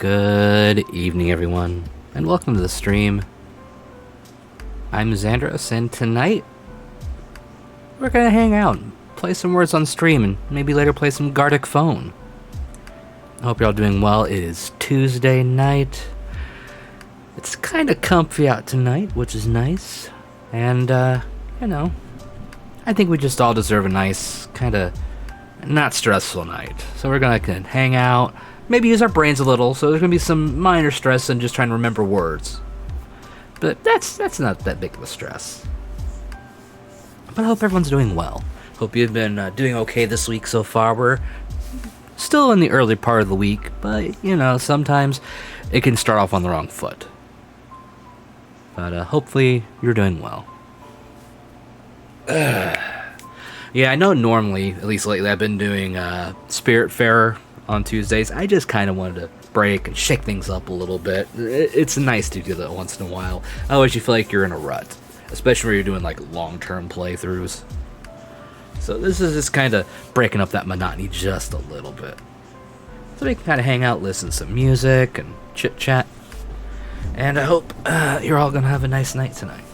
Good evening, everyone, and welcome to the stream. I'm Xandros, and tonight we're gonna hang out, play some words on stream, and maybe later play some Gartic Phone. I hope you're all doing well. It is Tuesday night. It's kind of comfy out tonight, which is nice. And, I think we just all deserve a nice, kind of not stressful night. So we're gonna hang out, maybe use our brains a little, so there's gonna be some minor stress in just trying to remember words. But that's not that big of a stress. But I hope everyone's doing well. Hope you've been doing okay this week so far. We're still in the early part of the week, but, sometimes it can start off on the wrong foot. But hopefully you're doing well. Yeah, I know normally, at least lately, I've been doing Spiritfarer on Tuesdays. I just kind of wanted to break and shake things up a little bit. It's nice to do that once in a while. Otherwise, you feel like you're in a rut, especially when you're doing like long-term playthroughs. So this is just kind of breaking up that monotony just a little bit. So we can kind of hang out, listen to some music, and chit-chat. And I hope you're all going to have a nice night tonight.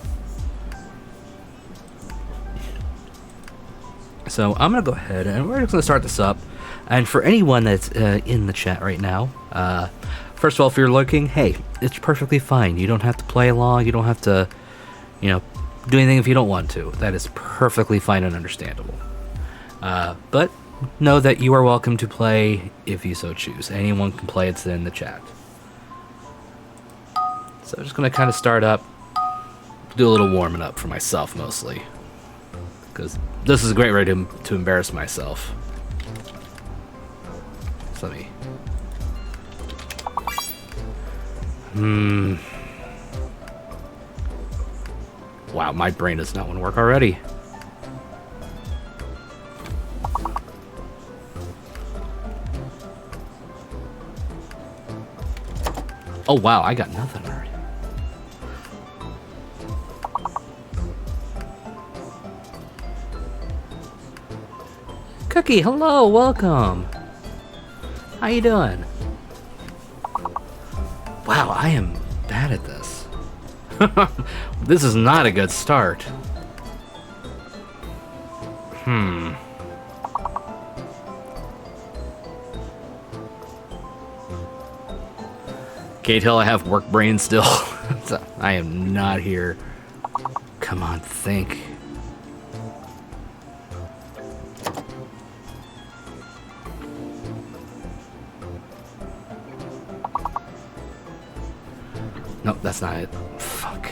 So I'm going to go ahead and we're just going to start this up. And for anyone that's in the chat right now, first of all, if you're looking, hey, it's perfectly fine. You don't have to play along. You don't have to, do anything if you don't want to. That is perfectly fine and understandable. But know that you are welcome to play if you so choose. Anyone can play. It's in the chat. So I'm just going to kind of start up, do a little warming up for myself mostly. Because this is a great way to embarrass myself. So let me... Wow, my brain does not want to work already. Oh wow, I got nothing already. Cookie, hello, welcome. How you doing? Wow, I am bad at this. This is not a good start. Can't tell I have work brain still. I am not here. Come on, think. Nope, that's not it. Fuck.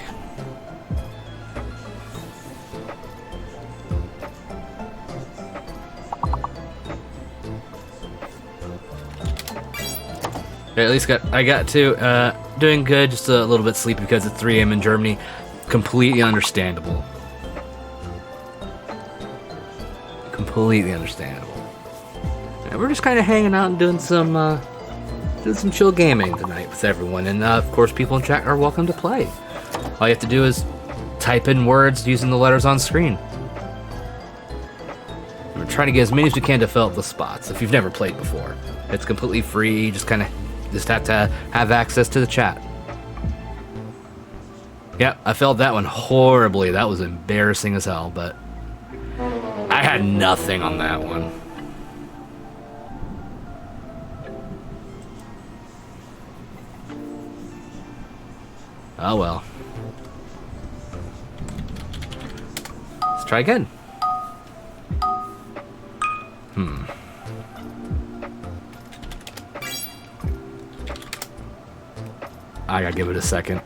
At least I got to doing good, just a little bit sleepy because it's 3 a.m. in Germany. Completely understandable. Completely understandable. And we're just kind of hanging out and doing some chill gaming tonight with everyone, and of course people in chat are welcome to play. All you have to do is type in words using the letters on screen. We're trying to get as many as we can to fill up the spots if you've never played before. It's completely free, you just have to have access to the chat. Yep, I failed that one horribly. That was embarrassing as hell, but I had nothing on that one. Oh well. Let's try again. I gotta give it a second.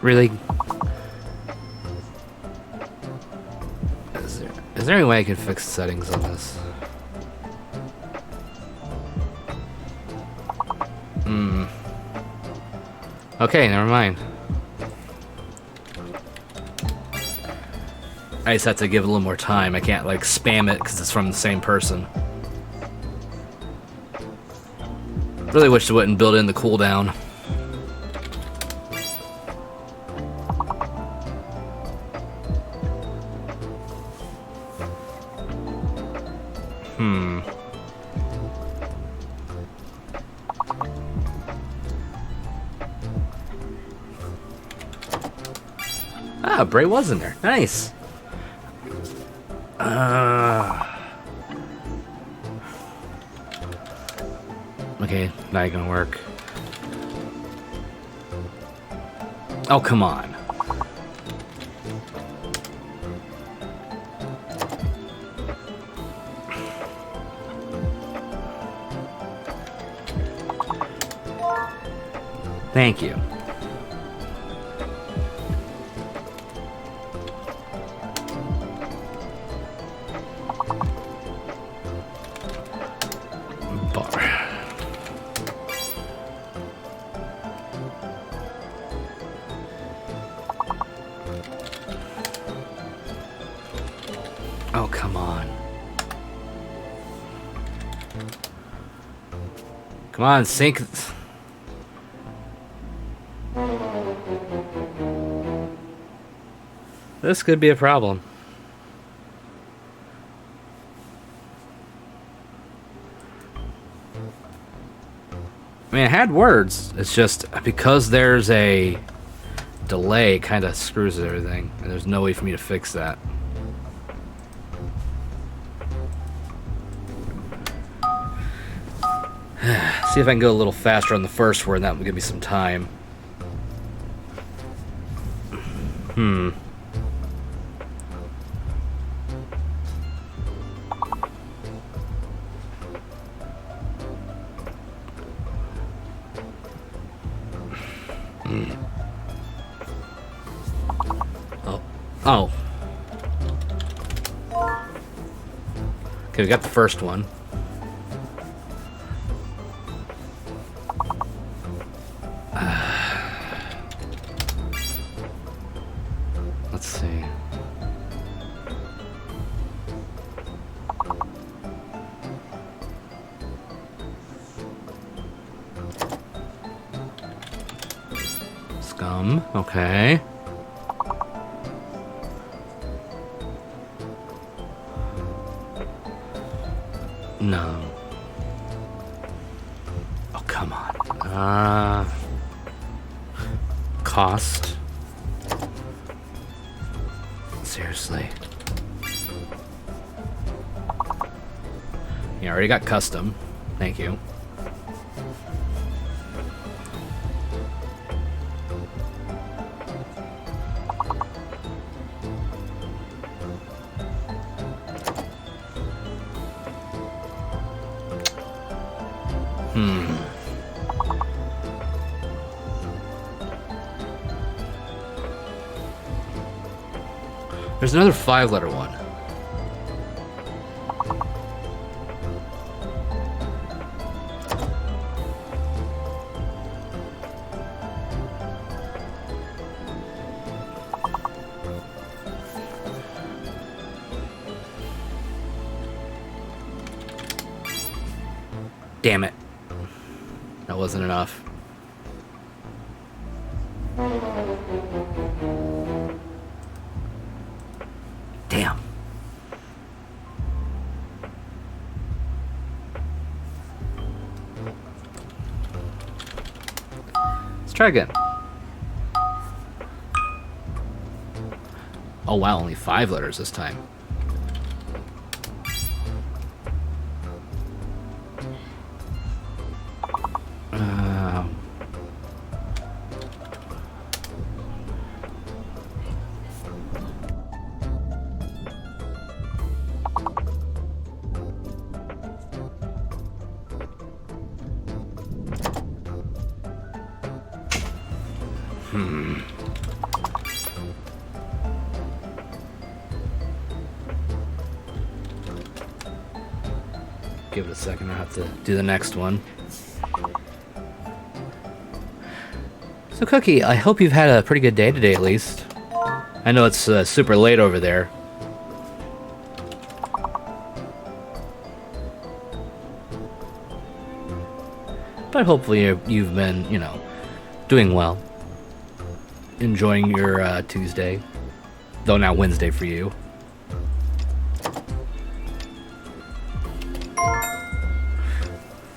Really? Is there any way I can fix the settings on this? Okay, never mind. I just have to give it a little more time. I can't like spam it because it's from the same person. Really wish they wouldn't build in the cooldown. Ah, Bray was in there. Nice. Okay, not gonna work. Oh, come on. Thank you. Oh, come on. Come on, sink. This could be a problem. I mean, I had words. It's just because there's a delay, it kind of screws everything. And there's no way for me to fix that. See if I can go a little faster on the first word, and that will give me some time. Oh. Okay, we got the first one. Let's see. Scum, okay. No. Oh, come on. Cost. Seriously. Yeah, I already got custom. Thank you. There's another 5-letter one. Damn it. That wasn't enough. Damn. Let's try again. Oh wow, only 5 letters this time. Give it a second, I'll have to do the next one. So Cookie, I hope you've had a pretty good day today at least. I know it's super late over there. But hopefully you've been, you know, doing well. Enjoying your Tuesday. Though now Wednesday for you.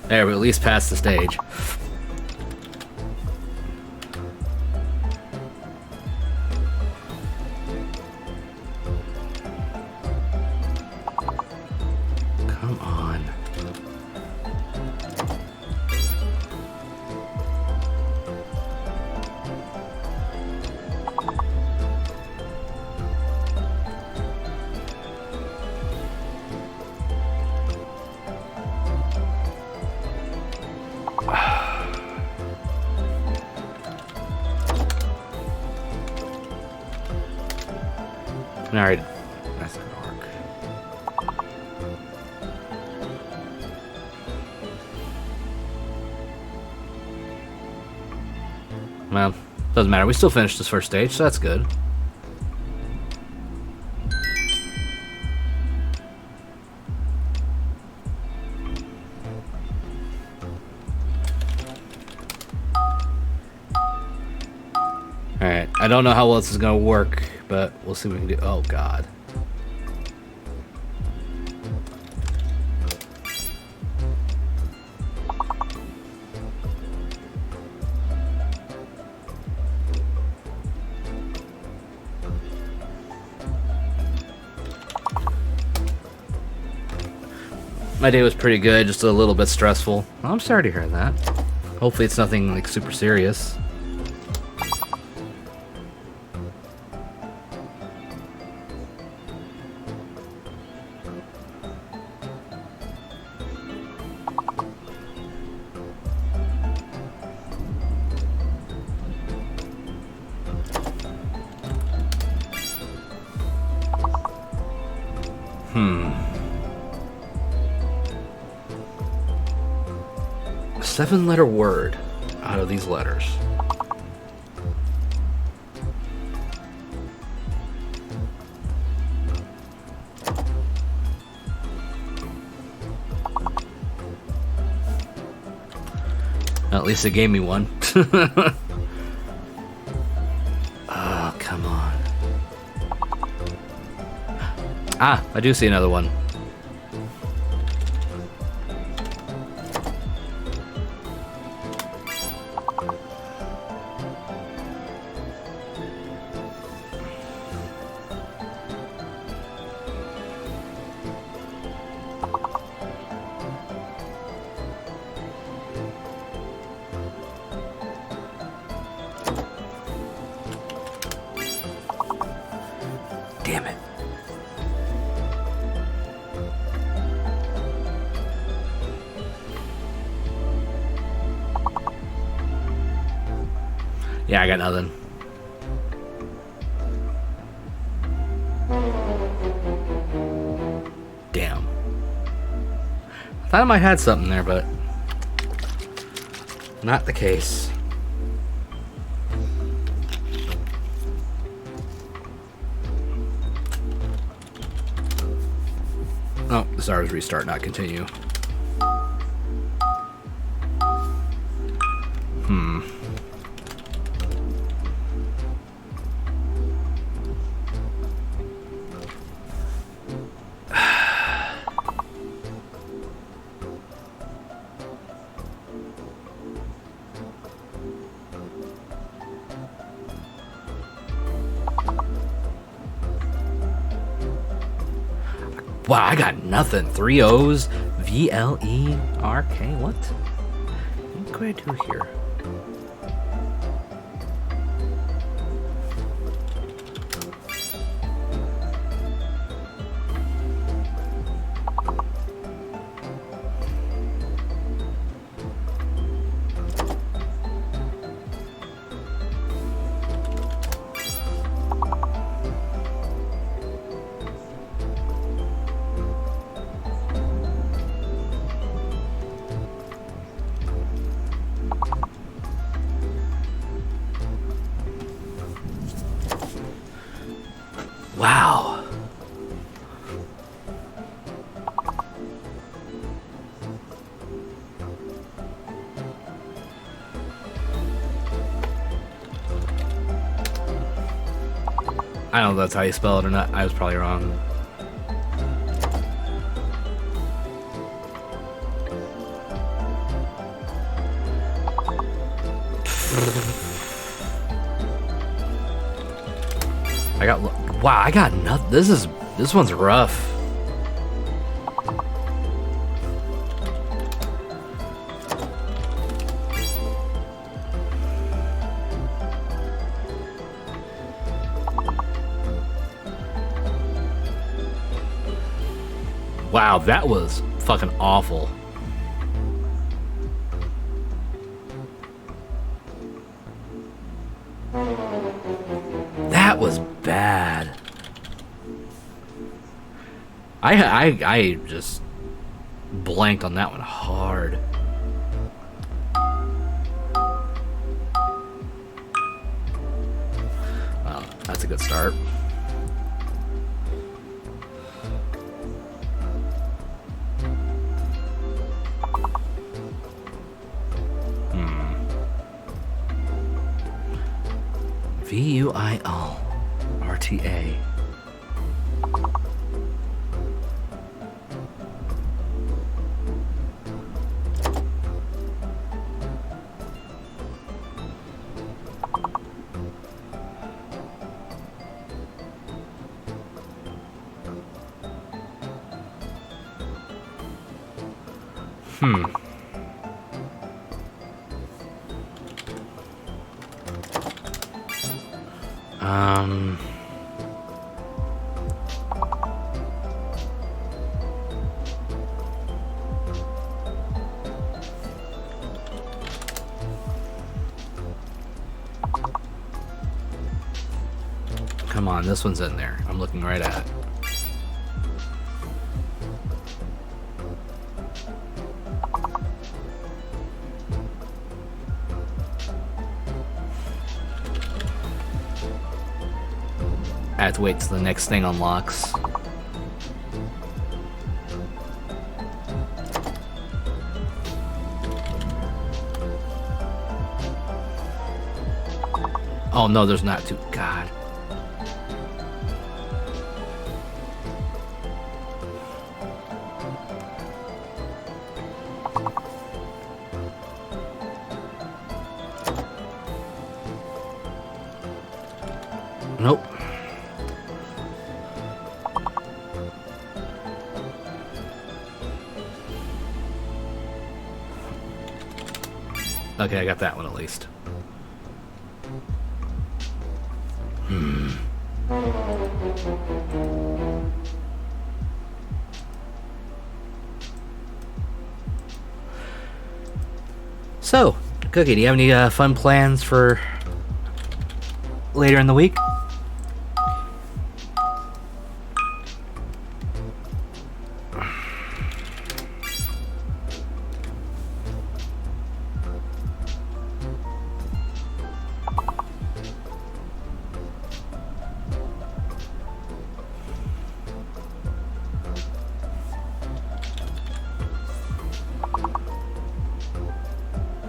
There, we at least passed the stage. Come on. Alright, that's not gonna work. Well, doesn't matter. We still finished this first stage, so that's good. Alright, I don't know how well this is gonna work, but we'll see what we can do. Oh, God. My day was pretty good, just a little bit stressful. Well, I'm sorry to hear that. Hopefully it's nothing, like, super serious. A 7-letter word out of these letters. At least it gave me one. Oh, come on. Ah, I do see another one. Damn it. Yeah, I got nothing. Damn. I thought I might have had something there, but not the case. Oh, the stars restart, not continue. Wow, I got nothing. 3 O's, VLERK. What? What could I do here? Wow. I don't know if that's how you spell it or not. I was probably wrong. Wow, I got nothing. This one's rough. Wow, that was fucking awful. That was bad. I just blanked on that one hard. Well, that's a good start. VUIL RTA. Come on, this one's in there. I'm looking right at it. I have to wait till the next thing unlocks. Oh no, there's not two. God. Nope. Okay, I got that one at least. So, Cookie, do you have any fun plans for later in the week?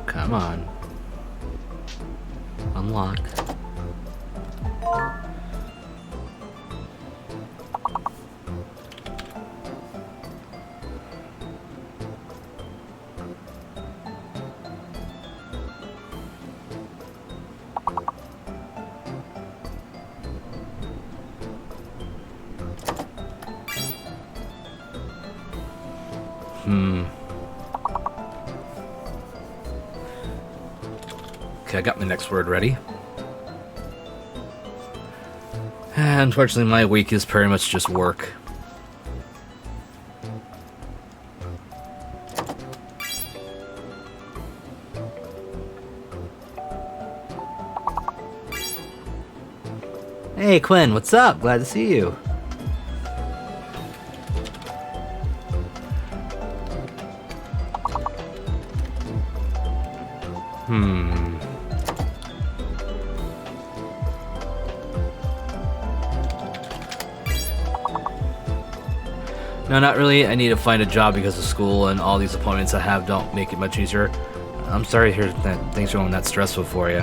Come on. Unlock. Okay, I got my next word ready. Unfortunately, my week is pretty much just work. Hey, Quinn, what's up? Glad to see you. No, not really. I need to find a job because of school, and all these appointments I have don't make it much easier. I'm sorry to hear that things are going that stressful for you.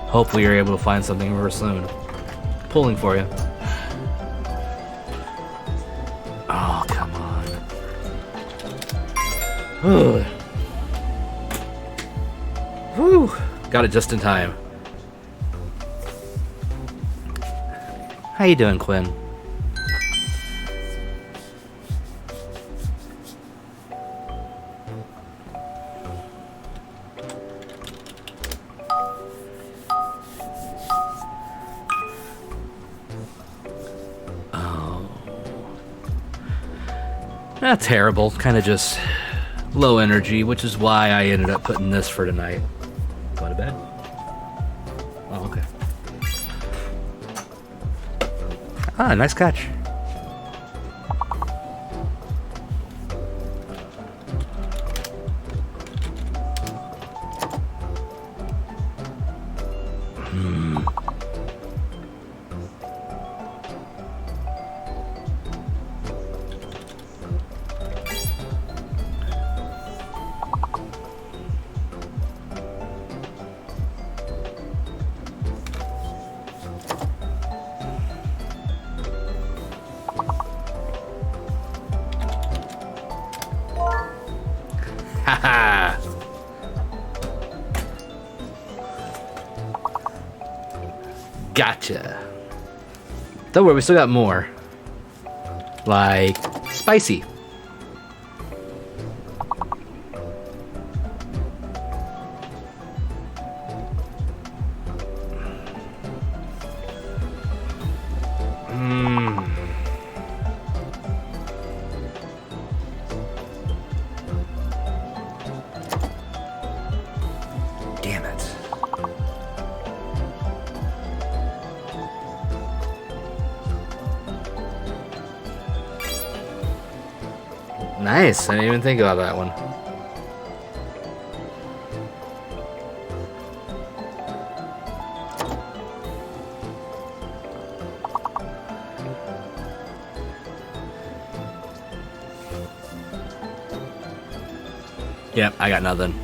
Hopefully you're able to find something real soon. Pulling for you. Oh, come on. Ugh. Got it just in time. How you doing, Quinn? Not terrible, kind of just low energy, which is why I ended up putting this for tonight. Go to bed? Oh, okay. Ah, nice catch. Haha! Gotcha. Don't worry, we still got more. Like, spicy. Damn it. Nice. I didn't even think about that one. Yep, I got nothing.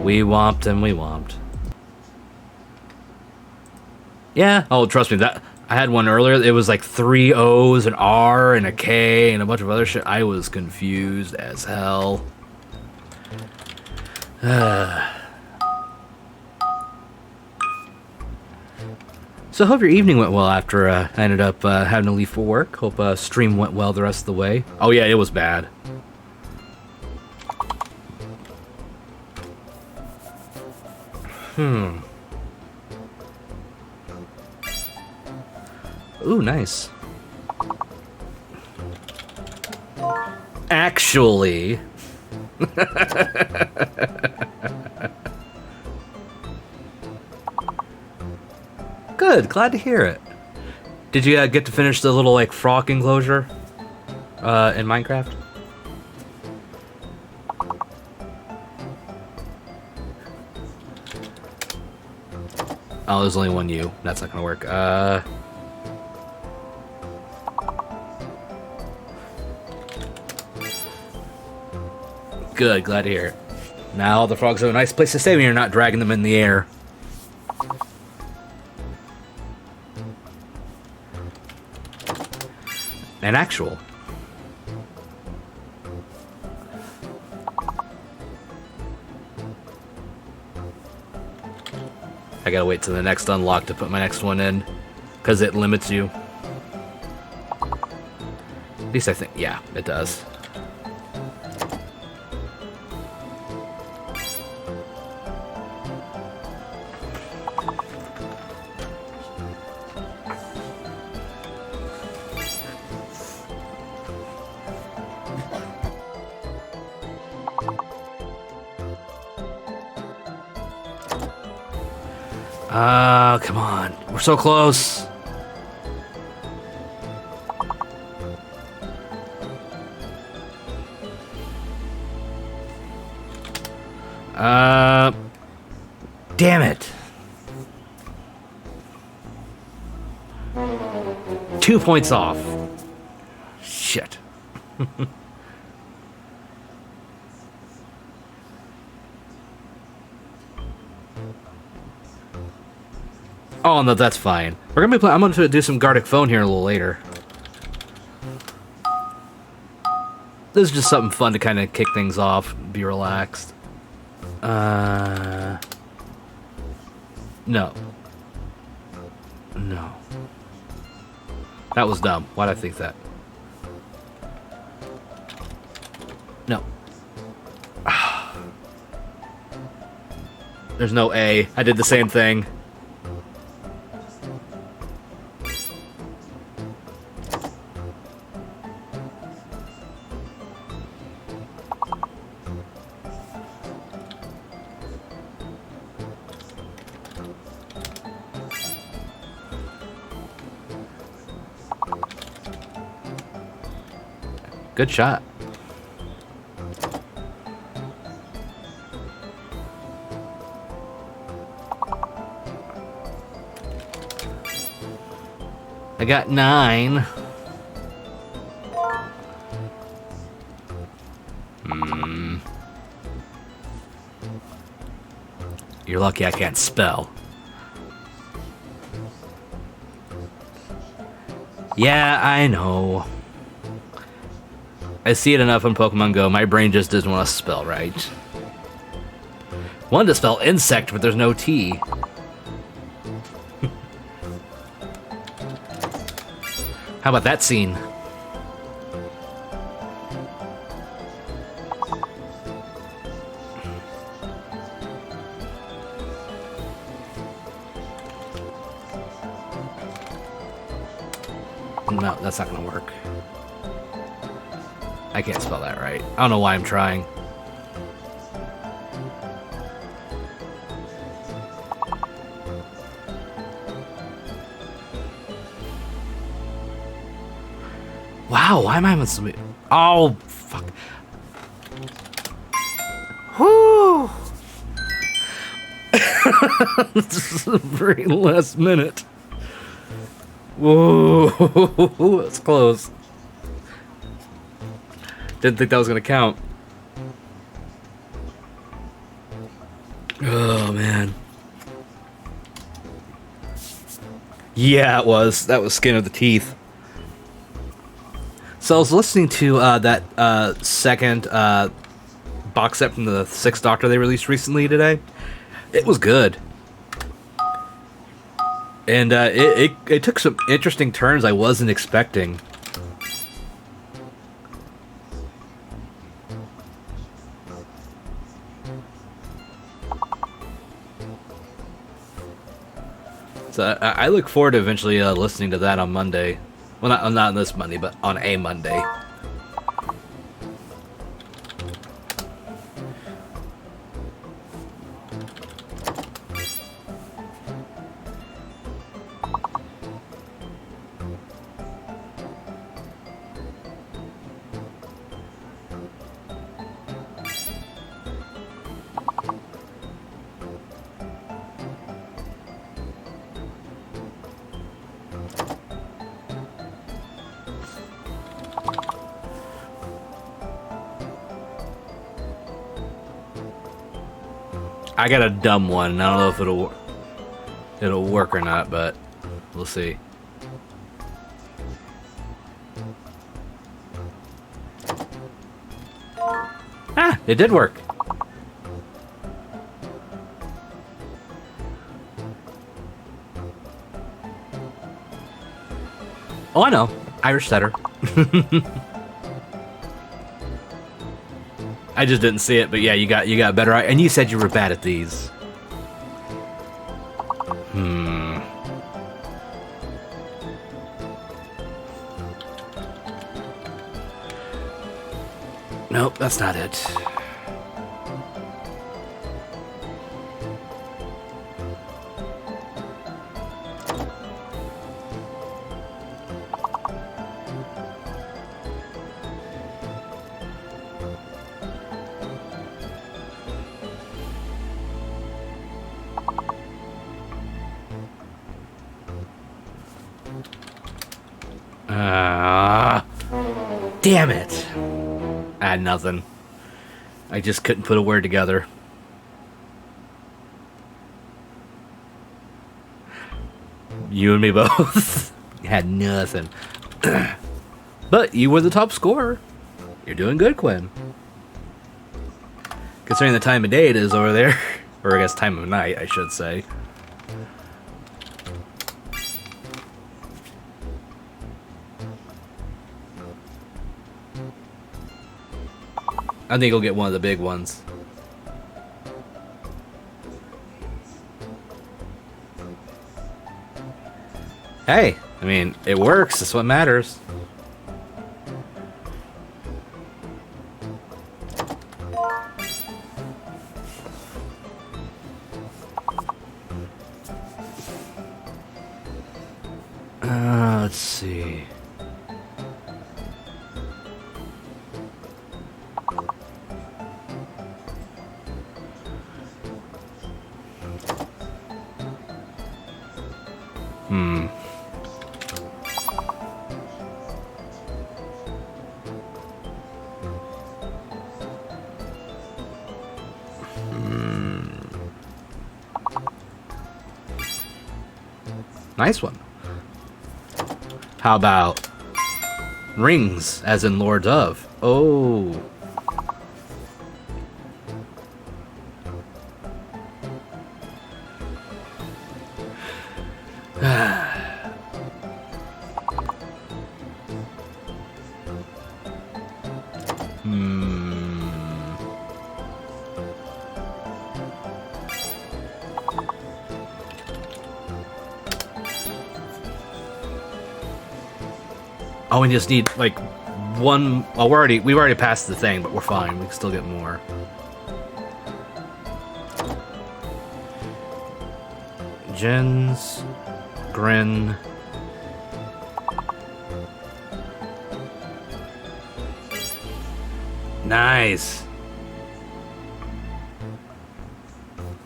We womped and we womped. Yeah. Oh, trust me, that I had one earlier. It was like 3 O's, an R, and a K, and a bunch of other shit. I was confused as hell. So I hope your evening went well after I ended up having to leave for work. Hope stream went well the rest of the way. Oh yeah, it was bad. Ooh, nice. Actually... Good, glad to hear it. Did you get to finish the little, like, frog enclosure in Minecraft? Oh, there's only one U. That's not gonna work. Good, glad to hear it. Now all the frogs have a nice place to stay when you're not dragging them in the air. An actual. I gotta wait till the next unlock to put my next one in, because it limits you. At least I think, yeah, it does. Come on. We're so close. Damn it. 2 points off. Shit. Oh, no, that's fine. We're gonna be I'm gonna do some Gartic Phone here a little later. This is just something fun to kind of kick things off, be relaxed. No. No. That was dumb. Why'd I think that? No. There's no A. I did the same thing. Good shot. I got 9. You're lucky I can't spell. Yeah, I know. I see it enough on Pokemon Go. My brain just doesn't want to spell right. Wanted to spell insect, but there's no T. How about that scene? No, that's not gonna work. I can't spell that right. I don't know why I'm trying. Wow, why am I on some... Oh, fuck. Whew. This is the very last minute. Whoa, that's close. Didn't think that was gonna count. Oh, man. Yeah, it was. That was skin of the teeth. So I was listening to that second box set from the Sixth Doctor they released recently today. It was good. And it took some interesting turns I wasn't expecting. So I look forward to eventually listening to that on Monday. Well, not on this Monday, but on a Monday. I got a dumb one. I don't know if it'll work or not, but we'll see. Ah, it did work. Oh, I know. Irish setter. I just didn't see it, but yeah, you got better. And you said you were bad at these. Nope, that's not it. Damn it. I had nothing. I just couldn't put a word together. You and me both. You had nothing. But you were the top scorer. You're doing good, Quinn. Considering the time of day it is over there. Or I guess time of night, I should say. I think you'll get one of the big ones. Hey, I mean, it works. That's what matters. Let's see. Nice one. How about rings, as in Lords of? Oh. Oh, we just need like one. Well, we've already passed the thing, but we're fine. We can still get more. Jens, Grin. Nice.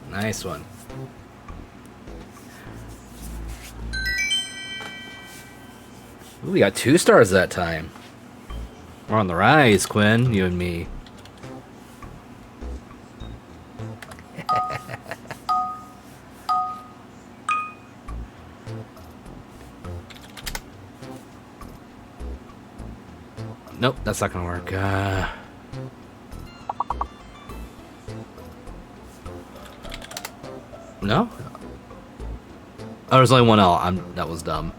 Nice one. Ooh, we got 2 stars that time. We're on the rise, Quinn, you and me. Nope, that's not gonna work. No? Oh, there's only one L. That was dumb.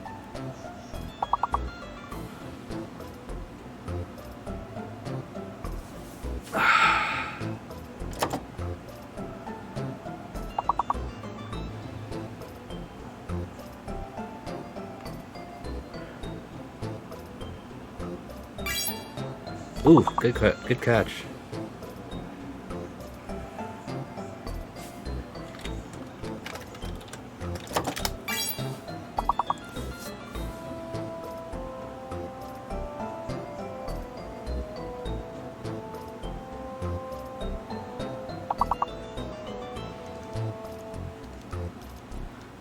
Ooh, good catch.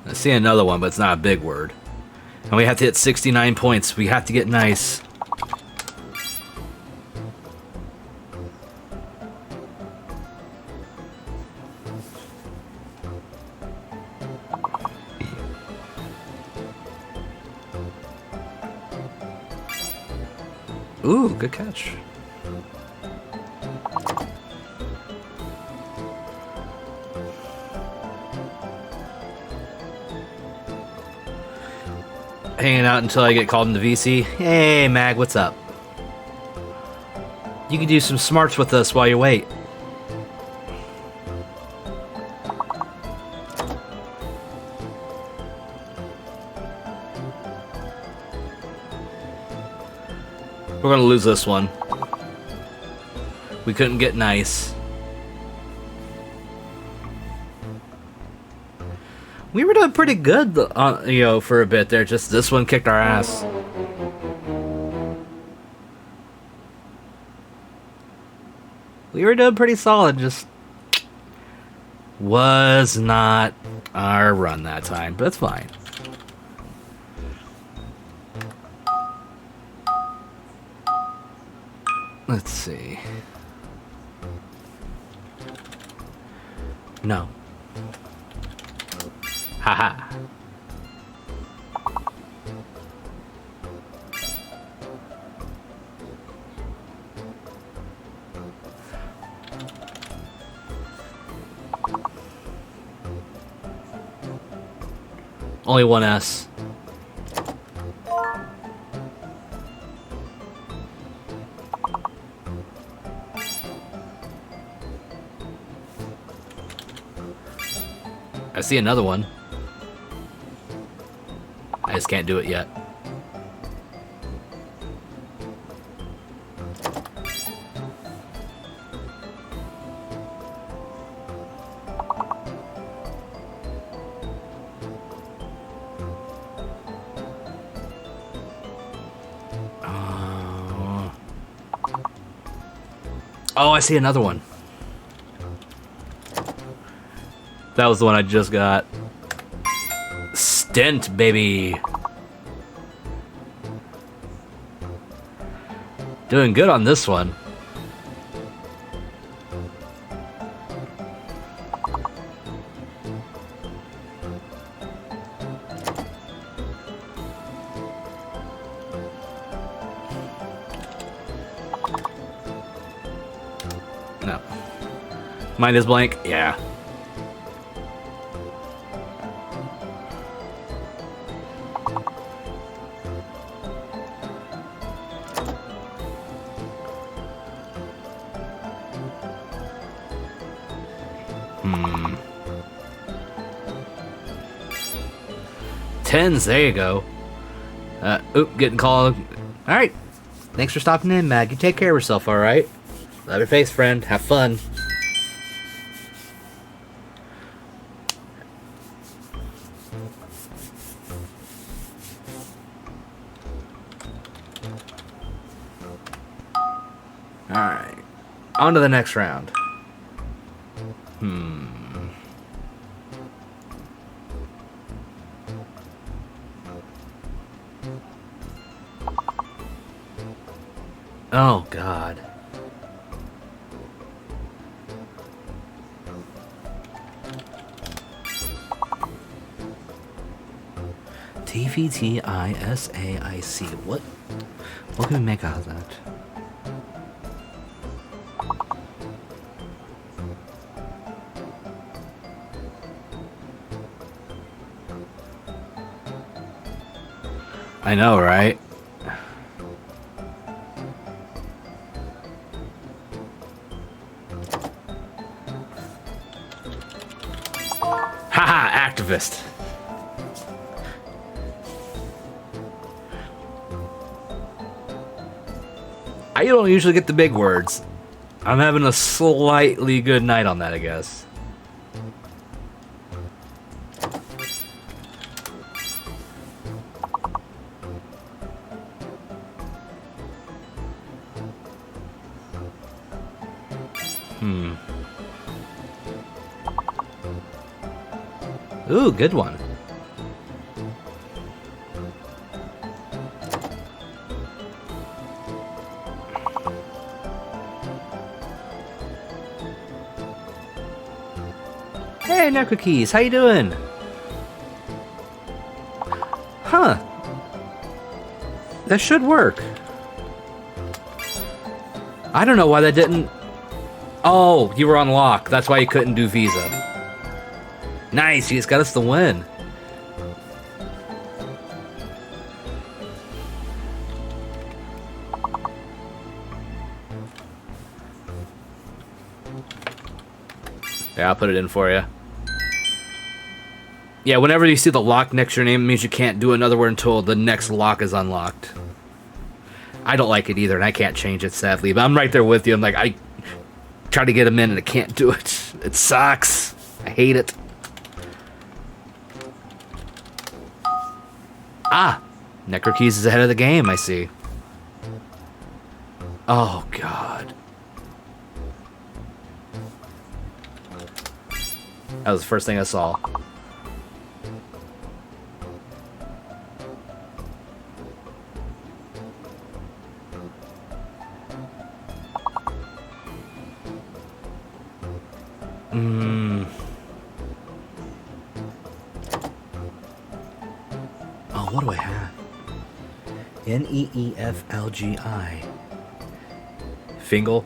I see another one, but it's not a big word. And we have to hit 69 points. We have to get nice. Ooh, good catch. Hanging out until I get called into VC. Hey, Mag, what's up? You can do some smarts with us while you wait. We're gonna lose this one. We couldn't get nice. We were doing pretty good, you know, for a bit there. Just this one kicked our ass. We were doing pretty solid. Just was not our run that time, but that's fine. Let's see. No. Haha. Only one S. I see another one. I just can't do it yet. Oh, I see another one. That was the one I just got. Stent, baby. Doing good on this one. No. Mind is blank? Yeah. Tens, there you go. Getting called. Alright. Thanks for stopping in, Mag. You take care of yourself, alright? Love your face, friend. Have fun. Alright. On to the next round. Oh, God. TVTISAIC. What can we make out of that? I know, right? Haha, activist. I don't usually get the big words. I'm having a slightly good night on that, I guess. Ooh, good one. Hey, Necrocookies, how you doing? Huh. That should work. I don't know why that didn't... Oh, you were on lock. That's why you couldn't do Visa. Nice, you just got us the win. Yeah, I'll put it in for you. Yeah, whenever you see the lock next to your name, it means you can't do another word until the next lock is unlocked. I don't like it either, and I can't change it, sadly. But I'm right there with you. I'm like, I try to get him in, and I can't do it. It sucks. I hate it. Ah! Necrokeys is ahead of the game, I see. Oh, God. That was the first thing I saw. Oh, what do I have? Neeflgi. Fingal.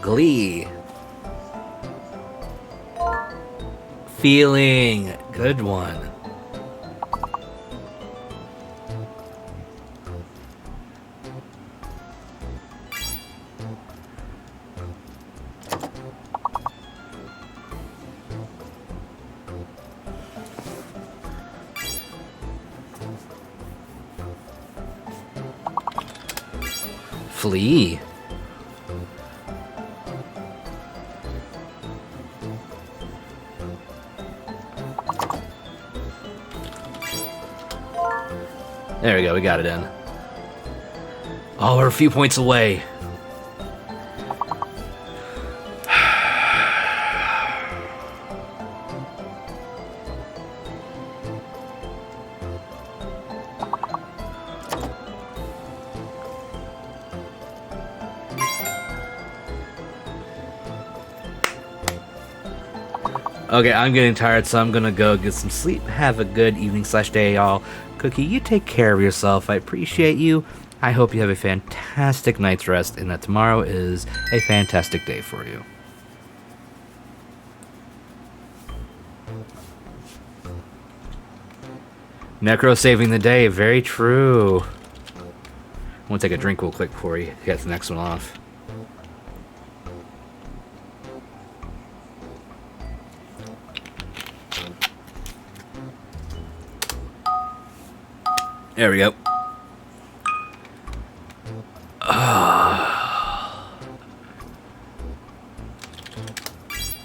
Glee. Feeling. Good one. Flee. There we go, we got it in. Oh, we're a few points away. Okay, I'm getting tired, so I'm gonna go get some sleep. Have a good evening/day, y'all. Cookie, you take care of yourself. I appreciate you. I hope you have a fantastic night's rest and that tomorrow is a fantastic day for you. Necro saving the day. Very true. I'm gonna take a drink real quick before he gets the next one off. There we go.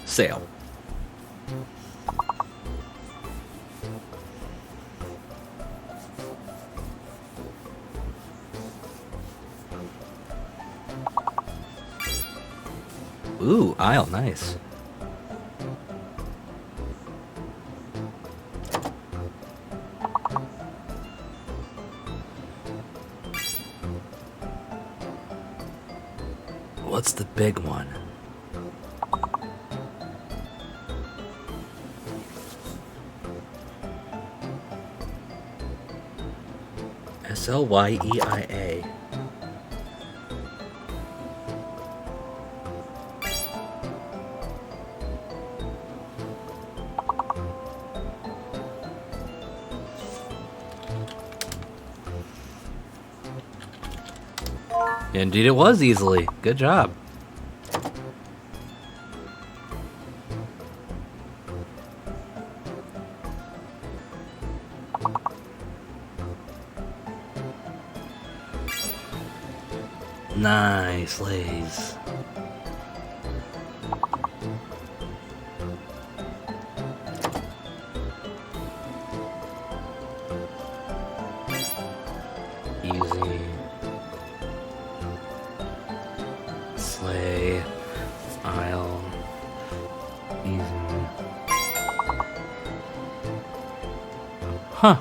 Sail. Ooh, Isle, nice. What's the big one? Slyeia. Indeed, it was easily. Good job. Nice, Lays. Easy. Slay. Isle. Easy. Huh.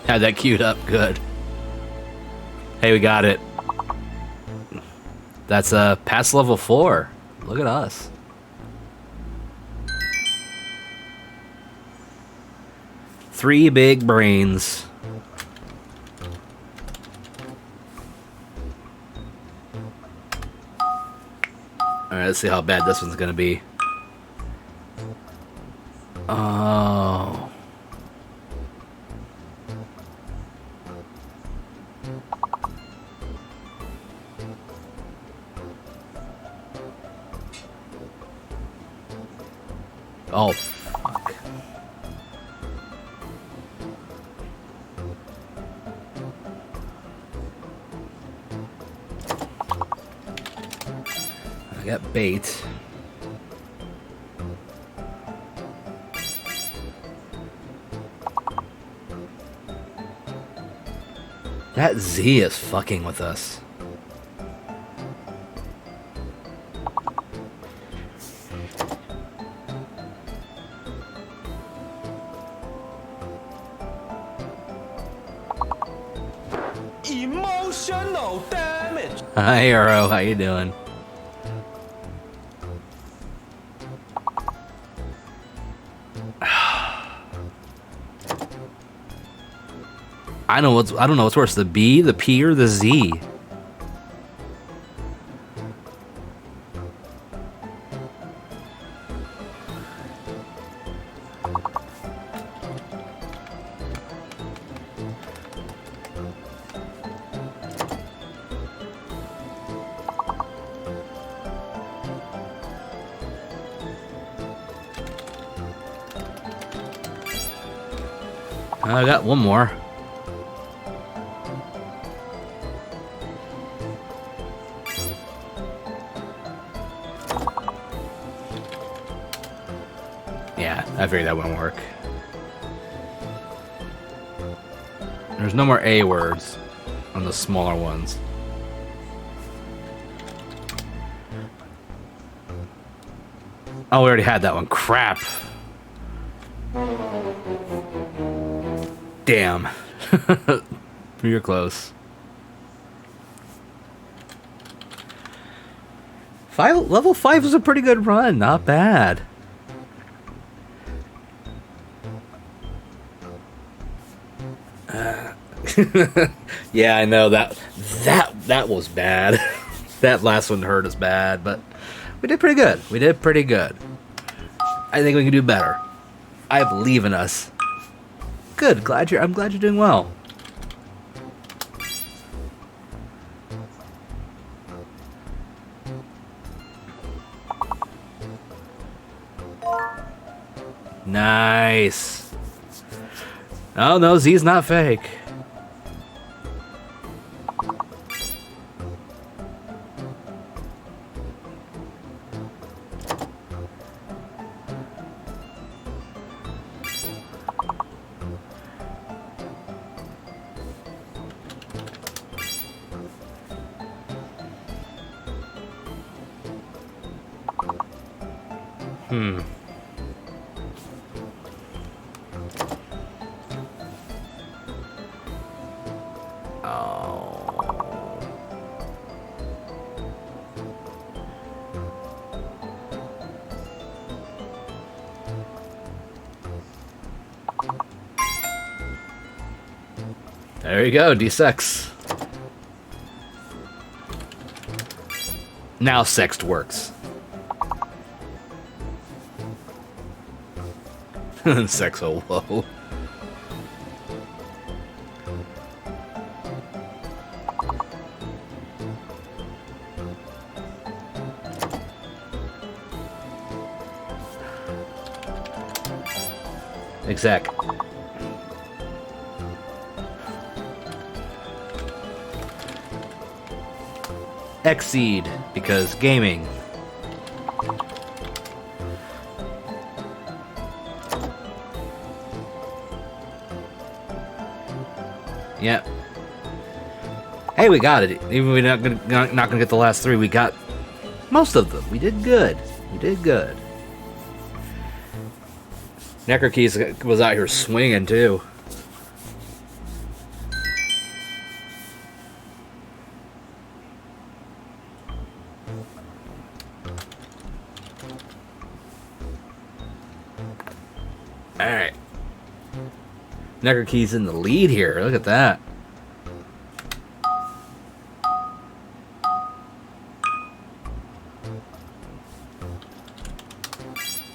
Had that queued up, good. Hey, we got it. That's past level 4. Look at us. Three big brains. Alright, let's see how bad this one's gonna be. Oh. Oh, fuck. I got bait. That Z is fucking with us. Emotional damage. Hi, Arrow. How you doing? I don't know what's worse, the B, the P, or the Z. I got one more. Yeah, I figured that wouldn't work. There's no more A words on the smaller ones. Oh, we already had that one. Crap. Damn. You're close. Level 5 was a pretty good run. Not bad. Yeah, I know that was bad. That last one hurt us bad, but we did pretty good. We did pretty good. I think we can do better. I believe in us. Good. I'm glad you're doing well. Nice. Oh no, Z's not fake. There you go, D6. Now sext works. Sex, oh whoa. Exec. Exceed, because gaming. Yep. Hey, we got it. Even if we're not gonna get the last three, we got most of them. We did good. We did good. Necrokeys was out here swinging too. Alright. Necrokeys in the lead here. Look at that.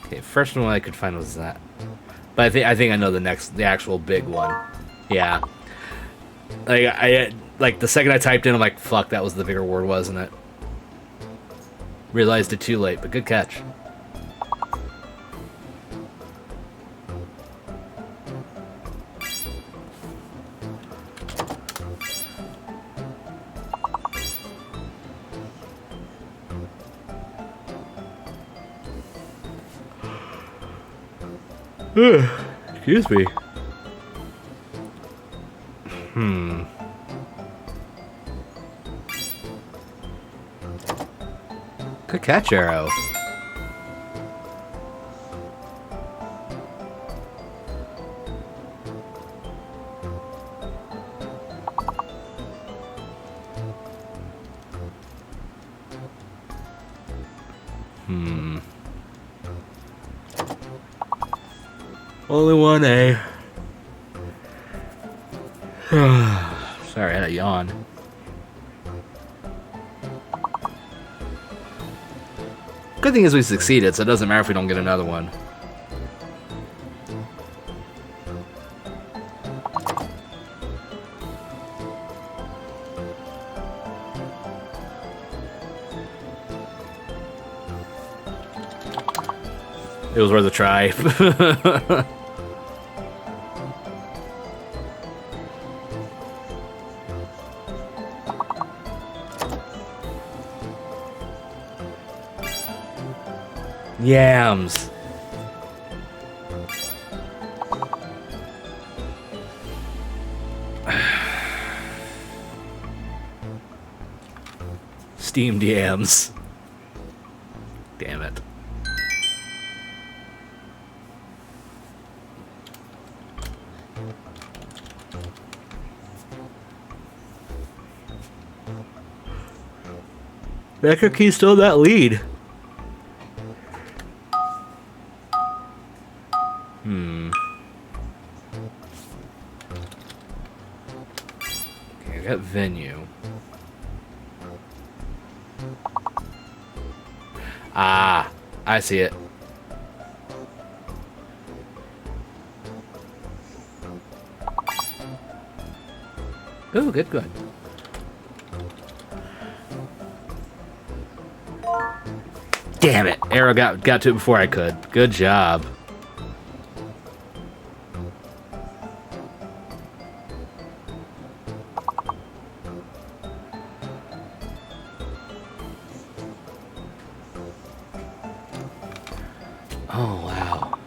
Okay, first one I could find was that. But I think I know the actual big one. Yeah. Like the second I typed in, I'm like, fuck, that was the bigger word, wasn't it? Realized it too late, but good catch. Excuse me. Good catch, Arrow. Only one A. on. Good thing is we succeeded, so it doesn't matter if we don't get another one. It was worth a try. Yams. Steamed yams. Damn it. Necro Key's still in that lead. Okay, I got venue. Ah, I see it. Ooh, good, good. Damn it! Arrow got to it before I could. Good job. Oh, wow.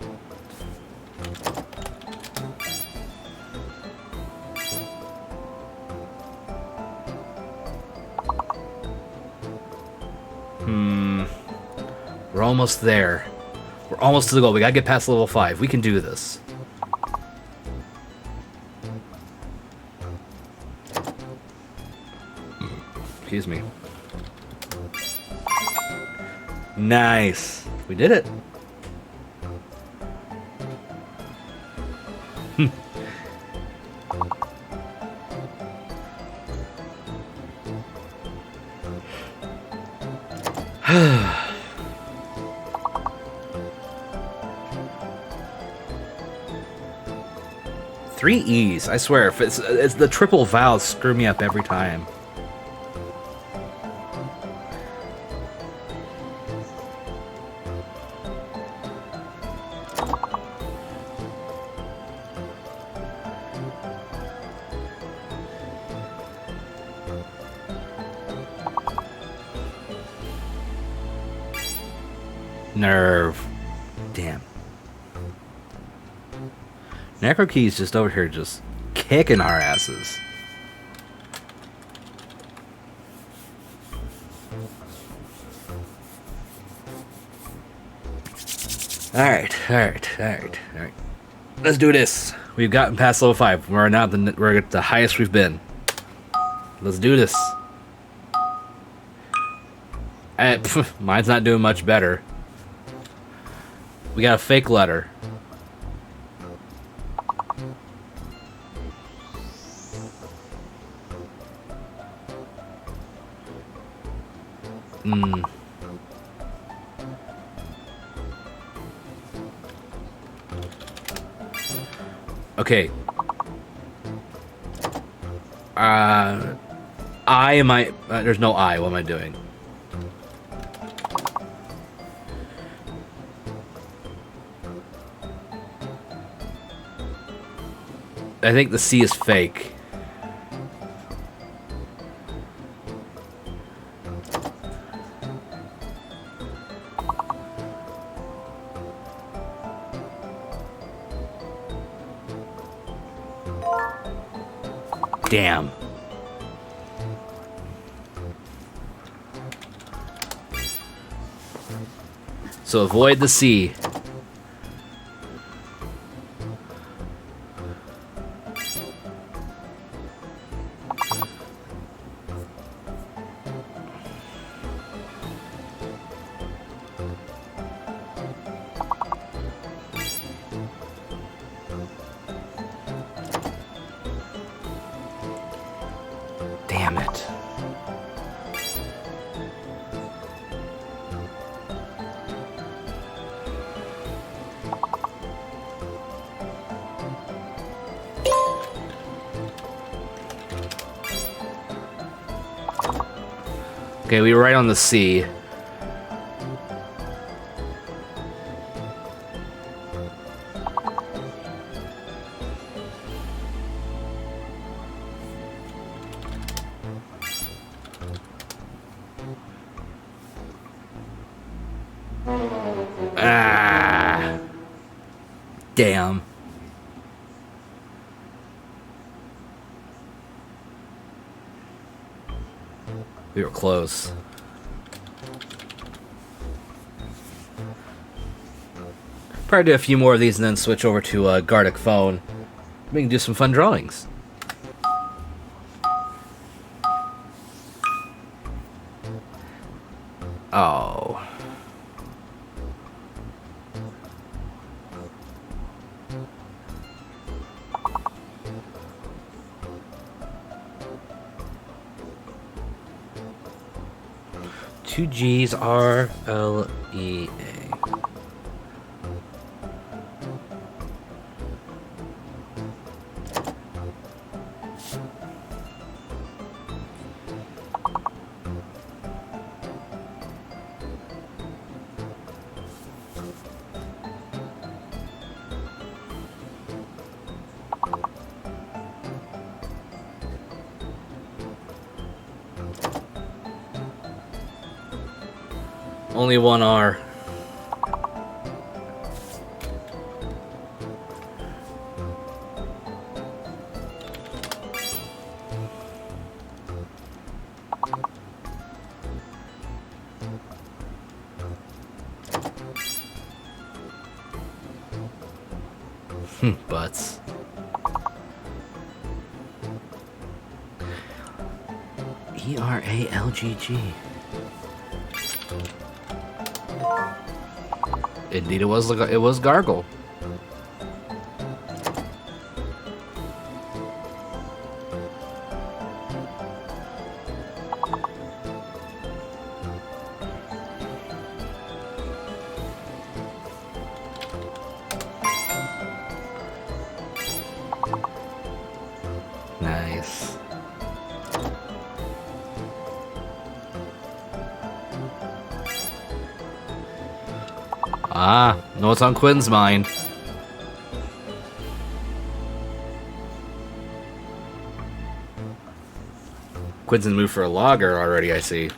We're almost there. We're almost to the goal. We gotta get past level 5. We can do this. Excuse me. Nice. We did it. Three E's, I swear. If it's the triple vowels screw me up every time. Nerve. Damn. Necro Key's just over here just kicking our asses. Alright. Let's do this. We've gotten past level 5. We're at the highest we've been. Let's do this. Mine's not doing much better. We got a fake letter. Okay. There's no I. What am I doing? I think the C is fake. Damn. So avoid the C. Damn it. Okay, we were right on the C. Ah. Damn. We were close. Probably do a few more of these and then switch over to Gartic Phone. We can do some fun drawings. Oh. Two G's, R, L, E, A. Only one R. Butts. E-R-A-L-G-G. Indeed, it was Gargle. Nice. Ah, know what's on Quinn's mind. Quinn's in the mood for a lager already, I see.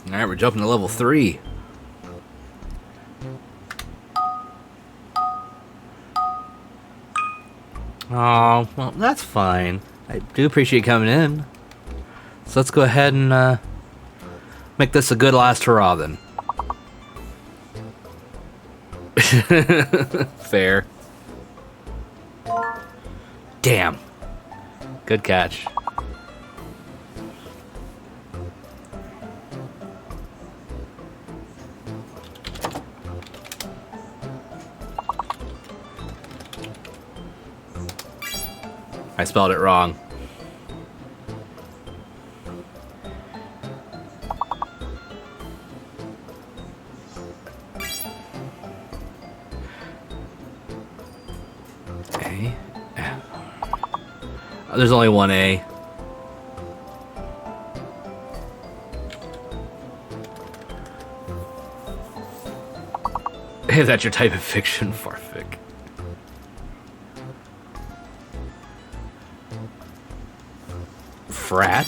Alright, we're jumping to level 3. Oh, well, that's fine. I do appreciate you coming in. So let's go ahead and make this a good last hurrah then. Fair. Damn. Good catch. I spelled it wrong. A. F. Oh, there's only one A. Is that your type of fiction, Farfic? Frat?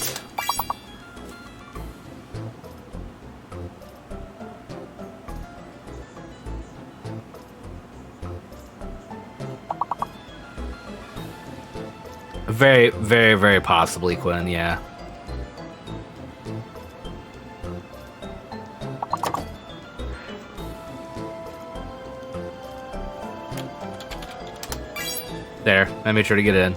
Very, very, very possibly, Quinn, yeah. There, I made sure to get in.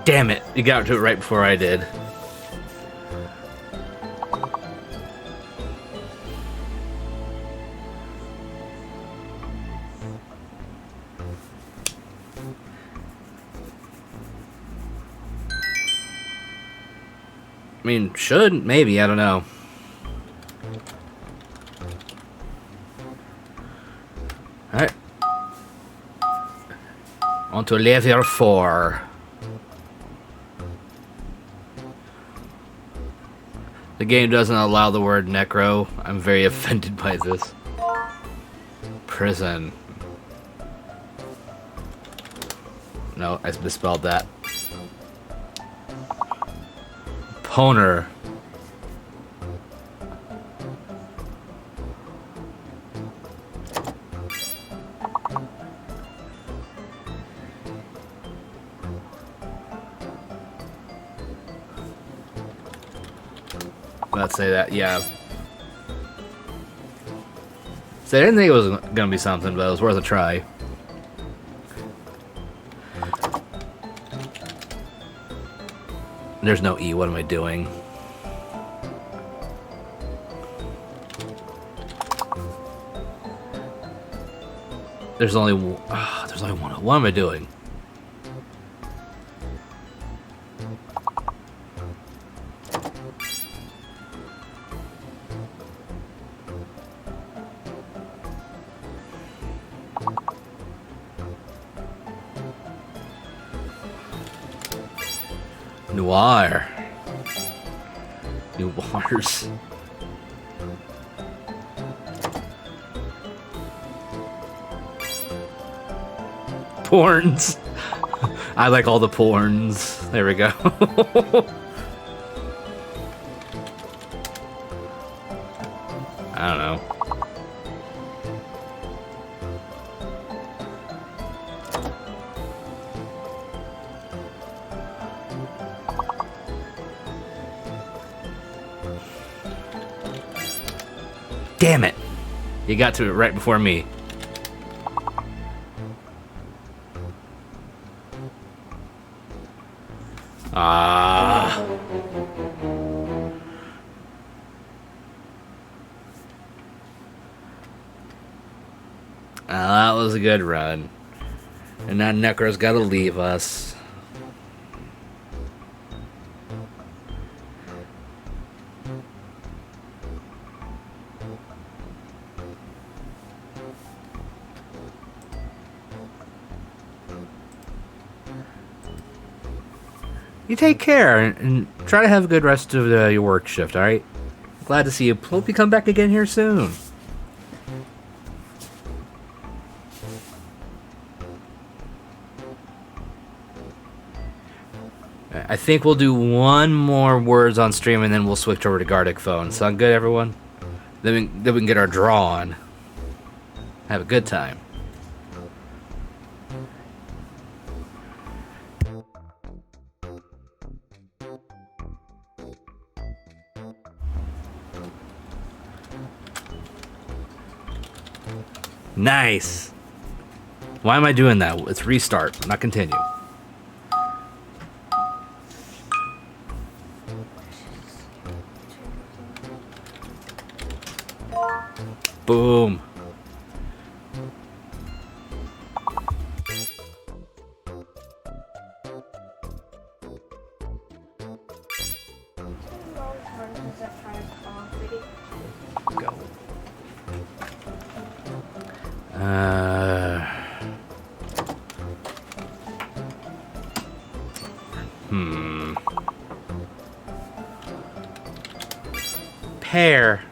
Damn it! You got to it right before I did. I mean, should, maybe, I don't know. Alright. On to level 4. The game doesn't allow the word necro. I'm very offended by this. Prison. No, I misspelled that. Poner. Let's say that, yeah. So I didn't think it was gonna be something, but it was worth a try. There's no E, what am I doing? There's only one. What am I doing? Noir. Noirs. Porns. I like all the porns. There we go. I don't know. Damn it! You got to it right before me. Ah. That was a good run. And now Necro's gotta leave us. You take care and try to have a good rest of your work shift, alright? Glad to see you. Hope you come back again here soon. I think we'll do one more words on stream and then we'll switch over to Gartic phone. Sound good, everyone? Then we can get our draw on. Have a good time. Nice. Why am I doing that? Let's restart, not continue. Boom. Go. Pear.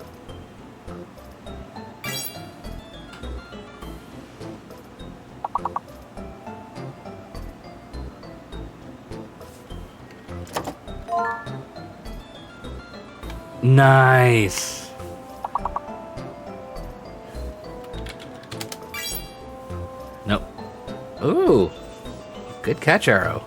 Nice. Nope. Ooh. Good catch, Arrow.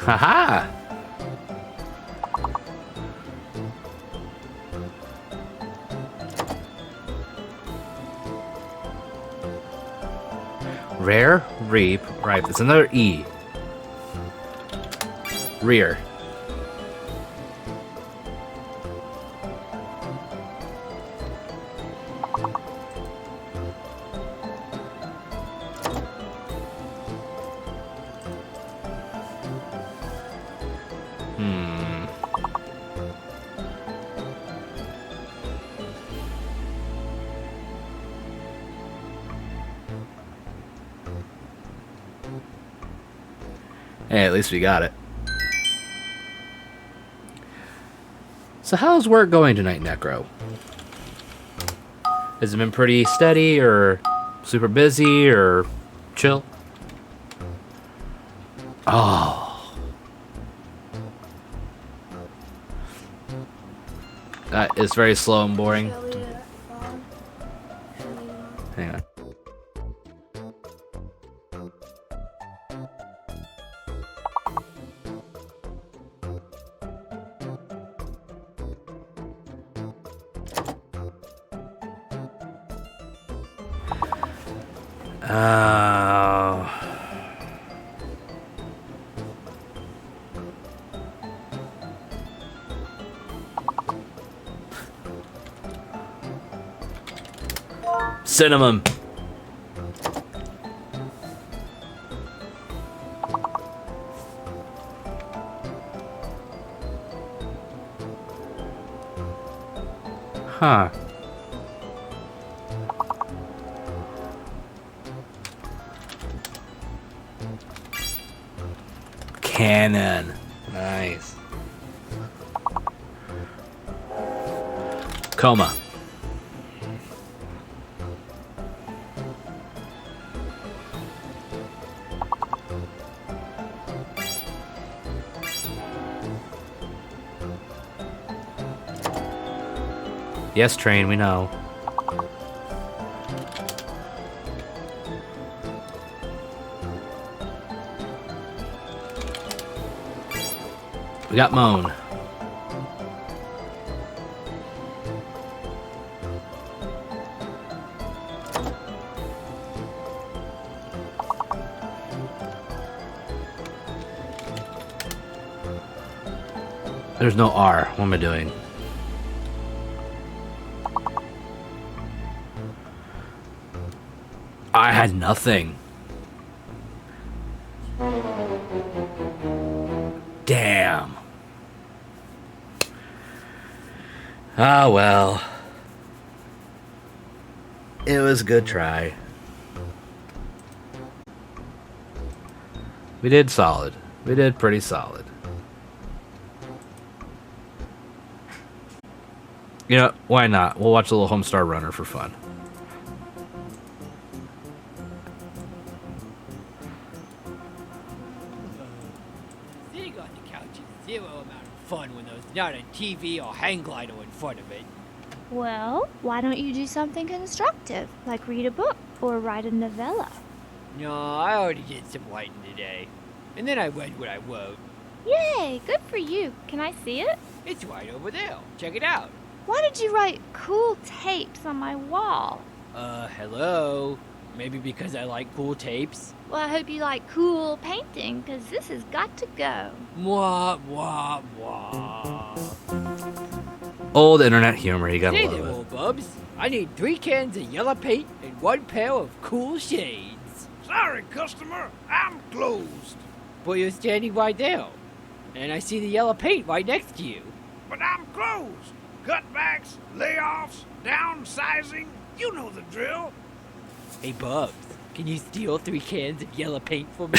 Haha! Rare, reap, right. It's another E. Rear. Hey, at least we got it. So how's work going tonight, Necro? Has it been pretty steady, or super busy, or chill? Oh. That is very slow and boring. Hang on. Cinnamon. Huh. Cannon. Nice. Coma. Yes, train, we know. We got Moan. There's no R. What am I doing? I had nothing. Damn. Ah, well. It was a good try. We did solid. We did pretty solid. You know, why not? We'll watch a little Homestar Runner for fun. Sitting on the couch is zero amount of fun when there's not a TV or hang glider in front of it. Well, why don't you do something constructive, like read a book or write a novella? No, I already did some writing today. And then I read what I wrote. Yay, good for you. Can I see it? It's right over there. Check it out. Why did you write cool tapes on my wall? Hello? Maybe because I like cool tapes? Well, I hope you like cool painting, because this has got to go. Mwah, mwah, mwah. Old internet humor, you gotta Say love there, it. old bubs. I need 3 cans of yellow paint and 1 pair of cool shades. Sorry, customer, I'm closed. But you're standing right there. And I see the yellow paint right next to you. But I'm closed. Cutbacks, layoffs, downsizing, you know the drill. Hey, Bubs, can you steal 3 cans of yellow paint for me?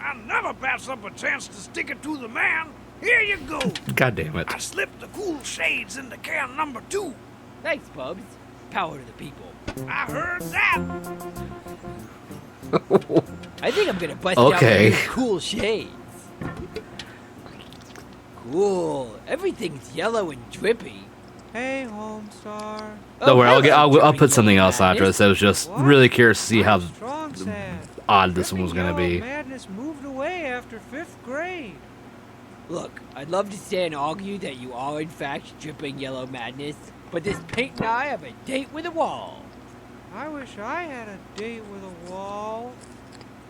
I never pass up a chance to stick it to the man. Here you go. God damn it. I slipped the cool shades into can number 2. Thanks, Bubs. Power to the people. I heard that. I think I'm gonna bust Okay. out these cool shades. Cool. Everything's yellow and drippy. Hey, Homestar. Don't worry, I'll hello, put something Joey else after Madness. this. I was just What? really curious to see how Strong said. odd this one was gonna Dripping be. Yellow Madness moved away after 5th grade. Look, I'd love to stand and argue that you are in fact dripping yellow madness, but this paint and I have a date with a wall. I wish I had a date with a wall.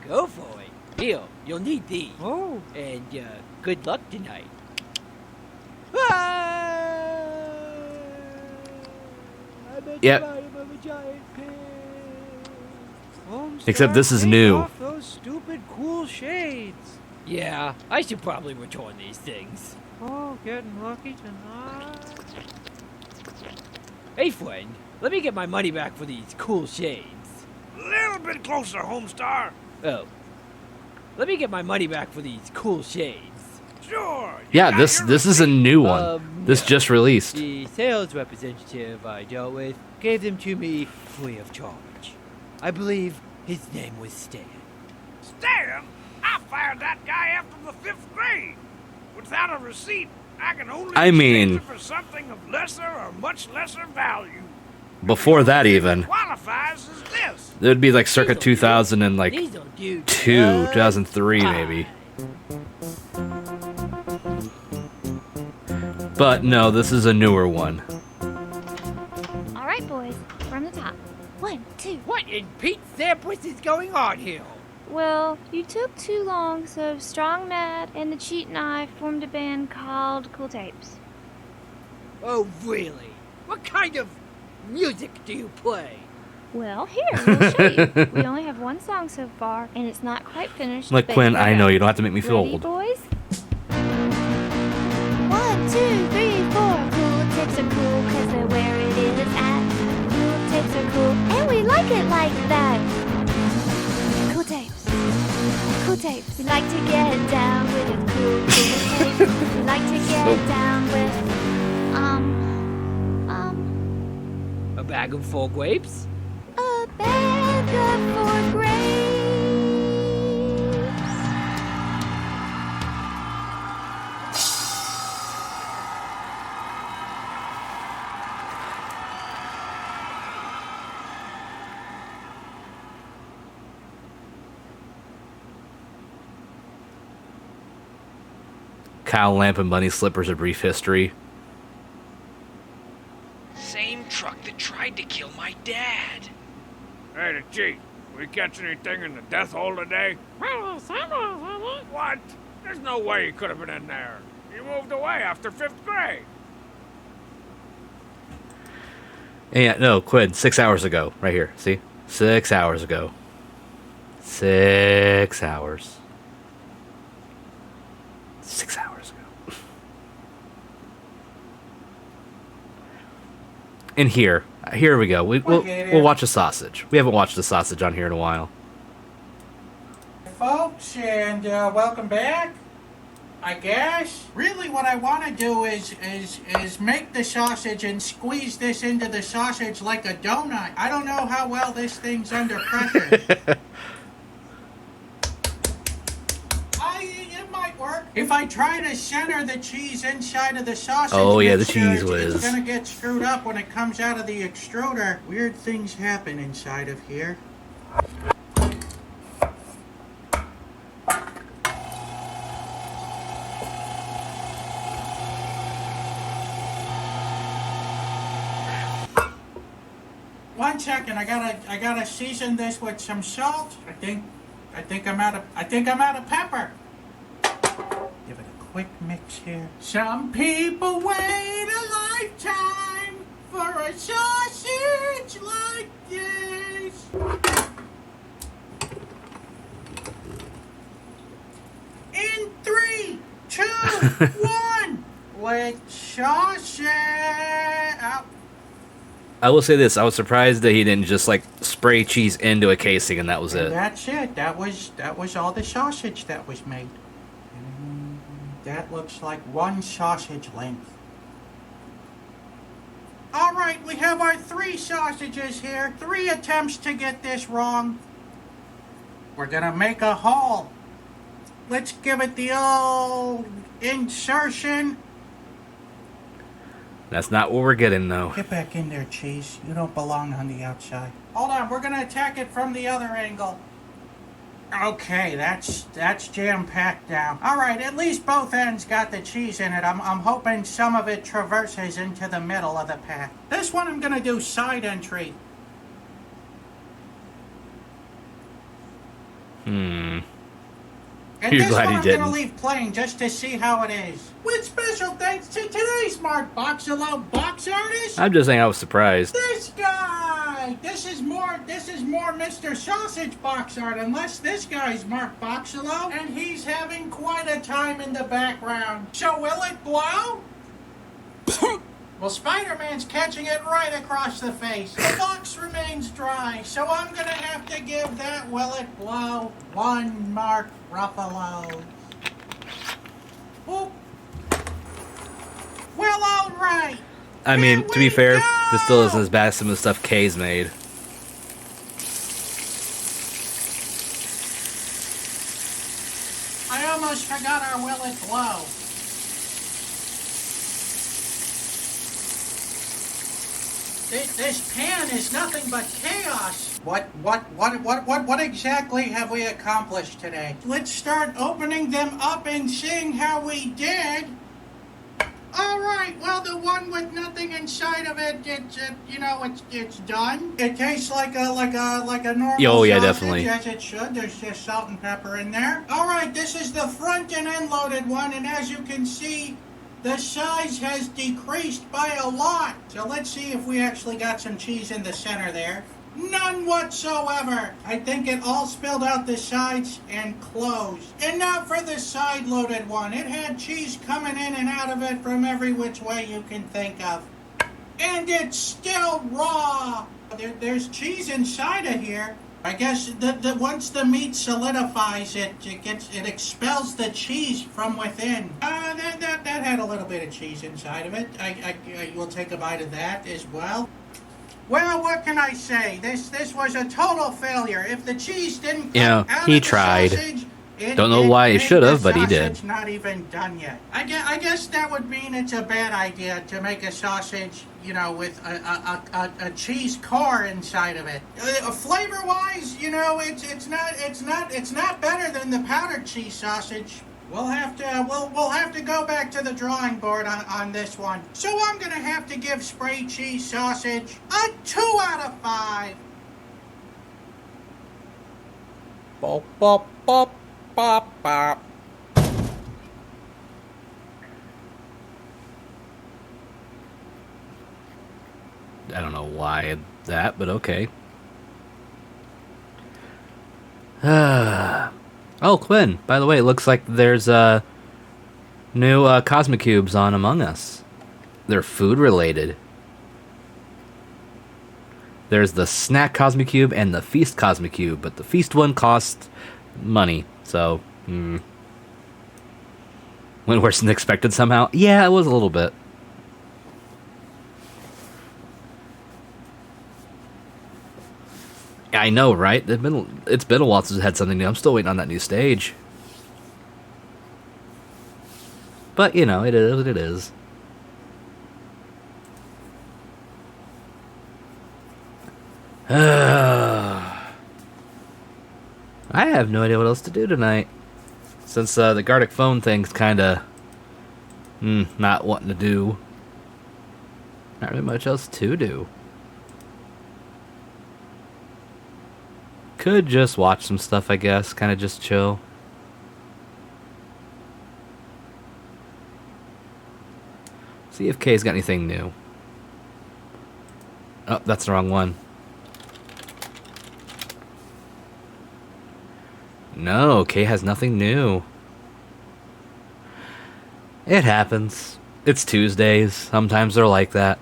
Go for it. Here, you'll need these. Oh, And, good luck tonight. Ah! I'm at Yep. the bottom of a giant pit. Homestar, Except this is take new. off those stupid cool shades. Yeah, I should probably return these things. Oh, getting lucky tonight. Hey, friend, let me get my money back for these cool shades. Little bit closer, Homestar. Oh. Let me get my money back for these cool shades. Sure. you Yeah, got this your this is a new one. This no. just released. The sales representative I dealt with gave them to me free of charge. I believe his name was Stan. Stan, I fired that guy after the 5th grade. Without a receipt, I can only I mean- exchange it for something of lesser or much lesser value. Before that even, Qualifies as this. it would be like circa 2000 and like These will do 2003 fine. maybe. But no, this is a newer one. All right, boys, from the top. 1, 2. What in Pete's Sampras is going on here? Well, you took too long, so Strong Mad and the Cheat and I formed a band called Cool Tapes. Oh, really? What kind of music do you play? Well, here, we'll show you. We only have one song so far, and it's not quite finished. Like but Quinn, here I we know go. you don't have to make me feel Ready, old. boys? 1, 2, 3, 4. Cool tapes are cool because they're where it is at. Cool tapes are cool, and we like it like that. Cool tapes. Cool tapes. We like to get down with it. Cool tapes. We like to get down with, A bag of full grapes? a bag of 4 grapes. Kyle Lamp and Bunny Slippers, A Brief History. Same truck that tried to kill my dad. Hey, the Chief, we catch anything in the death hole today? What? There's no way he could have been in there. He moved away after 5th grade. Yeah, no, Quinn, 6 hours ago. Right here, see? 6 hours ago. 6 hours. 6 hours ago. And here we go. We'll watch a sausage. We haven't watched a sausage on here in a while. Folks, and welcome back. I guess really what I want to do is make the sausage and squeeze this into the sausage like a donut. I don't know how well this thing's under pressure. It might work. If I try to center the cheese inside of the sausage, Oh, yeah, the mixture, cheese it's whiz. gonna get screwed up when it comes out of the extruder. Weird things happen inside of here. One second, I gotta season this with some salt. I think I'm out of pepper. Give it a quick mix here. Some people wait a lifetime for a sausage like this. In 3, 2, 1, let sausage out. I will say this, I was surprised that he didn't just like spray cheese into a casing and that was And it. that's it. That was all the sausage that was made. And that looks like one sausage length. All right, we have our 3 sausages here. 3 attempts to get this wrong. We're gonna make a hole. Let's give it the old insertion. That's not what we're getting though. Get back in there, cheese. You don't belong on the outside. Hold on, we're gonna attack it from the other angle. Okay, that's jam-packed now. All right, at least both ends got the cheese in it. I'm hoping some of it traverses into the middle of the pack. This one I'm gonna do side entry. And You're this glad one he I'm didn't. gonna leave plain just to see how it is. With special thanks to today's Mark Boxalo box artist. I'm just saying I was surprised. This guy! This is more Mr. Sausage box art, unless this guy's Mark Boxalo, and he's having quite a time in the background. So will it blow? Well, Spider-Man's catching it right across the face. The box remains dry, so I'm gonna have to give that Will It Blow 1 Mark Ruffalo. Oop. Well, all right. I mean, Here to be we fair, go. this still isn't as bad as some of the stuff Kay's made. I almost forgot our Will It Blow. This pan is nothing but chaos. What exactly have we accomplished today? Let's start opening them up and seeing how we did. All right. Well, the one with nothing inside of it, it's done. It tastes like a normal Oh, yeah, sausage, definitely. as it should. There's just salt and pepper in there. All right. This is the front and end loaded one, and as you can see, the size has decreased by a lot. So let's see if we actually got some cheese in the center there. None whatsoever. I think it all spilled out the sides and closed. And now for the side-loaded one. It had cheese coming in and out of it from every which way you can think of. And it's still raw. There's cheese inside of here. I guess the once the meat solidifies, it expels the cheese from within. That had a little bit of cheese inside of it. I will take a bite of that as well. Well, what can I say? This was a total failure. If the cheese didn't come out he of the tried. sausage, Don't know why he made should have, the but he did. sausage not even done yet. I guess that would mean it's a bad idea to make a sausage, with a cheese core inside of it. Flavor-wise, it's not better than the powdered cheese sausage. We'll have to go back to the drawing board on this one. So I'm gonna have to give spray cheese sausage a 2 out of 5. Bop, bop, bop, bop, bop. I don't know why that, but okay. Oh, Quinn, by the way, it looks like there's new Cosmic Cubes on Among Us. They're food related. There's the Snack Cosmic Cube and the Feast Cosmic Cube, but the Feast one costs money, so went worse than expected somehow. Yeah, it was a little bit. I know, right? It's been a while since I had something new. I'm still waiting on that new stage. But, it is what it is. I have no idea what else to do tonight. Since the Gartic phone thing's kind of not wanting to do. Not really much else to do. Could just watch some stuff, I guess. Kind of just chill. See if Kay's got anything new. Oh, that's the wrong one. No, Kay has nothing new. It happens. It's Tuesdays. Sometimes they're like that.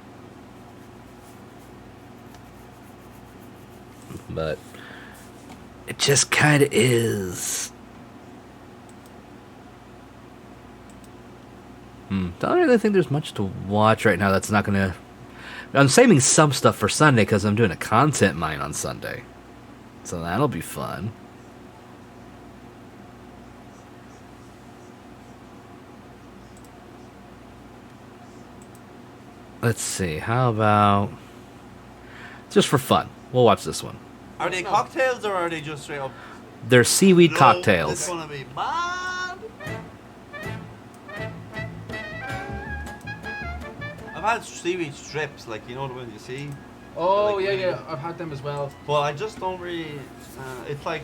But it just kind of is. Don't really think there's much to watch right now that's not going to... I'm saving some stuff for Sunday because I'm doing a content mine on Sunday. So that'll be fun. Let's see. How about... Just for fun. We'll watch this one. Are they cocktails or are they just straight up They're seaweed It's cocktails. gonna be mad. I've had seaweed strips, like you know the ones you see. Oh, Like yeah, really- yeah. I've had them as well. But I just don't really. It's like,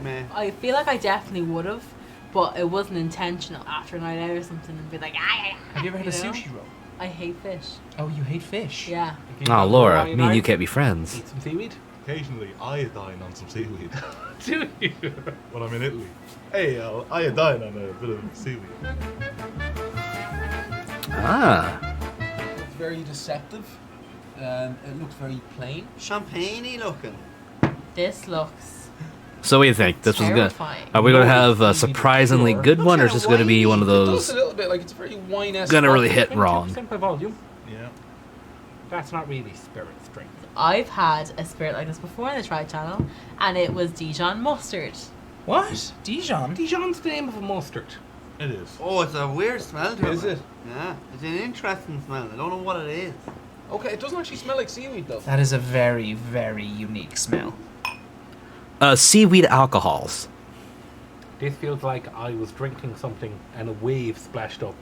meh. I feel like I definitely would have, but it wasn't intentional. After a night out or something, and be like, ah. Have you ever had a You know? sushi roll? I hate fish. Oh, you hate fish? Yeah. Oh, Laura, me and you can't be friends. Eat some seaweed? Occasionally, iodine on some seaweed Do you? when I'm in Italy. Hey, iodine on a bit of seaweed. Ah. It's very deceptive. It looks very plain. Champagne-y looking. This looks. So what do you think? This was good. Terrifying. Are we going to have a surprisingly good one, or is this going to be one of It does those a little bit like it's very wine-esque. gonna really hit wrong? 22% by volume. Yeah. That's not really spirit strength. I've had a spirit like this before on the Try Channel, and it was Dijon mustard. What? Dijon? Dijon's the name of a mustard. It is. Oh, it's a weird smell to Is it? Yeah, it's an interesting smell. I don't know what it is. Okay, it doesn't actually smell like seaweed though. That is a very, very unique smell. Seaweed alcohols. This feels like I was drinking something and a wave splashed up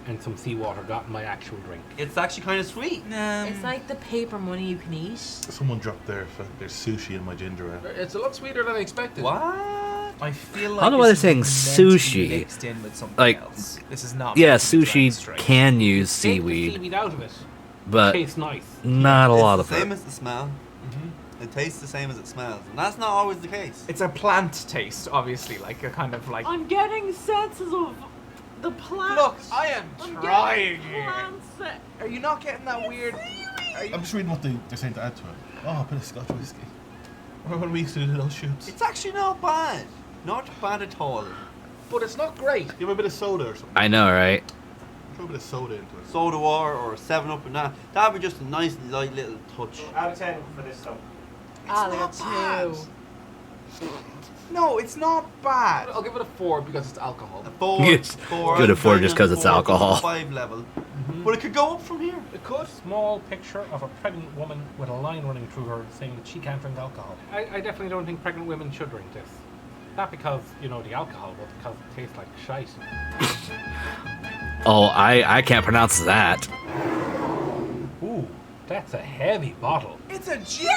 and some seawater got in my actual drink. It's actually kind of sweet. It's like the paper money you can eat. Someone dropped their sushi in my ginger ale. It's a lot sweeter than I expected. What? I feel like I don't know why they're this saying is meant to be sushi. mixed in with something Like, else. This is not. Yeah, meant to be sushi drank straight. can use Take the seaweed, seaweed out of it. but Tastes nice. not a lot It's of the same it. as the smell. It tastes the same as it smells, and that's not always the case. It's a plant taste, obviously, like a kind of like. I'm getting senses of the plant. Look, I am trying here. Plants. Are you not getting that weird? Are you... I'm just reading what they're saying to add to it. Oh, a bit of Scotch whiskey. Remember when we used to do little shoots? It's actually not bad. Not bad at all. But it's not great. Give a bit of soda or something. I know, right? Throw a bit of soda into it. Soda water or a 7-Up and that. That'd be just a nice, light little touch. Out of 10 for this stuff. Ah, not there bad. are two. No, it's not bad. I'll give it a 4 because it's alcohol. A 4, Yes. 4. Good I'm at 4 going just on 'cause it's 4, alcohol. 5 level. But it could go up from here. It could. Small picture of a pregnant woman with a line running through her saying that she can't drink alcohol. I definitely don't think pregnant women should drink this. Not because, you know, the alcohol, but because it tastes like shite. Oh, I can't pronounce that. Ooh, that's a heavy bottle. It's a gin.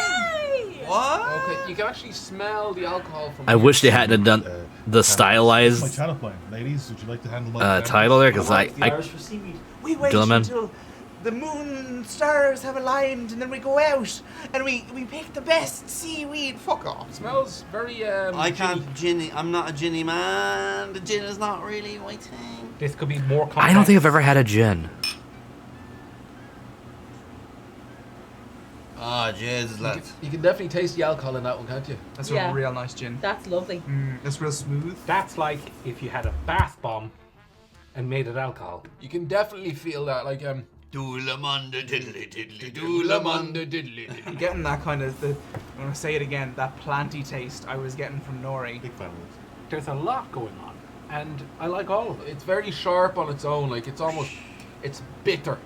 What? Okay, you can actually smell the alcohol from I here. wish they hadn't done the My stylized channel playing. Ladies, would you like to handle my title there, because I Irish for seaweed. We wait Gentlemen. until the moon and stars have aligned, and then we go out and we pick the best seaweed. Fuck off. It smells very I ginny. can't ginny. I'm not a ginny man. The gin is not really my thing. This could be more complex. I don't think I've ever had a gin. Ah, Jesus, lads. You can definitely taste the alcohol in that one, can't you? That's Yeah. a real nice gin. That's lovely. That's real smooth. That's like if you had a bath bomb and made it alcohol. You can definitely feel that, like Doolamunda diddly diddly Doolamunda diddly. I'm getting that kind of I'm gonna say it again. That planty taste I was getting from Nori. Big fan of this. There's a lot going on, and I like all of it. It's very sharp on its own. Like it's it's bitter.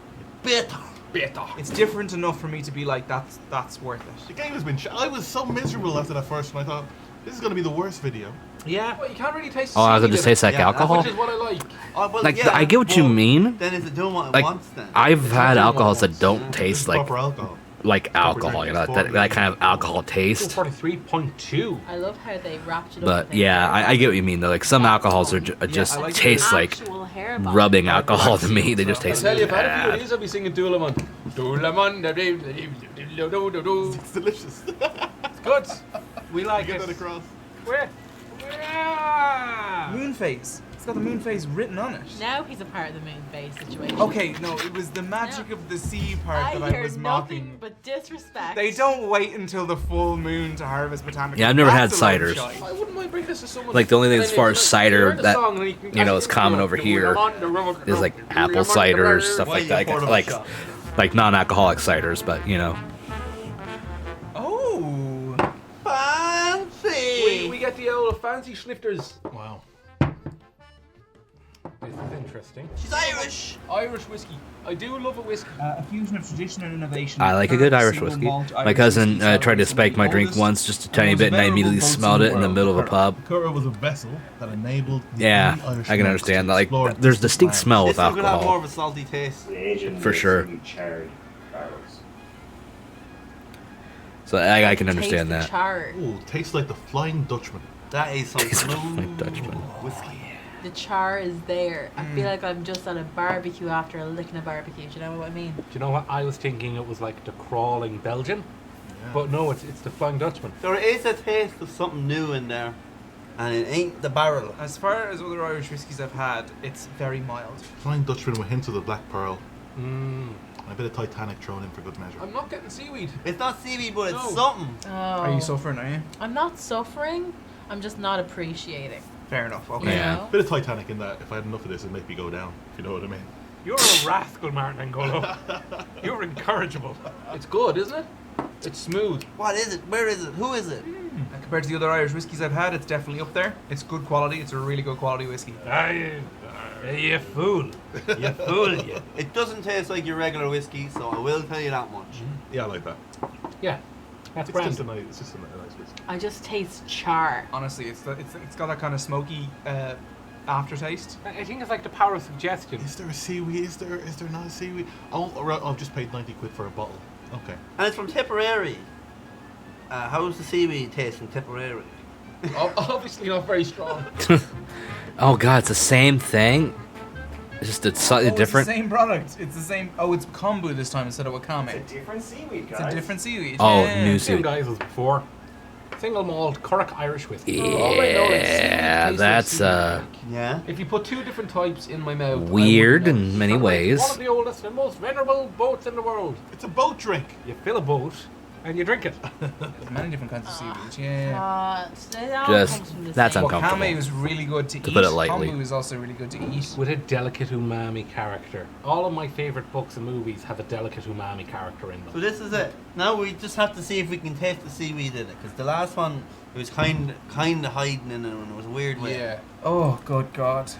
Bitter. Bitter. It's different enough for me to be like that's worth The it. game has been. I was so miserable after that first one. I thought this is going to be the worst video. Yeah. Well, you can't really taste. Oh, I was seaweed gonna in taste it, like Yeah, alcohol. which is what I like. Oh, well, Like, yeah, I get what you but mean. Then is it doing what it Like, wants then? I've had doing what alcohols it that don't taste It's like proper alcohol. alcohol, you know, that kind of alcohol taste. 43.2. I love how they wrapped it up. But with yeah, their I get what you mean though. Like some alcohols are just I like taste like actual hair bottle. rubbing alcohol to me. They just I taste tell you, if I had a few of bad. these, I'd be singing Doolamon. Doolamon. It's delicious. It's good. We like Get it. that across. Where? Moon phase. It's got the moon phase written on it. Now he's a part of the moon phase situation. Okay, no, it was the magic of the sea part that I hear was nothing mocking. but disrespect. They don't wait until the full moon to harvest botanicals. Yeah, I've never had That's a load of ciders. shite. I wouldn't mind bringing this to someone. Like the only thing And as then far it's as like, cider learn the that song and you can is common over here is like apple cider, stuff Why like you that, poured like up a shot? like non-alcoholic ciders. But you know, Oh. Fancy. We get the old fancy schnifters. Wow. This is interesting. She's Irish. Irish whiskey. I do love a whiskey. A fusion of tradition and innovation. I like a good Irish whiskey. My cousin tried to spike my drink once, just a tiny bit, and I immediately smelled it in the middle of a pub. Curragh was a vessel that enabled. Yeah, I can understand that. Like, there's distinct smell with This one could have more alcohol. of a salty taste. For sure. So I can understand that. Ooh, tastes like the Flying Dutchman. That is some Flying Dutchman. whiskey. The char is there. I feel like I'm just at a barbecue after licking a barbecue. Do you know what I mean? Do you know what? I was thinking it was like the crawling Belgian. But no, it's the Flying Dutchman. There is a taste of something new in there. And it ain't the barrel. As far as other Irish whiskies I've had, it's very mild. Flying Dutchman with hints of the Black Pearl. Mm. And a bit of Titanic thrown in for good measure. I'm not getting seaweed. It's not seaweed, but it's No. something. Oh. Are you suffering, are you? I'm not suffering. I'm just not appreciating. Fair enough, okay. Yeah. Bit of Titanic in that. If I had enough of this, it'd make me go down. If you know what I mean. You're a rascal, Martin Angolo. You're incorrigible. It's good, isn't it? It's smooth. What is it? Where is it? Who is it? And compared to the other Irish whiskies I've had, it's definitely up there. It's good quality. It's a really good quality whiskey. You fool. You fool, you. It doesn't taste like your regular whiskey, so I will tell you that much. Yeah, I like that. Yeah. That's It's just a grand. nice, it's just a nice whiskey. I just taste char. Honestly, it's got that kind of smoky aftertaste. I think it's like the power of suggestion. Is there a seaweed? Is there not a seaweed? Oh, right, I've just paid 90 quid for a bottle. Okay. And it's from Tipperary. How's the seaweed taste from Tipperary? Obviously not very strong. Oh god, it's the same thing. It's just it's slightly different. It's the same product. It's the same. Oh, it's kombu this time instead of wakame. It's a different seaweed, guys. It's a different seaweed. Oh, yeah. new Same seaweed. guys as before. Single malt Curragh Irish whiskey. All I know is Yeah, seaweed tastes that's like seaweed. Yeah. If you put two different types in my mouth, I weird wouldn't know. in many Curragh is ways. One of the oldest and most venerable boats in the world. It's a boat drink. You fill a boat and you drink it. There's many different kinds of seaweed. Yeah. That's Wakame uncomfortable. was really good to eat. put it lightly. Kombu is also really good to eat. With a delicate umami character. All of my favourite books and movies have a delicate umami character in So them. this is it. Now we just have to see if we can taste the seaweed in it, because the last one it was kind of hiding in it, and it was a weird way. Yeah. Oh, good God.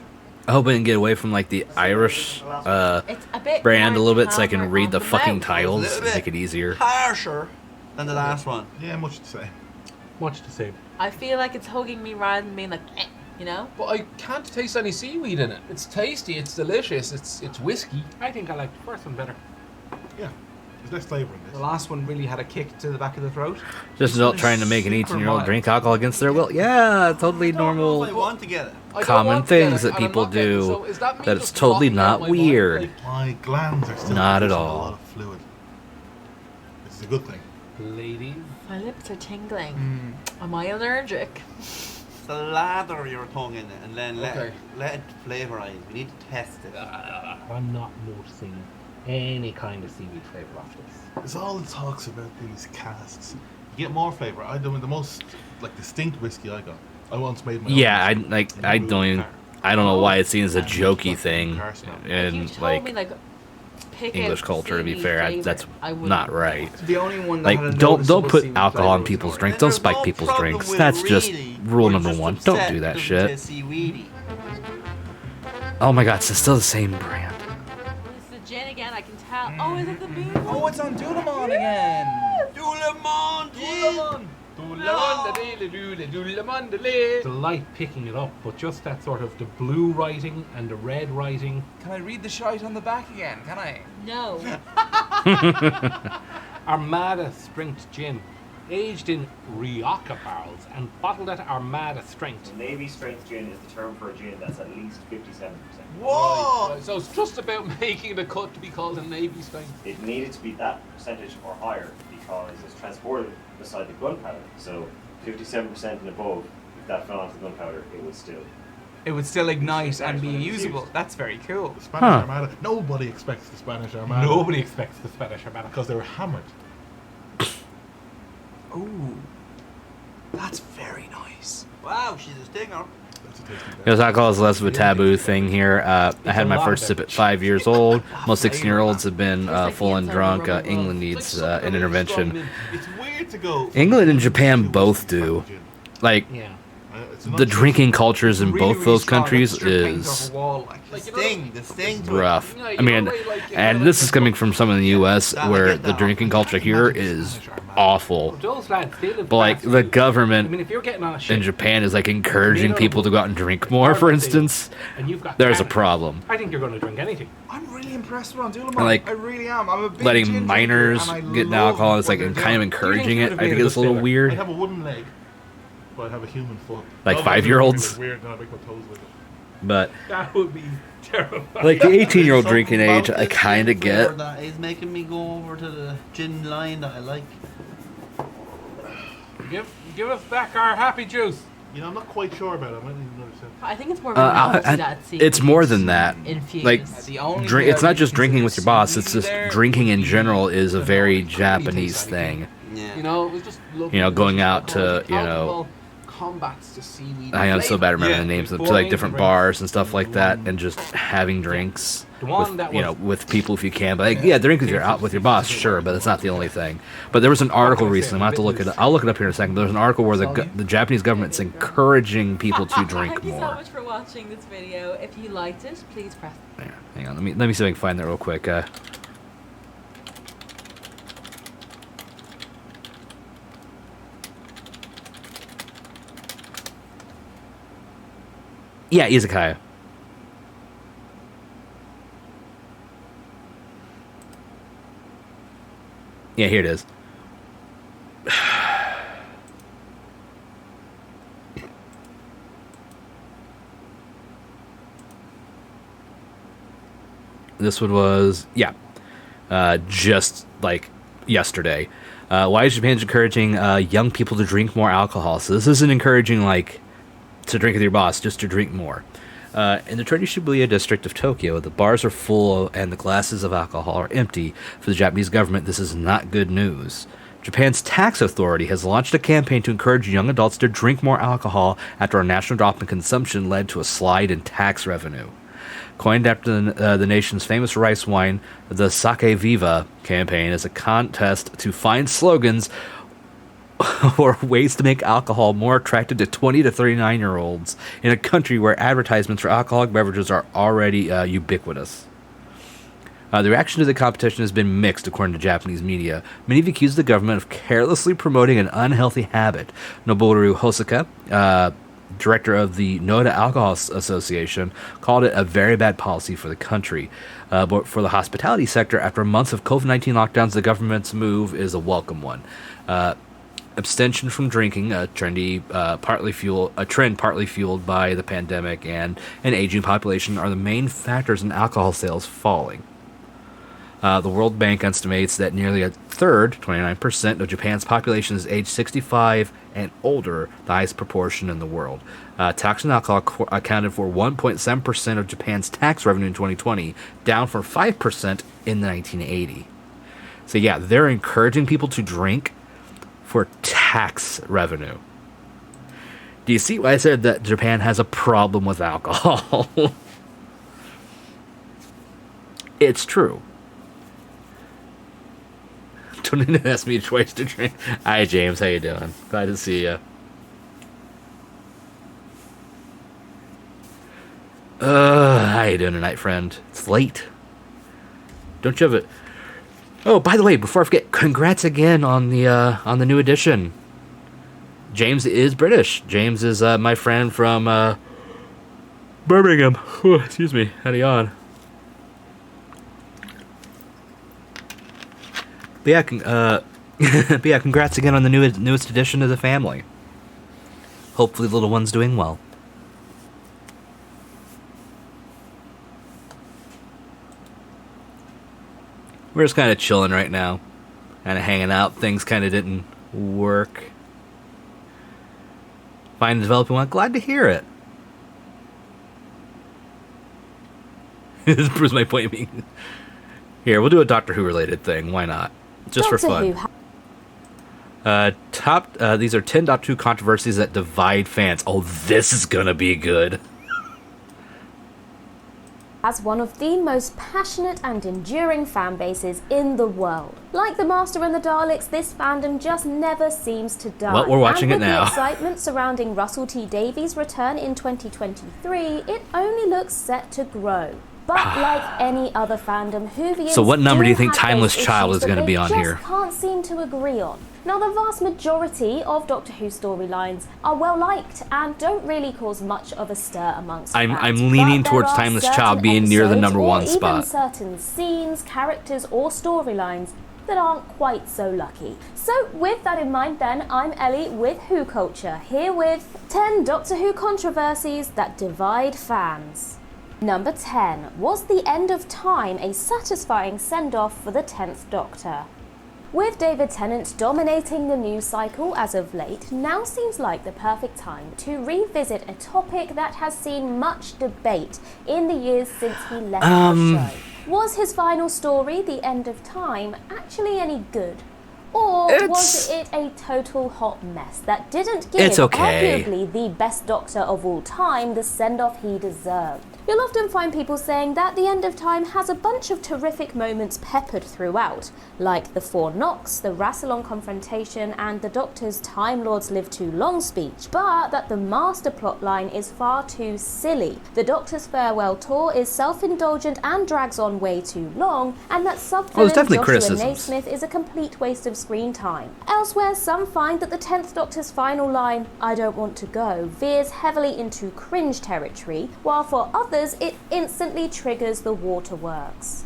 I hope I can get away from like the Irish It's a bit brand a more little bit so I can hammer read on the fucking mouth. titles Little and bit. make it easier. Harsher than the last one. Yeah, much to say. Much the same. I feel like it's hugging me rather than being like, you know? But I can't taste any seaweed in it. It's tasty, it's delicious, it's whiskey. I think I like the first one better. Yeah. There's less flavour in The this. last one really had a kick to the back of the throat. Just not trying to make an 18-year-old drink alcohol against their will. Yeah, totally I don't know if I normal, want to get it. I don't common want to get things it, that and I'm people not getting it, do. so is that me That just it's totally rotting out not my mind? weird. Like, My glands are still Not at producing all. a lot of fluid. This is a good thing. Ladies. My lips are tingling. Am I allergic? So lather your tongue in it and then Okay. let it flavourize. We need to test it. I'm not noticing any kind of seaweed flavour off this. It's all the talks about these casks. You get more flavour. I don't. The most like distinct whiskey I got. I once made my own. Yeah, I don't know why it's seen as a jokey thing You and told like me, like, pick English out culture. To be seaweed fair, flavour. that's I wouldn't. not right. The only one that had a Like, don't noticeable put seaweed alcohol in flavour was people's Norway. drinks. Don't There's spike no people's problem drinks. with That's it, just really. rule We're number just one. Don't upset do that because it shit. tastes seaweedy. Oh my god, it's still the same brand. It's the gin again, I can tell. Oh, is it the beer? Oh, it's on Dulamon again. Dulamon, Delight picking it up, but just that sort of the blue writing and the red writing. Can I read the shite on the back again? Can I? No. Armada Strength Gin. Aged in Rioja barrels and bottled at Armada Strength. Navy strength gin is the term for a gin that's at least 57%. Whoa! Right, so it's just about making the cut to be called a Navy strength. It needed to be that percentage or higher because it's transported beside the gunpowder. So 57% and above, if that fell onto the gunpowder, it would still. It would still ignite and be when it's usable. used. That's very cool. The Spanish Armada. Nobody expects the Spanish Armada. Nobody expects the Spanish Armada Because they were hammered. Ooh. That's very nice. Wow, she's a stinger. That's a tasty beer. Because alcohol is less of a taboo thing here. I had my first sip at 5 years old. Most 16-year-olds have been full and drunk. England needs an intervention. It's weird to go. England and Japan both do. Like, Yeah. not the just- drinking cultures in Really, both really those strong, countries like, strip paint is off a wall, like, The you know, sting to it. rough. Yeah, you I mean, know, like, and this is coming from someone in the U.S. That- I where get the that. drinking culture here is awful. those lads, they live But like fast. the I government mean, if you're getting on a ship in Japan is like encouraging Tomato people to go out and drink more, Hard for to say. instance. and you've got There's a Canada, problem. I think you're going to drink anything. I'm really impressed with Dulamon. Like, I really am. I'm a big gin Letting drinker, minors and I get love alcohol is what like they're kind of doing. encouraging you it. would I have think been it's a little a I weird. have a wooden leg, but I have a human foot. Like I'll 5-year-olds? It's weird, and I make my toes with it. But That would be terrible. like the 18-year-old Something drinking age, about I this kind of gin flavour get. That is making me go over to the gin line that I like. Give us back our happy juice. You know, I'm not quite sure about it. I might need another sip. I think it's more of a novelty that It's more than that. infused. Like, The only drink. way It's I not would just drinking with your boss. It's consider just there drinking would in be general is a very taste Japanese like thing. Yeah. You know, it was just lovely. You know, going delicious out to, alcohol. you know, Alcohol combats the seaweed. I am so bad at remembering Yeah, the names of to before like main different drinks. bars and stuff like that, and just having drinks The one with, that you know, was- with people if you can. But like, yeah, drink with your out with your boss, sure, but it's not the only thing. But there was an article can I say? recently. I have to I'm a look bit it. I'll look it up here in a second. But there's an article where the Japanese government's encouraging people to drink Thank you so more. much for watching this video. If you liked it, please press. Yeah, hang on, let me see if I can find that real quick. Yeah, izakaya. Yeah, here it is. This one was, yeah, just like yesterday. Why is Japan encouraging young people to drink more alcohol? So this isn't encouraging like to drink with your boss, just to drink more. In the trendy Shibuya district of Tokyo, the bars are full and the glasses of alcohol are empty. For the Japanese government, this is not good news. Japan's tax authority has launched a campaign to encourage young adults to drink more alcohol after a national drop in consumption led to a slide in tax revenue. Coined after the nation's famous rice wine, the Sake Viva campaign is a contest to find slogans or ways to make alcohol more attractive to 20 to 39-year-olds in a country where advertisements for alcoholic beverages are already ubiquitous. The reaction to the competition has been mixed, according to Japanese media. Many have accused the government of carelessly promoting an unhealthy habit. Noboru Hosoka, director of the Noda Alcohol Association, called it a very bad policy for the country. But for the hospitality sector, after months of COVID-19 lockdowns, the government's move is a welcome one. Abstention from drinking, a trend partly fueled by the pandemic and an aging population, are the main factors in alcohol sales falling. The World Bank estimates that nearly a third, 29%, of Japan's population is age 65 and older, the highest proportion in the world. Tax on alcohol accounted for 1.7% of Japan's tax revenue in 2020, down from 5% in 1980. So yeah, they're encouraging people to drink for tax revenue. Do you see why I said that Japan has a problem with alcohol? It's true. Don't even ask me twice to drink. Hi, James. How you doing? Glad to see you. How you doing tonight, friend? It's late. Don't you have it? Oh, by the way, before I forget, congrats again on the new edition. James is British. James is my friend from Birmingham. Ooh, excuse me. Howdy on. But yeah, congrats again on the newest addition to the family. Hopefully the little one's doing well. We're just kind of chilling right now. Kind of hanging out. Things kind of didn't work. Fine developing one. Glad to hear it. This proves my point being... Here, we'll do a Doctor Who related thing. Why not? Just for fun. These are 10 Doctor Who controversies that divide fans. Oh, this is gonna be good. has one of the most passionate and enduring fan bases in the world. Like the Master and the Daleks, this fandom just never seems to die. Well, we're watching and it with now. The excitement surrounding Russell T Davies' return in 2023, it only looks set to grow. But like any other fandom, Whovians So what number do you think have Timeless those Child issues is that gonna they be on just here? Can't seem to agree on. Now, the vast majority of Doctor Who storylines are well liked and don't really cause much of a stir amongst fans. I'm leaning But towards there are Timeless certain Child being near the episodes number or one even spot. certain scenes, characters, or storylines that aren't quite so lucky. So with that in mind then, I'm Ellie with Who Culture, here with 10 Doctor Who controversies that divide fans. Number 10. Was the end of time a satisfying send-off for the 10th Doctor? With David Tennant dominating the news cycle as of late, now seems like the perfect time to revisit a topic that has seen much debate in the years since he left the show. Was his final story, The End of Time, actually any good? Or was it a total hot mess that didn't give arguably the best Doctor of all time the send-off he deserved? You'll often find people saying that The End of Time has a bunch of terrific moments peppered throughout, like the 4 knocks, the Rassilon confrontation, and the Doctor's Time Lords Live Too Long speech, but that the master plotline is far too silly, the Doctor's farewell tour is self-indulgent and drags on way too long, and that sub-villain Joshua Naismith is a complete waste of screen time. Elsewhere, some find that the 10th Doctor's final line, "I don't want to go," veers heavily into cringe territory, while for others it instantly triggers the waterworks.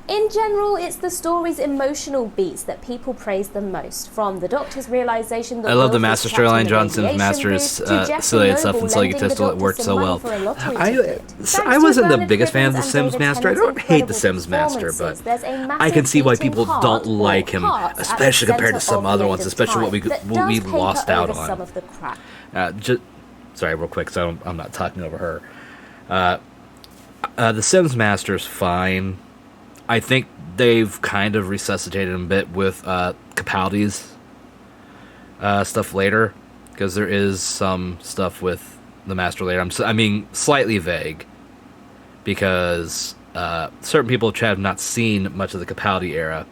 In general, it's the story's emotional beats that people praise the most, from the Doctor's realization that I love the Wilf Master was trapped in storyline. the John Simm's radiation Master booth, is to Jeffrey silly and stuff Noble and so lending the egotistical. It Doctor worked some so money well. for a lottery I ticket. Thanks wasn't to the Bernard biggest fan of the Cribbins Sims and Master. I David don't hate the Tennant's Sims Master, but performances, there's a I can see why massive people beating don't heart or like him, hearts at the especially compared to center some of other The ones, End of especially what we Time that what we does paper lost out over on. some of the crap. Sorry, real quick, so I'm not talking over her. The Sims Master's fine. I think they've kind of resuscitated him a bit with Capaldi's stuff later, because there is some stuff with the Master later. I mean, slightly vague, because certain people have not seen much of the Capaldi era.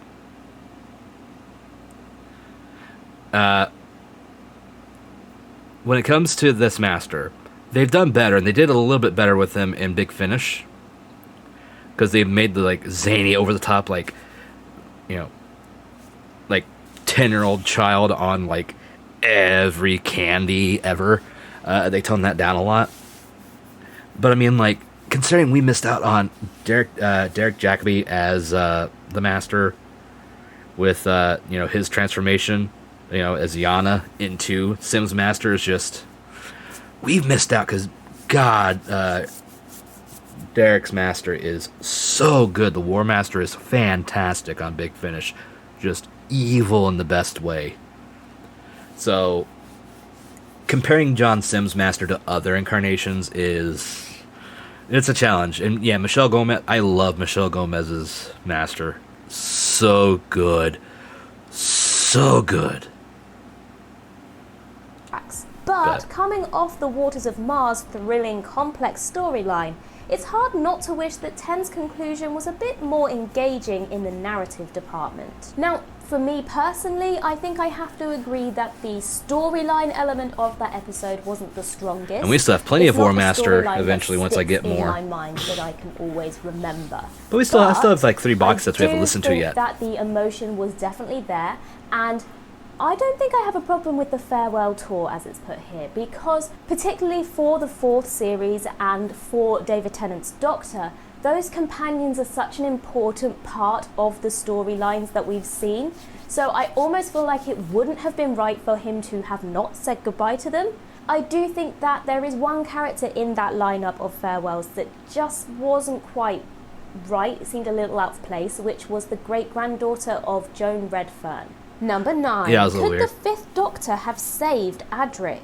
When it comes to this Master, they've done better, and they did a little bit better with him in Big Finish, because they've made the like zany, over the top, like, you know, like 10-year-old child on like every candy ever. They toned that down a lot. But I mean, like, considering we missed out on Derek Jacobi as the Master, with you know, his transformation, you know, as Yana into Sims Master, is just, we've missed out, because God, Derek's Master is so good. The War Master is fantastic on Big Finish, just evil in the best way. So comparing John Sims Master to other incarnations it's a challenge. And yeah, Michelle Gomez, I love Michelle Gomez's Master. So good. So good. But coming off the Waters of Mars' thrilling, complex storyline, it's hard not to wish that Ten's conclusion was a bit more engaging in the narrative department. Now, for me personally, I think I have to agree that the storyline element of that episode wasn't the strongest. And we still have plenty It's of War not the Master storyline eventually that once I get sticks more. in my mind that I can always remember. But I still have like 3 box sets we haven't listened to yet. That the emotion was definitely there, and I don't think I have a problem with the farewell tour as it's put here, because particularly for the 4th series and for David Tennant's Doctor, those companions are such an important part of the storylines that we've seen. So I almost feel like it wouldn't have been right for him to have not said goodbye to them. I do think that there is one character in that lineup of farewells that just wasn't quite right. It seemed a little out of place, which was the great-granddaughter of Joan Redfern. Number 9. Yeah, that was a little Could weird. the 5th Doctor have saved Adric?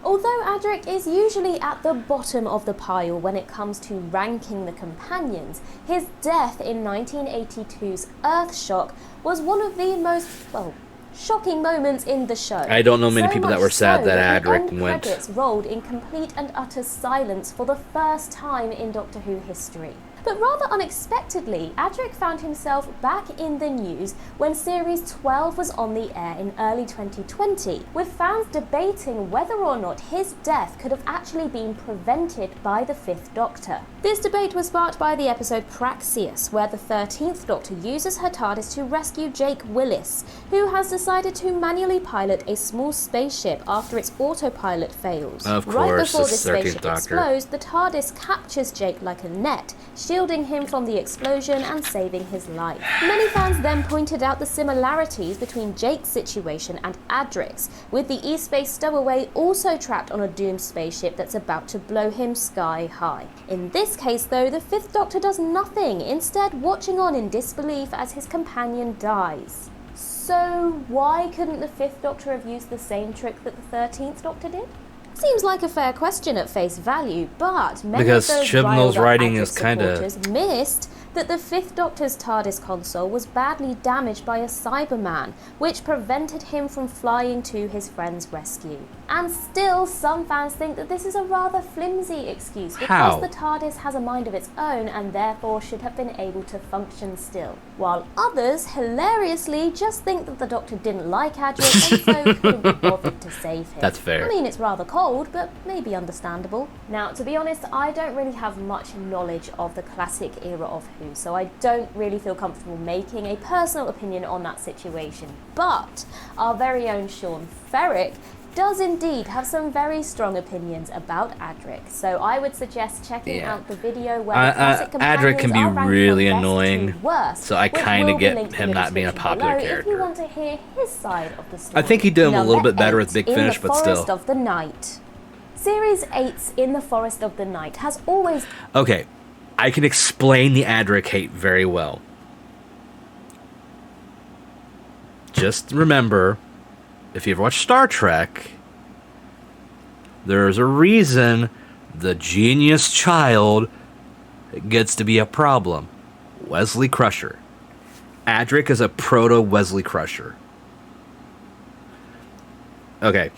Although Adric is usually at the bottom of the pile when it comes to ranking the companions, his death in 1982's Earthshock was one of the most, well, shocking moments in the show. I don't know many So people that much were sad so that the Adric end went. credits rolled in complete and utter silence for the first time in Doctor Who history. But rather unexpectedly, Adric found himself back in the news when Series 12 was on the air in early 2020, with fans debating whether or not his death could have actually been prevented by the 5th Doctor. This debate was sparked by the episode Praxeus, where the 13th Doctor uses her TARDIS to rescue Jake Willis, who has decided to manually pilot a small spaceship after its autopilot fails. Of Right course, before this this 13th spaceship Doctor. explodes, the TARDIS captures Jake like a net, shielding him from the explosion and saving his life. Many fans then pointed out the similarities between Jake's situation and Adric's, with the E-Space stowaway also trapped on a doomed spaceship that's about to blow him sky high. In this case though, the 5th Doctor does nothing, instead watching on in disbelief as his companion dies. So why couldn't the 5th Doctor have used the same trick that the 13th Doctor did? Seems like a fair question at face value, but many Because of those Chibnall's riled up writing Adric is kinda- supporters missed that the 5th Doctor's TARDIS console was badly damaged by a Cyberman, which prevented him from flying to his friend's rescue. And still, some fans think that this is a rather flimsy excuse because How? the TARDIS has a mind of its own and therefore should have been able to function still. While others, hilariously, just think that the Doctor didn't like Adric and so couldn't be bothered to save him. That's fair. I mean, it's rather cold, but maybe understandable. Now, to be honest, I don't really have much knowledge of the classic era of Who, so I don't really feel comfortable making a personal opinion on that situation. But our very own Sean Ferrick does indeed have some very strong opinions about Adric, so I would suggest checking Yeah. out the video where the classic Adric can be companions are ranked really from best annoying, to worst, so I which kind will of be get linked in him the not being a description popular below if you character. want to hear his side of the story. I think he did him a little Number bit better with 8, Big Finish, In the but Forest still. of the Night. Series 8's In the Forest of the Night has always... Okay, I can explain the Adric hate very well. Just remember, if you've watched Star Trek, there's a reason the genius child gets to be a problem. Wesley Crusher. Adric is a proto-Wesley Crusher. Okay,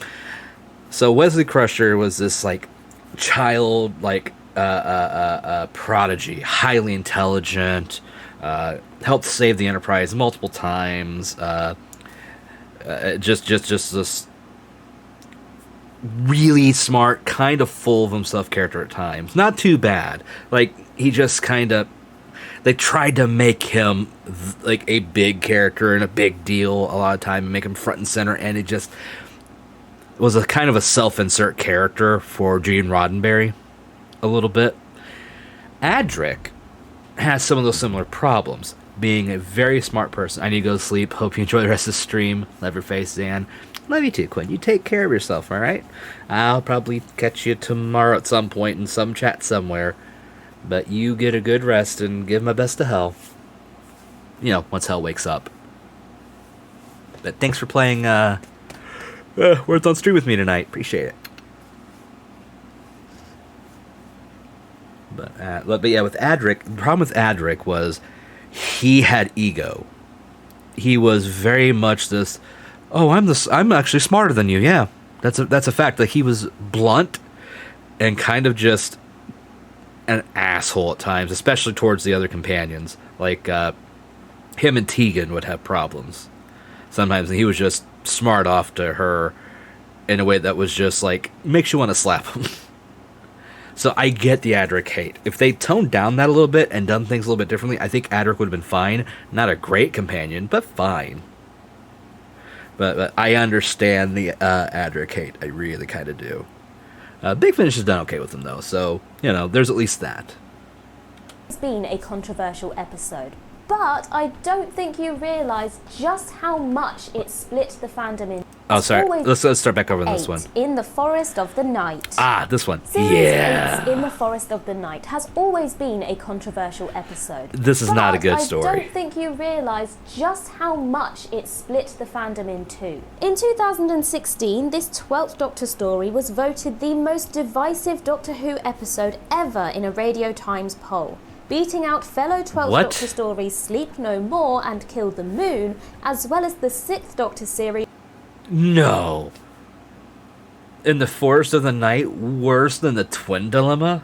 so Wesley Crusher was this, like, child, like, prodigy, highly intelligent, helped save the Enterprise multiple times, just this really smart, kind of full of himself character at times. Not too bad. Like, he just kind of... They tried to make him, like, a big character and a big deal a lot of time, and make him front and center, and it just was a kind of a self-insert character for Gene Roddenberry, a little bit. Adric has some of those similar problems, being a very smart person. I need to go to sleep. Hope you enjoy the rest of the stream. Love your face, Zan. Love you too, Quinn. You take care of yourself, alright? I'll probably catch you tomorrow at some point in some chat somewhere. But you get a good rest and give my best to Hell. You know, once Hell wakes up. But thanks for playing, Words on Stream with me tonight. Appreciate it. But yeah, with Adric, the problem with Adric was he had ego. He was very much this, oh, I'm actually smarter than you. Yeah, that's a fact. Like, he was blunt and kind of just an asshole at times, especially towards the other companions. Like, him and Tegan would have problems sometimes, and he was just smart off to her in a way that was just like, makes you want to slap him. So I get the Adric hate. If they toned down that a little bit and done things a little bit differently, I think Adric would have been fine. Not a great companion, but fine. But I understand the Adric hate. I really kind of do. Big Finish has done okay with him, though. So, you know, there's at least that. It's been a controversial episode, but I don't think you realise just how much it split the fandom in. Oh, sorry. Let's start back over on this 8, one. In the Forest of the Night. Ah, this one. Series Yeah. 8's In the Forest of the Night has always been a controversial episode. This is not a good I story. don't think you realise just how much it split the fandom in two. In 2016, this 12th Doctor story was voted the most divisive Doctor Who episode ever in a Radio Times poll. beating out fellow 12th What? Doctor stories Sleep No More and Kill the Moon, as well as the 6th Doctor series No. In the Forest of the Night, worse than the Twin Dilemma?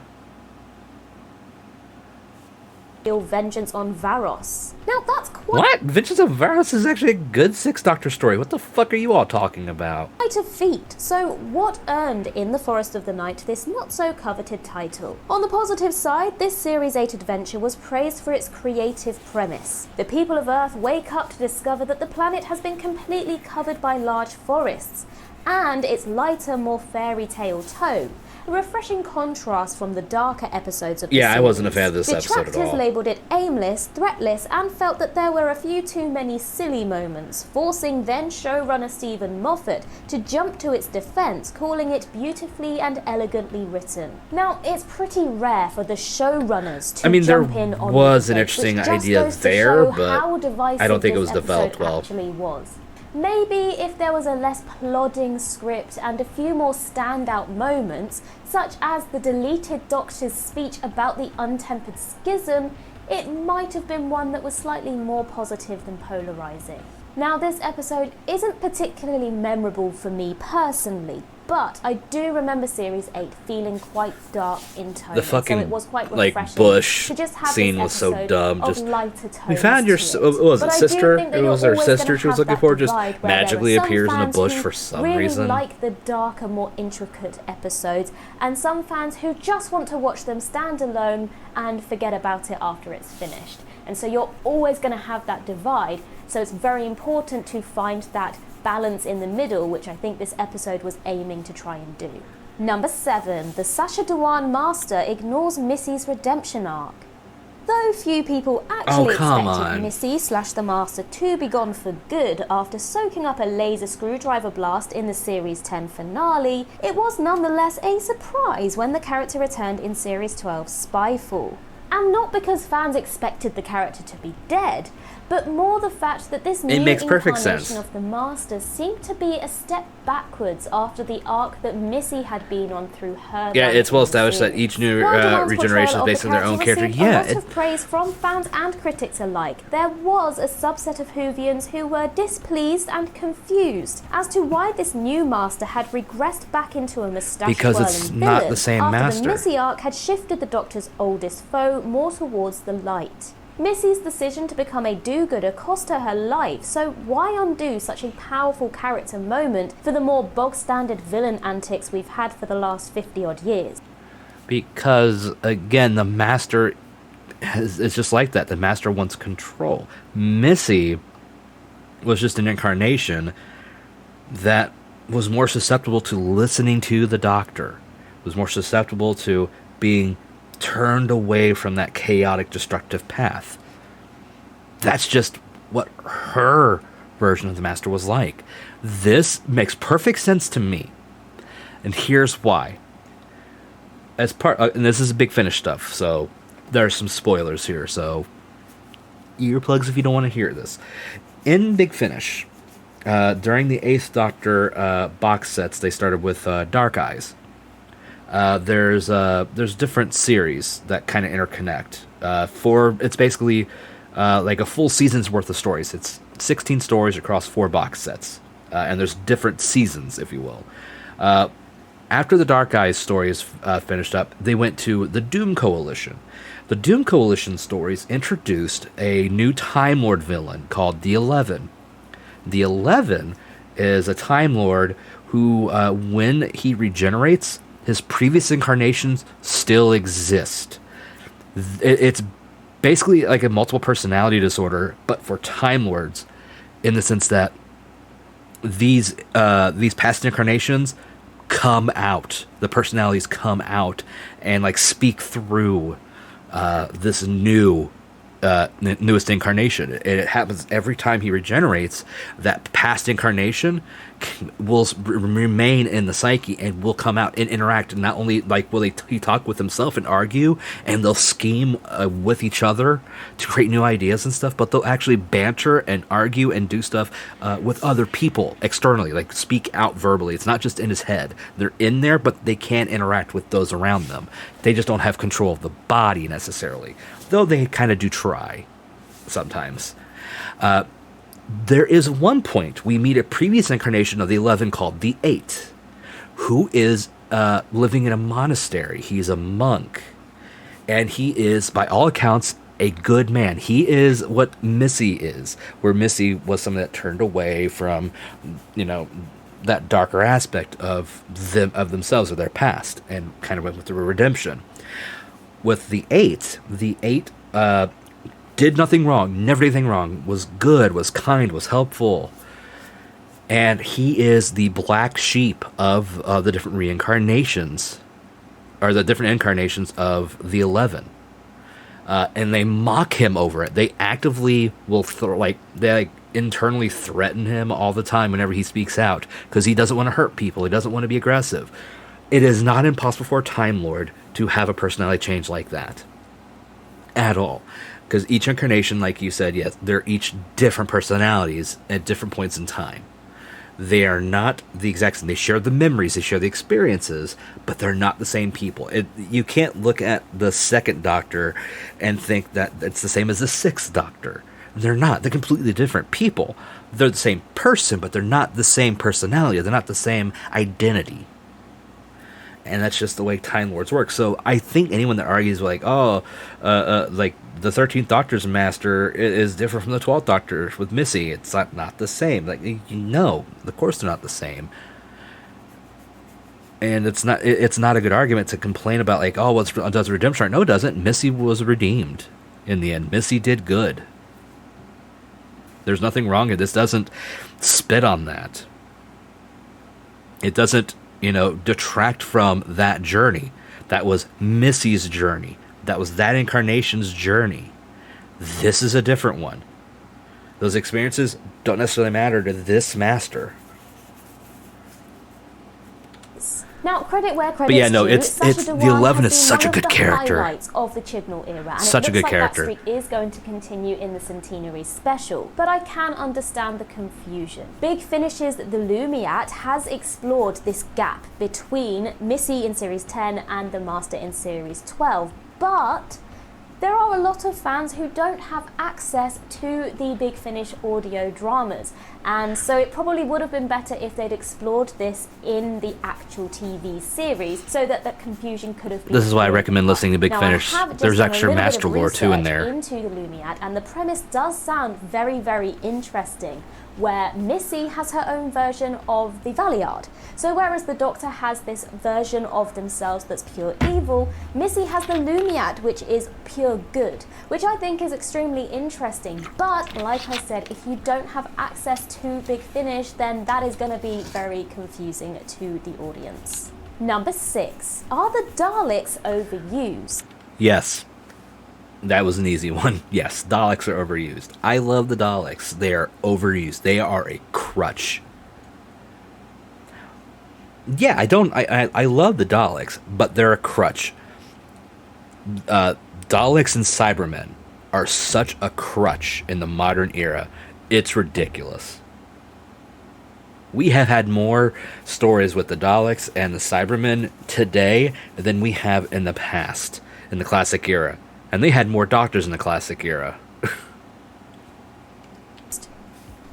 Vengeance on Varos. Now that's What? Vengeance of Varos is actually a good 6th Doctor story. What the fuck are you all talking about? quite a feat. So what earned In the Forest of the Night this not so coveted title? On the positive side, this Series 8 adventure was praised for its creative premise. The people of Earth wake up to discover that the planet has been completely covered by large forests, and its lighter, more fairy tale tone. A refreshing contrast from the darker episodes of the Yeah, I series. wasn't a fan of this episode at Detractors all. labelled it aimless, threatless, and felt that there were a few too many silly moments, forcing then showrunner Stephen Moffat to jump to its defence, calling it beautifully and elegantly written. Now, it's pretty rare for the showrunners to I mean, there jump in on was an mistakes, interesting which just idea goes to there, show but how divisive I don't think it this was developed episode well. actually was. Maybe if there was a less plodding script and a few more standout moments, such as the deleted Doctor's speech about the untempered schism, it might have been one that was slightly more positive than polarising. Now, this episode isn't particularly memorable for me personally, but I do remember Series 8 feeling quite dark in tone, The and fucking, so it was quite like, refreshing bush to just have scene this was so episode dumb. of Just, lighter tones we found your, to what was But it, I do sister? think that It you're was her always sister gonna she was have looking that for, just divide where there are magically some appears in a fans bush who for some really reason. like the darker, more intricate episodes, and some fans who just want to watch them stand alone and forget about it after it's finished. And so you're always going to have that divide, so it's very important to find that balance in the middle, which I think this episode was aiming to try and do. Number 7, the Sacha Dhawan Master ignores Missy's redemption arc. Though few people actually come expected on. Missy / the Master to be gone for good after soaking up a laser screwdriver blast in the Series 10 finale, it was nonetheless a surprise when the character returned in Series 12's Spyfall. And not because fans expected the character to be dead, but more the fact that this new makes perfect incarnation sense. of the Master seemed to be a step backwards after the arc that Missy had been on through her Yeah, life it's well in the established that series. each new While Dhawan's regeneration is portrayal based of on the their own character. received Yeah, a lot of praise from fans and critics alike. There was a subset of Whovians who were displeased and confused as to why this new Master had regressed back into a moustache-twirling Because it's not villain the same after Master. the Missy arc had shifted the Doctor's oldest foe more towards the light. Missy's decision to become a do-gooder cost her her life, so why undo such a powerful character moment for the more bog-standard villain antics we've had for the last 50-odd years? Because, again, the Master is just like that. The Master wants control. Missy was just an incarnation that was more susceptible to listening to the Doctor, was more susceptible to being turned away from that chaotic, destructive path. That's just what her version of the Master was like. This makes perfect sense to me. And here's why. As part, and this is Big Finish stuff, so there's some spoilers here, so earplugs if you don't want to hear this. In Big Finish, during the 8th Doctor box sets, they started with Dark Eyes. There's different series that kind of interconnect. It's basically like a full season's worth of stories. It's 16 stories across 4 box sets, and there's different seasons, if you will. After the Dark Eyes stories finished up, they went to the Doom Coalition. The Doom Coalition stories introduced a new Time Lord villain called the 11. The 11 is a Time Lord who, when he regenerates, his previous incarnations still exist. It's basically like a multiple personality disorder, but for Time Lords, in the sense that these past incarnations come out. The personalities come out and like speak through this newest incarnation. It happens every time he regenerates. That past incarnation will remain in the psyche and will come out and interact. And not only like will he talk with himself and argue, and they'll scheme with each other to create new ideas and stuff, but they'll actually banter and argue and do stuff with other people externally, like speak out verbally. It's not just in his head. They're in there, but they can interact with those around them. They just don't have control of the body necessarily. though they kind of do try sometimes. There is one point we meet a previous incarnation of the 11 called the 8, who is living in a monastery. He's a monk, and he is, by all accounts, a good man. He is what Missy is, where Missy was someone that turned away from, that darker aspect of themselves or their past, and kind of went with the redemption. With the 8 did nothing wrong, never did anything wrong, was good, was kind, was helpful. And he is the black sheep of the different reincarnations, or the different incarnations of the 11. And they mock him over it. They actively will internally threaten him all the time whenever he speaks out, because he doesn't want to hurt people. He doesn't want to be aggressive. It is not impossible for a Time Lord to have a personality change like that. At all. Because each incarnation, like you said, yes, they're each different personalities at different points in time. They are not the exact same. They share the memories, they share the experiences, but they're not the same people. You can't look at the 2nd Doctor and think that it's the same as the 6th Doctor. They're not. They're completely different people. They're the same person, but they're not the same personality. They're not the same identity. And that's just the way Time Lords work. So I think anyone that argues like the 13th Doctor's master is different from the 12th Doctor with Missy, it's not the same. Of course they're not the same. And it's not a good argument to complain about does redemption? No, it doesn't. Missy was redeemed in the end. Missy did good. There's nothing wrong with this. Doesn't spit on that. It doesn't detract from that journey. That was Missy's journey. That was that incarnation's journey. This is a different one. Those experiences don't necessarily matter to this master. Now, credit where credit's But yeah, no, due. it's Sacha the Dhawan 11 has is been such a one good of the character. highlights of the Chibnall era, and Such it a looks good like character. that streak is going to continue in the Centenary special. But I can understand the confusion. Big Finish's The Lumiat has explored this gap between Missy in Series 10 and the Master in Series 12, but there are a lot of fans who don't have access to the Big Finish audio dramas, and so it probably would have been better if they'd explored this in the actual TV series, so that that confusion could have been. This is why I recommend listening to Big Now, Finish. I have just There's done a extra little bit master of lore too in research there. into the Lumiat, and the premise does sound very, very interesting, where Missy has her own version of the Valiard. So whereas the Doctor has this version of themselves that's pure evil, Missy has the Lumiat, which is pure good, which I think is extremely interesting. But like I said, if you don't have access to Big Finish, then that is going to be very confusing to the audience. Number 6. Are the Daleks overused? Yes. That was an easy one. Yes, Daleks are overused. I love the Daleks. They are overused. They are a crutch. Yeah, I love the Daleks, but they're a crutch. Daleks and Cybermen are such a crutch in the modern era. It's ridiculous. We have had more stories with the Daleks and the Cybermen today than we have in the past, in the classic era. And they had more Doctors in the classic era.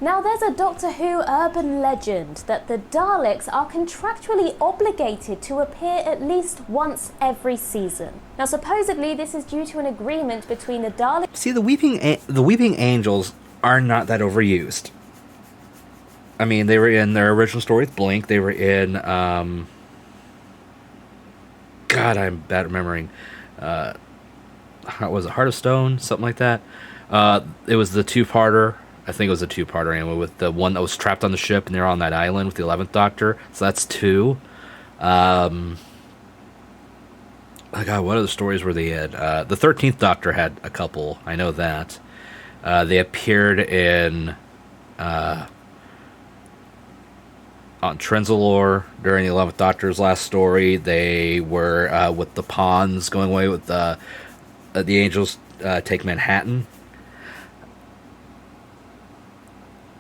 Now, there's a Doctor Who urban legend that the Daleks are contractually obligated to appear at least once every season. Now, supposedly, this is due to an agreement between the Daleks... See, the Weeping Angels are not that overused. I mean, they were in their original story with Blink. They were in... God, I'm bad at remembering. Was it Heart of Stone? Something like that. It was the two-parter. I think it was a two-parter anyway, with the one that was trapped on the ship and they're on that island with the 11th Doctor. So that's 2. Oh God, what other stories were they in? The 13th Doctor had a couple. I know that. They appeared in on Trenzalore during the 11th Doctor's last story. They were with the Pawns going away with the Angels take Manhattan.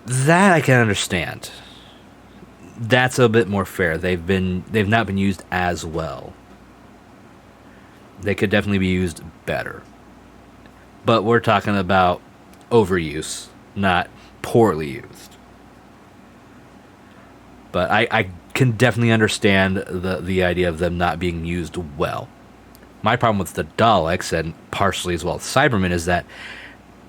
That I can understand. That's a bit more fair. They've not been used as well. They could definitely be used better. but we're talking about overuse, not poorly used. But I can definitely understand the idea of them not being used well. My problem with the Daleks, and partially as well as Cybermen, is that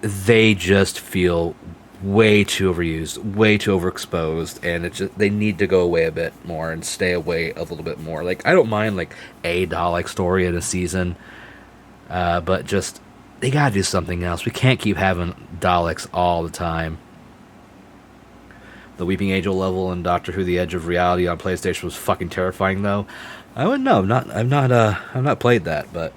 they just feel way too overused, way too overexposed, and they need to go away a bit more and stay away a little bit more. Like, I don't mind like a Dalek story in a season, but just they gotta do something else. We can't keep having Daleks all the time. The Weeping Angel level in Doctor Who: The Edge of Reality on PlayStation was fucking terrifying, though. I wouldn't know. I've not played that, but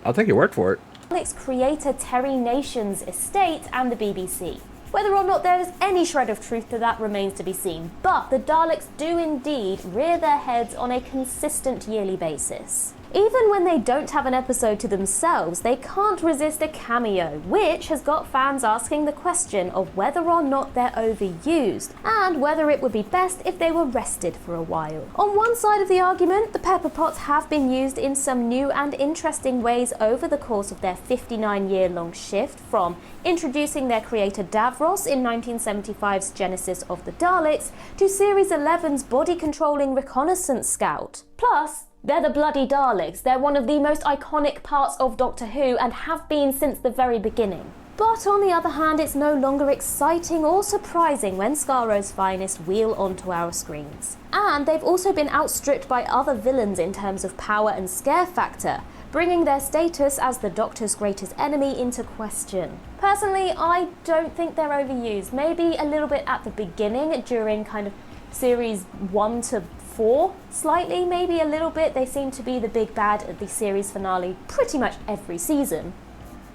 I'll take your word for it. Daleks creator Terry Nation's estate and the BBC. Whether or not there is any shred of truth to that remains to be seen, but the Daleks do indeed rear their heads on a consistent yearly basis. Even when they don't have an episode to themselves, they can't resist a cameo, which has got fans asking the question of whether or not they're overused, and whether it would be best if they were rested for a while. On one side of the argument, the Pepper Pots have been used in some new and interesting ways over the course of their 59-year-long shift, from introducing their creator Davros in 1975's Genesis of the Daleks, to Series 11's body-controlling reconnaissance scout. Plus, they're the bloody Daleks. They're one of the most iconic parts of Doctor Who and have been since the very beginning. But on the other hand, it's no longer exciting or surprising when Skaro's finest wheel onto our screens. And they've also been outstripped by other villains in terms of power and scare factor, bringing their status as the Doctor's greatest enemy into question. Personally, I don't think they're overused. Maybe a little bit at the beginning during kind of series 1 to 4, slightly, maybe a little bit. They seem to be the big bad at the series finale pretty much every season.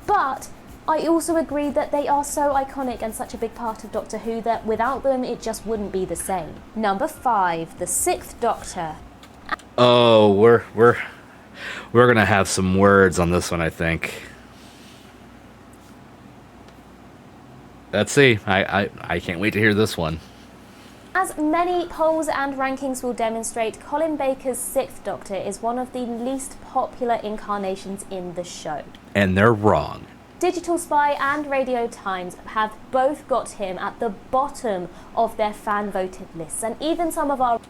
But I also agree that they are so iconic and such a big part of Doctor Who that without them it just wouldn't be the same. Number 5, the 6th Doctor. Oh, we're gonna have some words on this one, I think. Let's see. I can't wait to hear this one. As many polls and rankings will demonstrate, Colin Baker's 6th Doctor is one of the least popular incarnations in the show. And they're wrong. Digital Spy and Radio Times have both got him at the bottom of their fan-voted lists, and even some of our...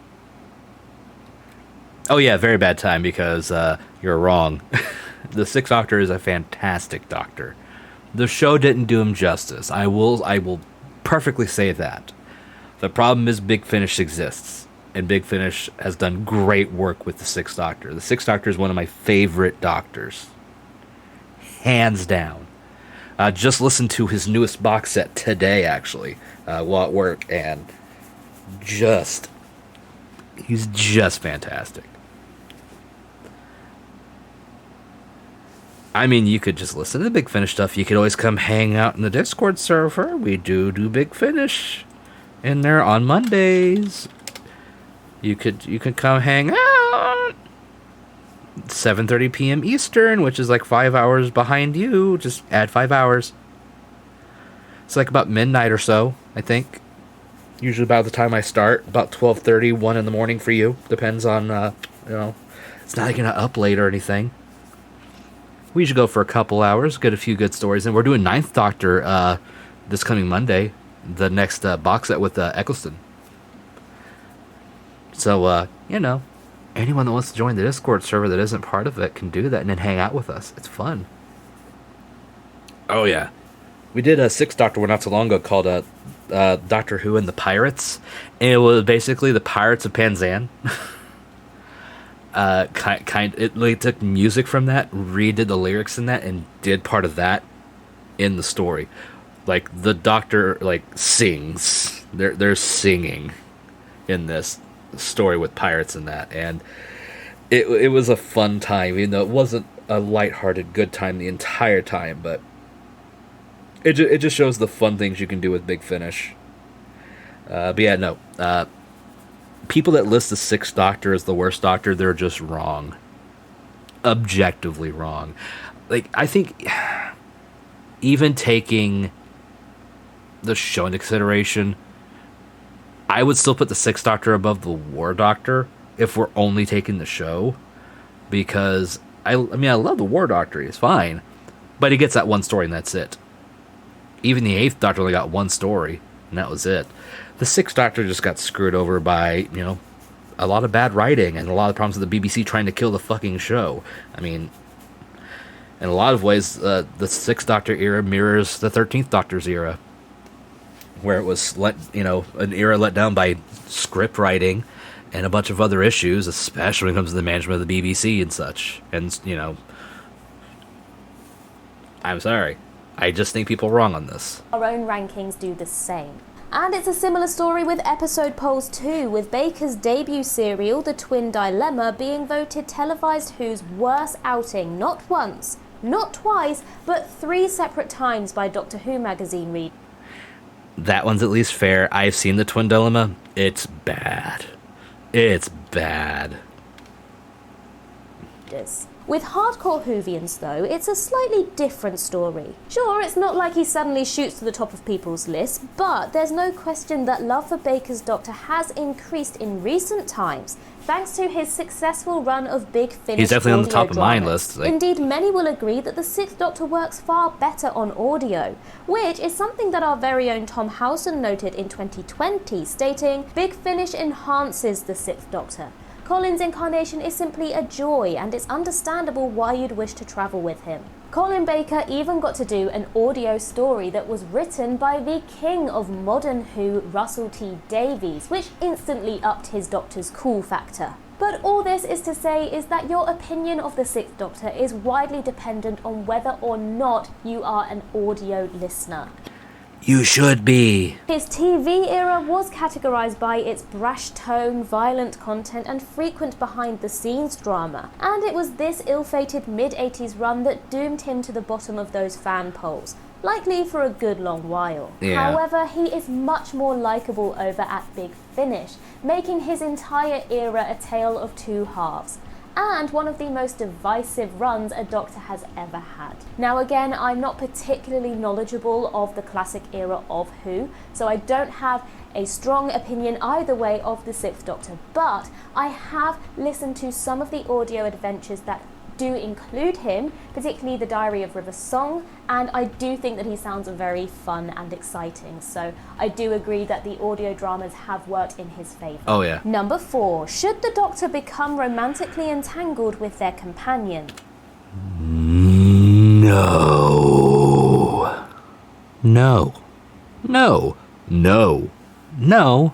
Oh yeah, very bad time, because you're wrong. The 6th Doctor is a fantastic Doctor. The show didn't do him justice. I will perfectly say that. The problem is Big Finish exists, and Big Finish has done great work with the 6th Doctor. The 6th Doctor is one of my favorite Doctors. Hands down. Just listened to his newest box set today, actually, while at work, and he's just fantastic. I mean, you could just listen to the Big Finish stuff. You could always come hang out in the Discord server. We do Big Finish in there on Mondays. You could come hang out. 7:30 p.m. Eastern, which is like 5 hours behind you. Just add 5 hours. It's like about midnight or so, I think. Usually about the time I start, about 12:30, 1 in the morning for you. Depends on, it's not like you're not up late or anything. We usually go for a couple hours, get a few good stories, and we're doing 9th Doctor this coming Monday, the next box set with Eccleston. So, anyone that wants to join the Discord server that isn't part of it can do that and then hang out with us. It's fun. Oh, yeah. We did a 6th Doctor one not so long ago called Doctor Who and the Pirates. And it was basically the Pirates of Panzan. It took music from that, redid the lyrics in that, and did part of that in the story. Like, the Doctor, sings. They're singing in this story with pirates and that, and it was a fun time, even though it wasn't a lighthearted good time the entire time, but it just shows the fun things you can do with Big Finish. But yeah, no, people that list the 6th Doctor as the worst Doctor, they're just wrong. Objectively wrong. Like, I think even taking the show into consideration, I would still put the 6th Doctor above the War Doctor if we're only taking the show, because I love the War Doctor. He's fine, But he gets that one story and that's it. Even the 8th Doctor only got one story, and that was it. The 6th Doctor just got screwed over by, a lot of bad writing and a lot of problems with the BBC trying to kill the fucking show. I mean, in a lot of ways, the 6th Doctor era mirrors the 13th Doctor's era, where it was an era let down by script writing and a bunch of other issues, especially when it comes to the management of the BBC and such. And, I'm sorry. I just think people are wrong on this. Our own rankings do the same. And it's a similar story with episode polls too, with Baker's debut serial, The Twin Dilemma, being voted televised Who's worst outing not once, not twice, but 3 separate times by Doctor Who magazine readers. That one's at least fair. I've seen The Twin Dilemma. It's bad. It's bad. With hardcore Whovians, though, it's a slightly different story. Sure, it's not like he suddenly shoots to the top of people's lists, but there's no question that love for Baker's Doctor has increased in recent times, thanks to his successful run of Big Finish. He's definitely on the top audio of my dramas. list. Indeed, many will agree that the 6th Doctor works far better on audio, which is something that our very own Tom Howson noted in 2020, stating, Big Finish enhances the 6th Doctor. Colin's incarnation is simply a joy, and it's understandable why you'd wish to travel with him. Colin Baker even got to do an audio story that was written by the king of modern Who, Russell T Davies, which instantly upped his Doctor's cool factor. But all this is to say is that your opinion of the 6th Doctor is widely dependent on whether or not you are an audio listener. You should be. His TV era was categorised by its brash tone, violent content and frequent behind-the-scenes drama, and it was this ill-fated mid-80s run that doomed him to the bottom of those fan polls, likely for a good long while. Yeah. However, he is much more likeable over at Big Finish, making his entire era a tale of two halves, and one of the most divisive runs a Doctor has ever had. Now again, I'm not particularly knowledgeable of the classic era of Who, so I don't have a strong opinion either way of the 6th Doctor, but I have listened to some of the audio adventures that do include him, particularly The Diary of River Song, and I do think that he sounds very fun and exciting, so I do agree that the audio dramas have worked in his favour. Oh yeah. Number 4. Should the Doctor become romantically entangled with their companion? No. No. No. No. No.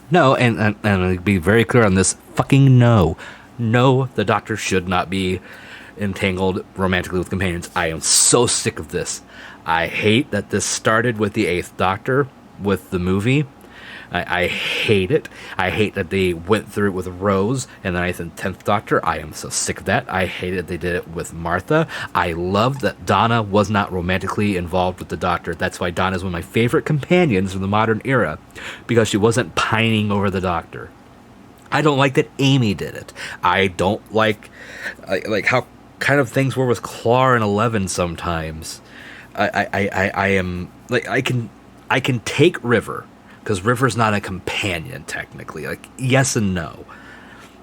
No. And I'll be very clear on this. Fucking no. No, the Doctor should not be entangled romantically with companions. I am so sick of this. I hate that this started with the 8th Doctor, with the movie. I hate it. I hate that they went through it with Rose and the 9th and 10th Doctor. I am so sick of that. I hate that they did it with Martha. I love that Donna was not romantically involved with the Doctor. That's why Donna is one of my favorite companions from the modern era, because she wasn't pining over the Doctor. I don't like that Amy did it. I don't like how kind of things were with Clara and 11 sometimes. I am like I can take River, because River's not a companion technically. Like, yes and no,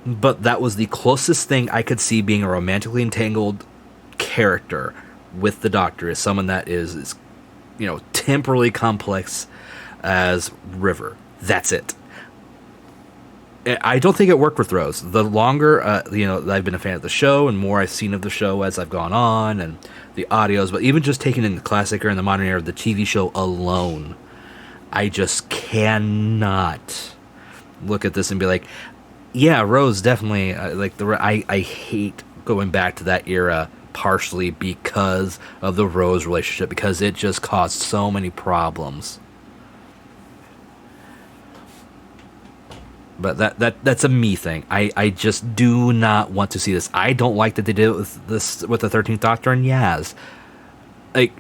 but that was the closest thing I could see being a romantically entangled character with the Doctor, is someone that is temporally complex as River. That's it. I don't think it worked with Rose. The longer, I've been a fan of the show and more I've seen of the show as I've gone on and the audios, but even just taking in the classic era and the modern era of the TV show alone, I just cannot look at this and be like, yeah, Rose definitely, I hate going back to that era partially because of the Rose relationship, because it just caused so many problems. But that's a me thing. I just do not want to see this. I don't like that they did it with the 13th Doctor and Yaz. Like,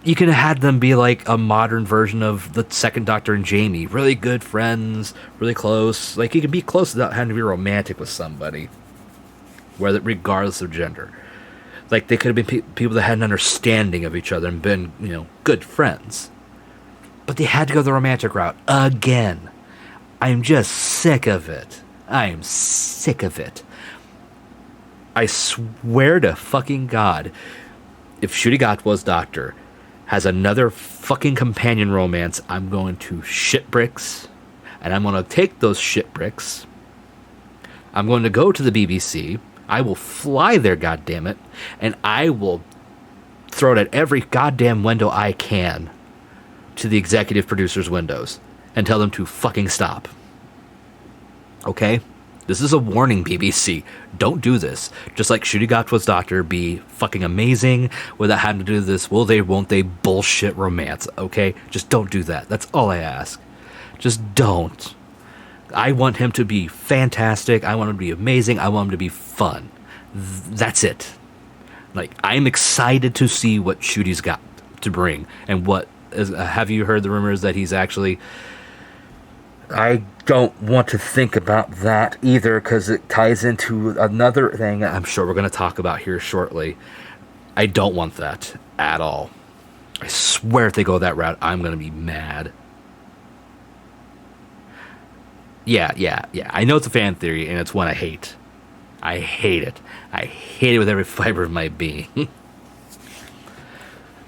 you could have had them be like a modern version of the 2nd Doctor and Jamie. Really good friends, really close. Like, you could be close without having to be romantic with somebody, regardless of gender. Like, they could have been people that had an understanding of each other and been, good friends. But they had to go the romantic route again. I'm just sick of it. I am sick of it. I swear to fucking God, if Ncuti Gatwa's doctor has another fucking companion romance, I'm going to shit bricks, and I'm going to take those shit bricks. I'm going to go to the BBC. I will fly there, goddammit, and I will throw it at every goddamn window I can to the executive producer's windows and tell them to fucking stop. Okay? This is a warning, BBC. Don't do this. Just like Ncuti Gatwa's doctor be fucking amazing without having to do this will they, won't they bullshit romance, okay? Just don't do that. That's all I ask. Just don't. I want him to be fantastic. I want him to be amazing. I want him to be fun. That's it. Like, I'm excited to see what Ncuti's got to bring. And what is, have you heard the rumors that he's actually... I don't want to think about that either, because it ties into another thing I'm sure we're going to talk about here shortly. I don't want that at all. I swear if they go that route, I'm going to be mad. Yeah. I know it's a fan theory, and it's one I hate. I hate it. I hate it with every fiber of my being.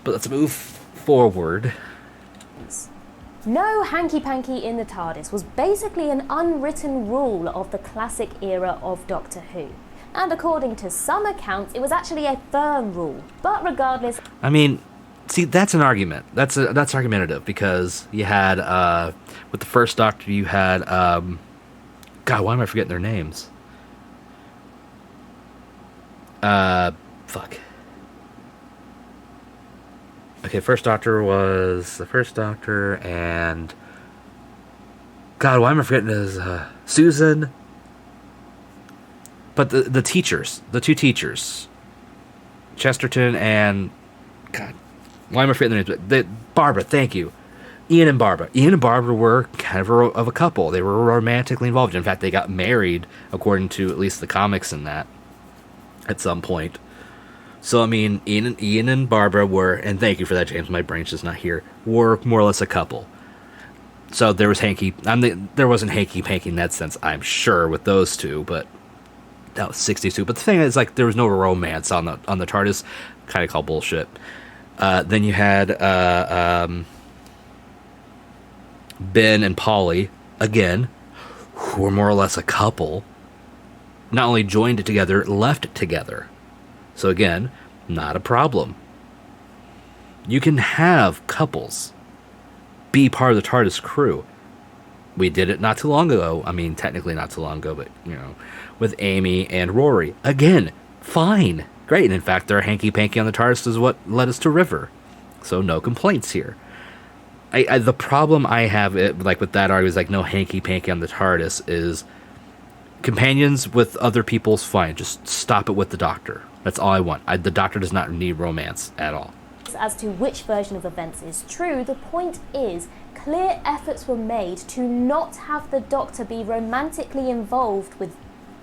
But let's move forward. No hanky-panky in the TARDIS was basically an unwritten rule of the classic era of Doctor Who. And according to some accounts, it was actually a firm rule. But regardless... I mean, see, that's an argument. That's argumentative, because you had, with the first Doctor, you had, God, why am I forgetting their names? Fuck. Okay, first Doctor was the first Doctor, and God, why am I forgetting his Susan? But the teachers, the two teachers, Chesterton and God, why am I forgetting their names? Barbara, thank you, Ian and Barbara. Ian and Barbara were kind of a couple. They were romantically involved. In fact, they got married, according to at least the comics in that, at some point. So, I mean, Ian and Barbara were, and thank you for that, James, my brain's just not here, were more or less a couple. So there was there wasn't hanky-panky in that sense, I'm sure, with those two, but that was 62. But the thing is, like, there was no romance on the TARDIS, kind of called bullshit. Then you had Ben and Polly, again, who were more or less a couple, not only joined it together, left it together. So again, not a problem. You can have couples be part of the TARDIS crew. We did it not too long ago. I mean, technically not too long ago, but, you know, with Amy and Rory. Again, fine. Great. And in fact, their hanky-panky on the TARDIS is what led us to River. So no complaints here. The problem I have, like, with that argument is, like, no hanky-panky on the TARDIS is companions with other people's fine. Just stop it with the Doctor. That's all I want. The Doctor does not need romance at all. As to which version of events is true, the point is clear efforts were made to not have the Doctor be romantically involved with,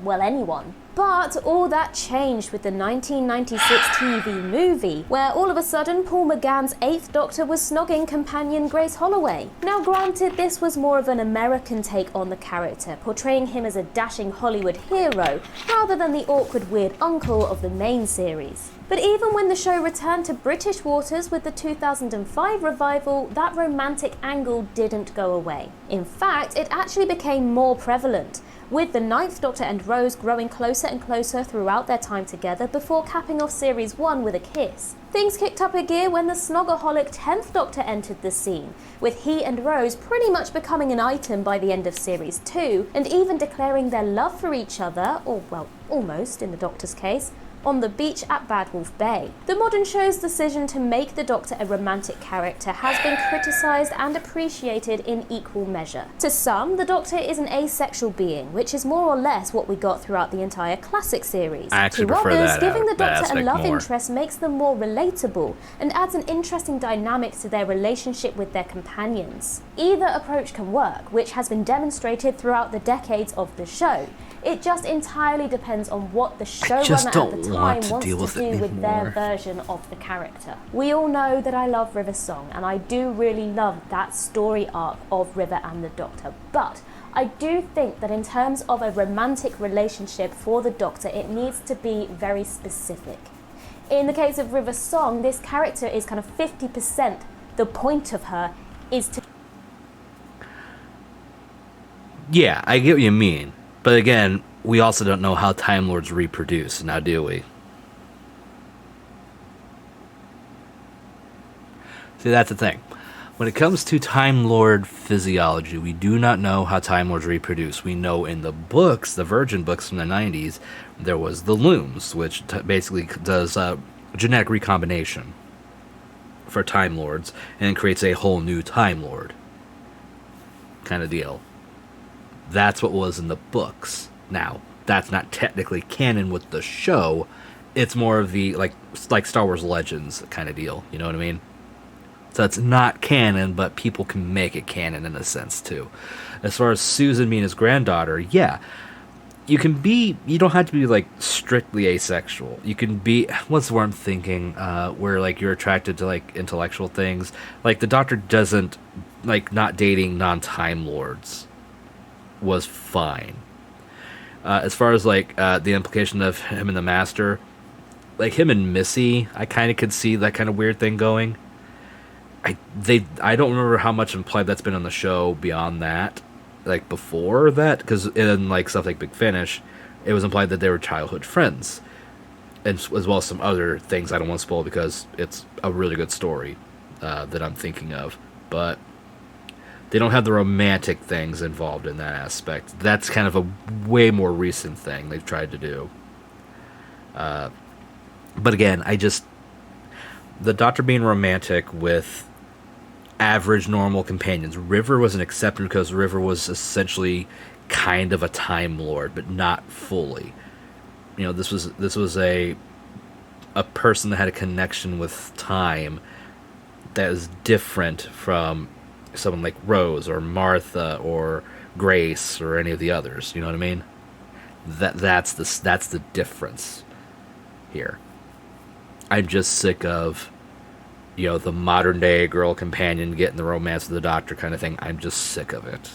well, anyone. But all that changed with the 1996 TV movie, where all of a sudden Paul McGann's 8th Doctor was snogging companion Grace Holloway. Now granted, this was more of an American take on the character, portraying him as a dashing Hollywood hero, rather than the awkward weird uncle of the main series. But even when the show returned to British waters with the 2005 revival, that romantic angle didn't go away. In fact, it actually became more prevalent, with the 9th Doctor and Rose growing closer and closer throughout their time together before capping off Series 1 with a kiss. Things kicked up a gear when the snoggaholic 10th Doctor entered the scene, with he and Rose pretty much becoming an item by the end of Series 2, and even declaring their love for each other, or well, almost in the Doctor's case, on the beach at Bad Wolf Bay. The modern show's decision to make the Doctor a romantic character has been criticised and appreciated in equal measure. To some, the Doctor is an asexual being, which is more or less what we got throughout the entire classic series. I actually to prefer others, that giving the Doctor a love more. interest makes them more relatable and adds an interesting dynamic to their relationship with their companions. Either approach can work, which has been demonstrated throughout the decades of the show. It just entirely depends on what the showrunner at the time wants to do with their version of the character. We all know that I love River Song, and I do really love that story arc of River and the Doctor, but I do think that in terms of a romantic relationship for the Doctor, it needs to be very specific. In the case of River Song, this character is kind of 50%. The point of her is to... Yeah, I get what you mean. But again, we also don't know how Time Lords reproduce, now do we? See, that's the thing. When it comes to Time Lord physiology, we do not know how Time Lords reproduce. We know in the books, the Virgin books from the 90s, there was the Looms, which basically does genetic recombination for Time Lords, and creates a whole new Time Lord kind of deal. That's what was in the books. Now, that's not technically canon with the show. It's more of the, like Star Wars Legends kind of deal. You know what I mean? So it's not canon, but people can make it canon in a sense, too. As far as Susan being his granddaughter, yeah. You don't have to be, like, strictly asexual. You can be, what's the word I'm thinking, where, like, you're attracted to, like, intellectual things. Like, the Doctor doesn't, like, not dating non-Time Lords was fine. As far as, like, the implication of him and the Master, like, him and Missy, I kind of could see that kind of weird thing going. I don't remember how much implied that's been on the show beyond that, like before that, because in like stuff like Big Finish, it was implied that they were childhood friends, and as well as some other things I don't want to spoil because it's a really good story that I'm thinking of, but they don't have the romantic things involved in that aspect. That's kind of a way more recent thing they've tried to do. But again, the Doctor being romantic with average normal companions. River was an exception because River was essentially kind of a Time Lord, but not fully. You know, this was a person that had a connection with time that is different from someone like Rose or Martha or Grace or any of the others. You know what I mean? That's the difference here. I'm just sick of, you know, the modern day girl companion getting the romance of the Doctor kind of thing. I'm just sick of it.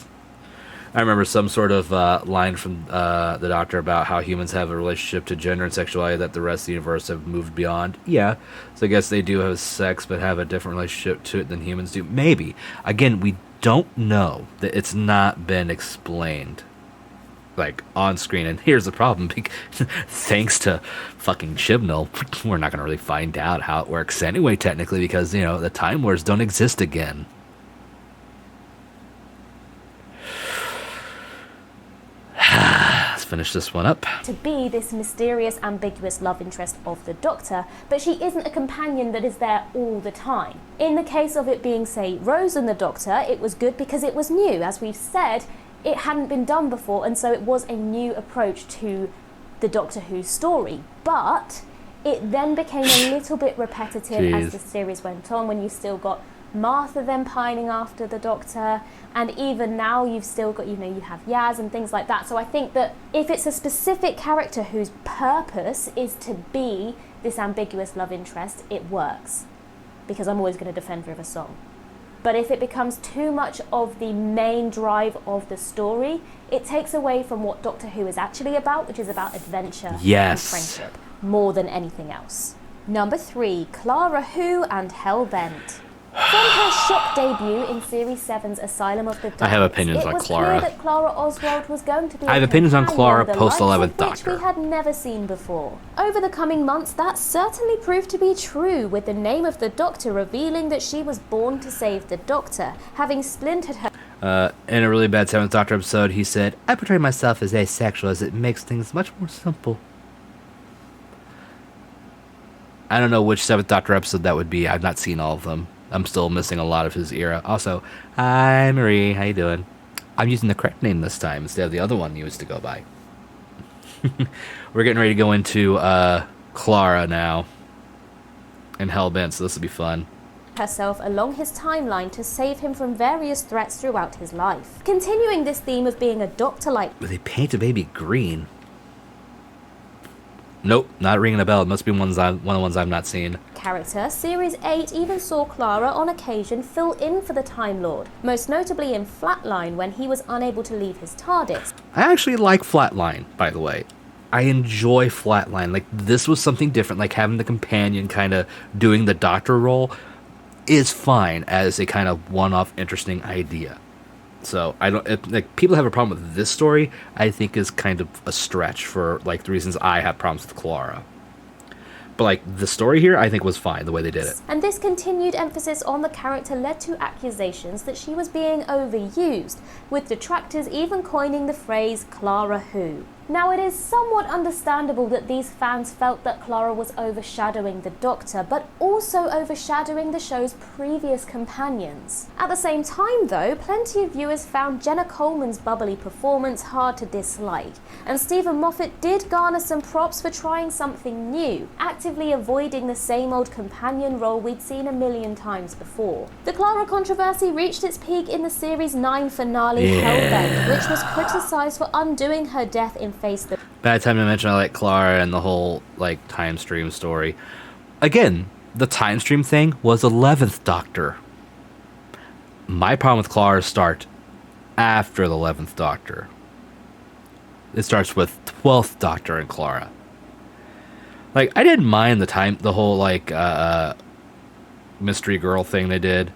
I remember some sort of line from the Doctor about how humans have a relationship to gender and sexuality that the rest of the universe have moved beyond. Yeah, so I guess they do have sex, but have a different relationship to it than humans do. Maybe. Again, we don't know. That it's not been explained, like, on screen. And here's the problem. Thanks to fucking Chibnall, we're not going to really find out how it works anyway, technically, because, you know, the Time Lords don't exist again. Let's finish this one up. To be this mysterious, ambiguous love interest of the Doctor, but she isn't a companion that is there all the time. In the case of it being, say, Rose and the Doctor, it was good because it was new. As we've said, it hadn't been done before, and so it was a new approach to the Doctor Who story. But it then became a little bit repetitive as the series went on, when you still got Martha then pining after the Doctor, and even now you've still got, you know, you have Yaz and things like that. So I think that if it's a specific character whose purpose is to be this ambiguous love interest, it works, because I'm always going to defend River Song. But if it becomes too much of the main drive of the story, it takes away from what Doctor Who is actually about, which is about adventure and friendship, more than anything else. Number 3, Clara Who and Hellbent. From her shock debut in Series 7's Asylum of the Daleks, I have opinions on Clara. It was clear that Clara Oswald was going to be I have opinions on Clara post 11th Doctor, which we had never seen before. Over the coming months, that certainly proved to be true, with the name of the Doctor revealing that she was born to save the Doctor, having splintered her. In a really bad 7th Doctor episode, he said, "I portray myself as asexual as it makes things much more simple." I don't know which 7th Doctor episode that would be. I've not seen all of them. I'm still missing a lot of his era. Also, hi Marie, how you doing? I'm using the correct name this time instead of the other one you used to go by. We're getting ready to go into Clara now and Hellbent, so this will be fun. Herself along his timeline to save him from various threats throughout his life. Continuing this theme of being a Doctor-like... They paint a baby green. Nope, not ringing a bell. It must be one of the ones I've not seen. Character, Series 8 even saw Clara on occasion fill in for the Time Lord, most notably in Flatline when he was unable to leave his TARDIS. I actually like Flatline, by the way. I enjoy Flatline. Like, this was something different. Like, having the companion kind of doing the doctor role is fine as a kind of one-off interesting idea. So I don't like, people have a problem with this story. I think is kind of a stretch for like the reasons I have problems with Clara. But like the story here, I think was fine the way they did it. And this continued emphasis on the character led to accusations that she was being overused, with detractors even coining the phrase Clara Who. Now, it is somewhat understandable that these fans felt that Clara was overshadowing the Doctor, but also overshadowing the show's previous companions. At the same time, though, plenty of viewers found Jenna Coleman's bubbly performance hard to dislike, and Stephen Moffat did garner some props for trying something new, actively avoiding the same old companion role we'd seen a million times before. The Clara controversy reached its peak in the series 9 finale Hellbent, which was criticised for undoing her death in face the Bad time to mention I like Clara and the whole like time stream story. Again, the time stream thing was 11th Doctor. My problem with Clara starts after the 11th Doctor. It starts with 12th Doctor and Clara. Like, I didn't mind the whole like mystery girl thing they did.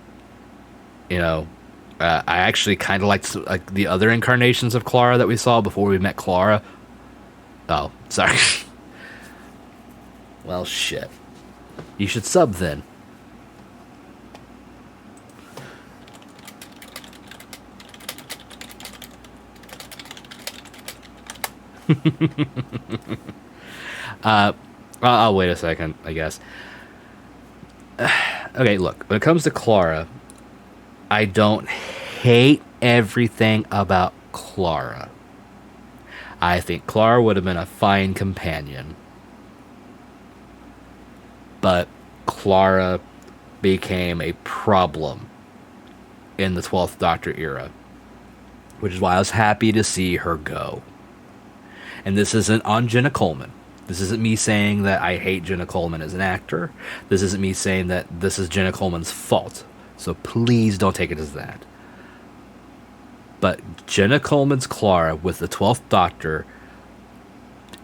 You know, I actually kind of liked like the other incarnations of Clara that we saw before we met Clara. Oh, sorry. Well, shit. You should sub then. I'll wait a second, I guess. Okay, look. When it comes to Clara, I don't hate everything about Clara. I think Clara would have been a fine companion. But Clara became a problem in the 12th Doctor era, which is why I was happy to see her go. And this isn't on Jenna Coleman. This isn't me saying that I hate Jenna Coleman as an actor. This isn't me saying that this is Jenna Coleman's fault. So please don't take it as that. But Jenna Coleman's Clara with the 12th Doctor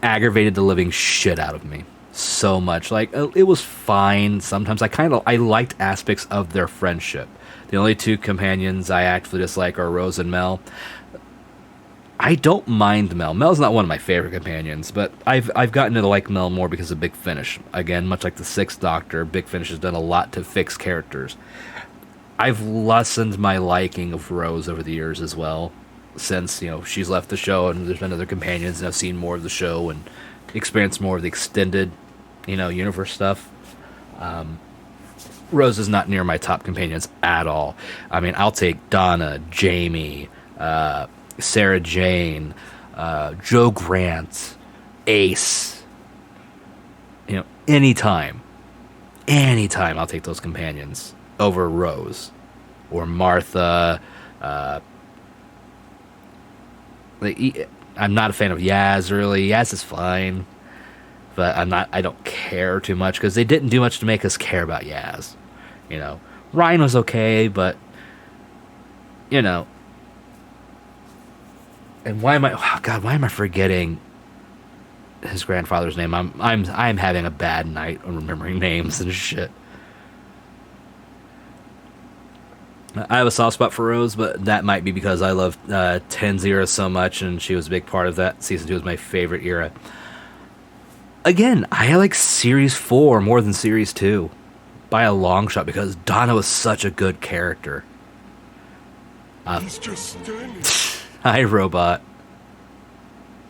aggravated the living shit out of me so much. Like, it was fine. Sometimes I liked aspects of their friendship. The only two companions I actually dislike are Rose and Mel. I don't mind Mel. Mel's not one of my favorite companions, but I've gotten to like Mel more because of Big Finish. Again, much like the 6th Doctor, Big Finish has done a lot to fix characters. I've lessened my liking of Rose over the years as well, since, you know, she's left the show and there's been other companions and I've seen more of the show and experienced more of the extended, you know, universe stuff. Rose is not near my top companions at all. I mean, I'll take Donna, Jamie, Sarah Jane, Joe Grant, Ace. You know, anytime I'll take those companions over Rose or Martha. I'm not a fan of Yaz, really. Yaz is fine, but I don't care too much because they didn't do much to make us care about Yaz. You know, Ryan was okay, but you know. And why am I forgetting his grandfather's name? I'm having a bad night on remembering names and shit. I have a soft spot for Rose, but that might be because I love 10-0 so much, and she was a big part of that. Season 2 was my favorite era. Again, I like Series 4 more than Series 2. By a long shot, because Donna was such a good character. He's just standing. Hi, robot.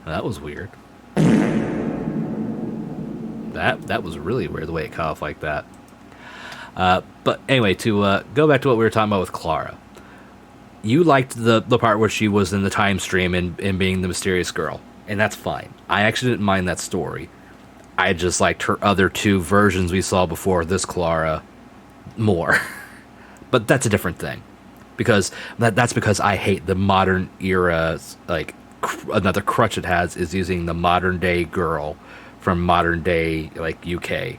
That was weird. That was really weird, the way it cut off like that. But anyway, to go back to what we were talking about with Clara. You liked the part where she was in the time stream and being the mysterious girl. And that's fine. I actually didn't mind that story. I just liked her other two versions we saw before this Clara more. But that's a different thing. Because that's because I hate the modern era. Like, another crutch it has is using the modern day girl from modern day, like, UK.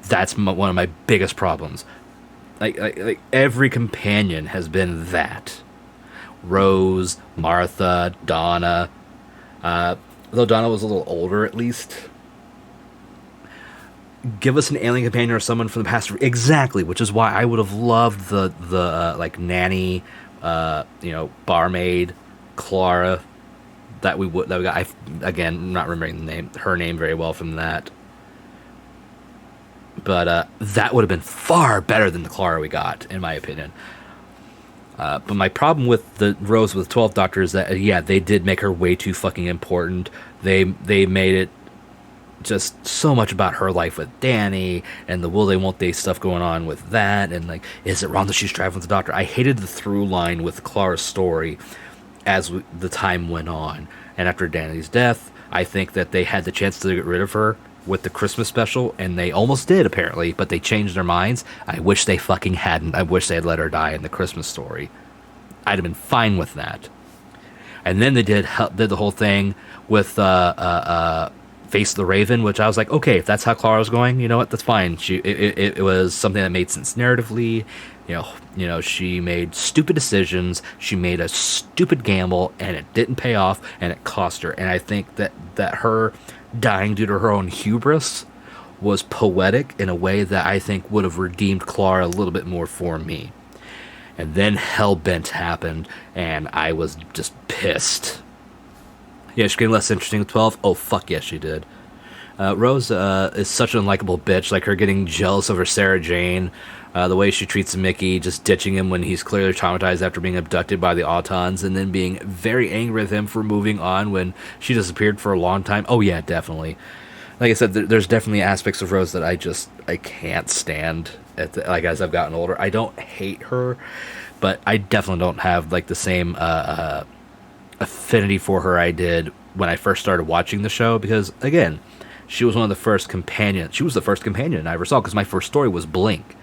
That's one of my biggest problems. Like every companion has been that. Rose, Martha, Donna. though Donna was a little older at least. Give us an alien companion or someone from the past. Exactly, which is why I would have loved the like nanny, barmaid, Clara, that we got. Again, I'm not remembering her name very well from that. But that would have been far better than the Clara we got, in my opinion. But my problem with the Rose with 12th Doctor is that, they did make her way too fucking important. They made it just so much about her life with Danny and the will they won't they stuff going on with that, and like, is it wrong that she's traveling with the Doctor? I hated the through line with Clara's story as the time went on, and after Danny's death, I think that they had the chance to get rid of her with the Christmas special, and they almost did apparently, but they changed their minds. I wish they fucking hadn't. I wish they had let her die in the Christmas story. I'd have been fine with that. And then they did the whole thing with Face of the Raven, which I was like, okay, if that's how Clara was going, you know what, that's fine. It was something that made sense narratively. She made stupid decisions. She made a stupid gamble, and it didn't pay off, and it cost her. And I think that her dying due to her own hubris was poetic in a way that I think would have redeemed Clara a little bit more for me. And then Hellbent happened, and I was just pissed. Yeah, she became less interesting with 12. Oh, fuck yes, she did. Rose is such an unlikable bitch, like her getting jealous over Sarah Jane, the way she treats Mickey, just ditching him when he's clearly traumatized after being abducted by the Autons, and then being very angry with him for moving on when she disappeared for a long time. Oh yeah, definitely. Like I said, there's definitely aspects of Rose that I can't stand as I've gotten older. I don't hate her, but I definitely don't have like the same affinity for her I did when I first started watching the show, because again, she was one of the first companions. She was the first companion I ever saw, because my first story was Blink.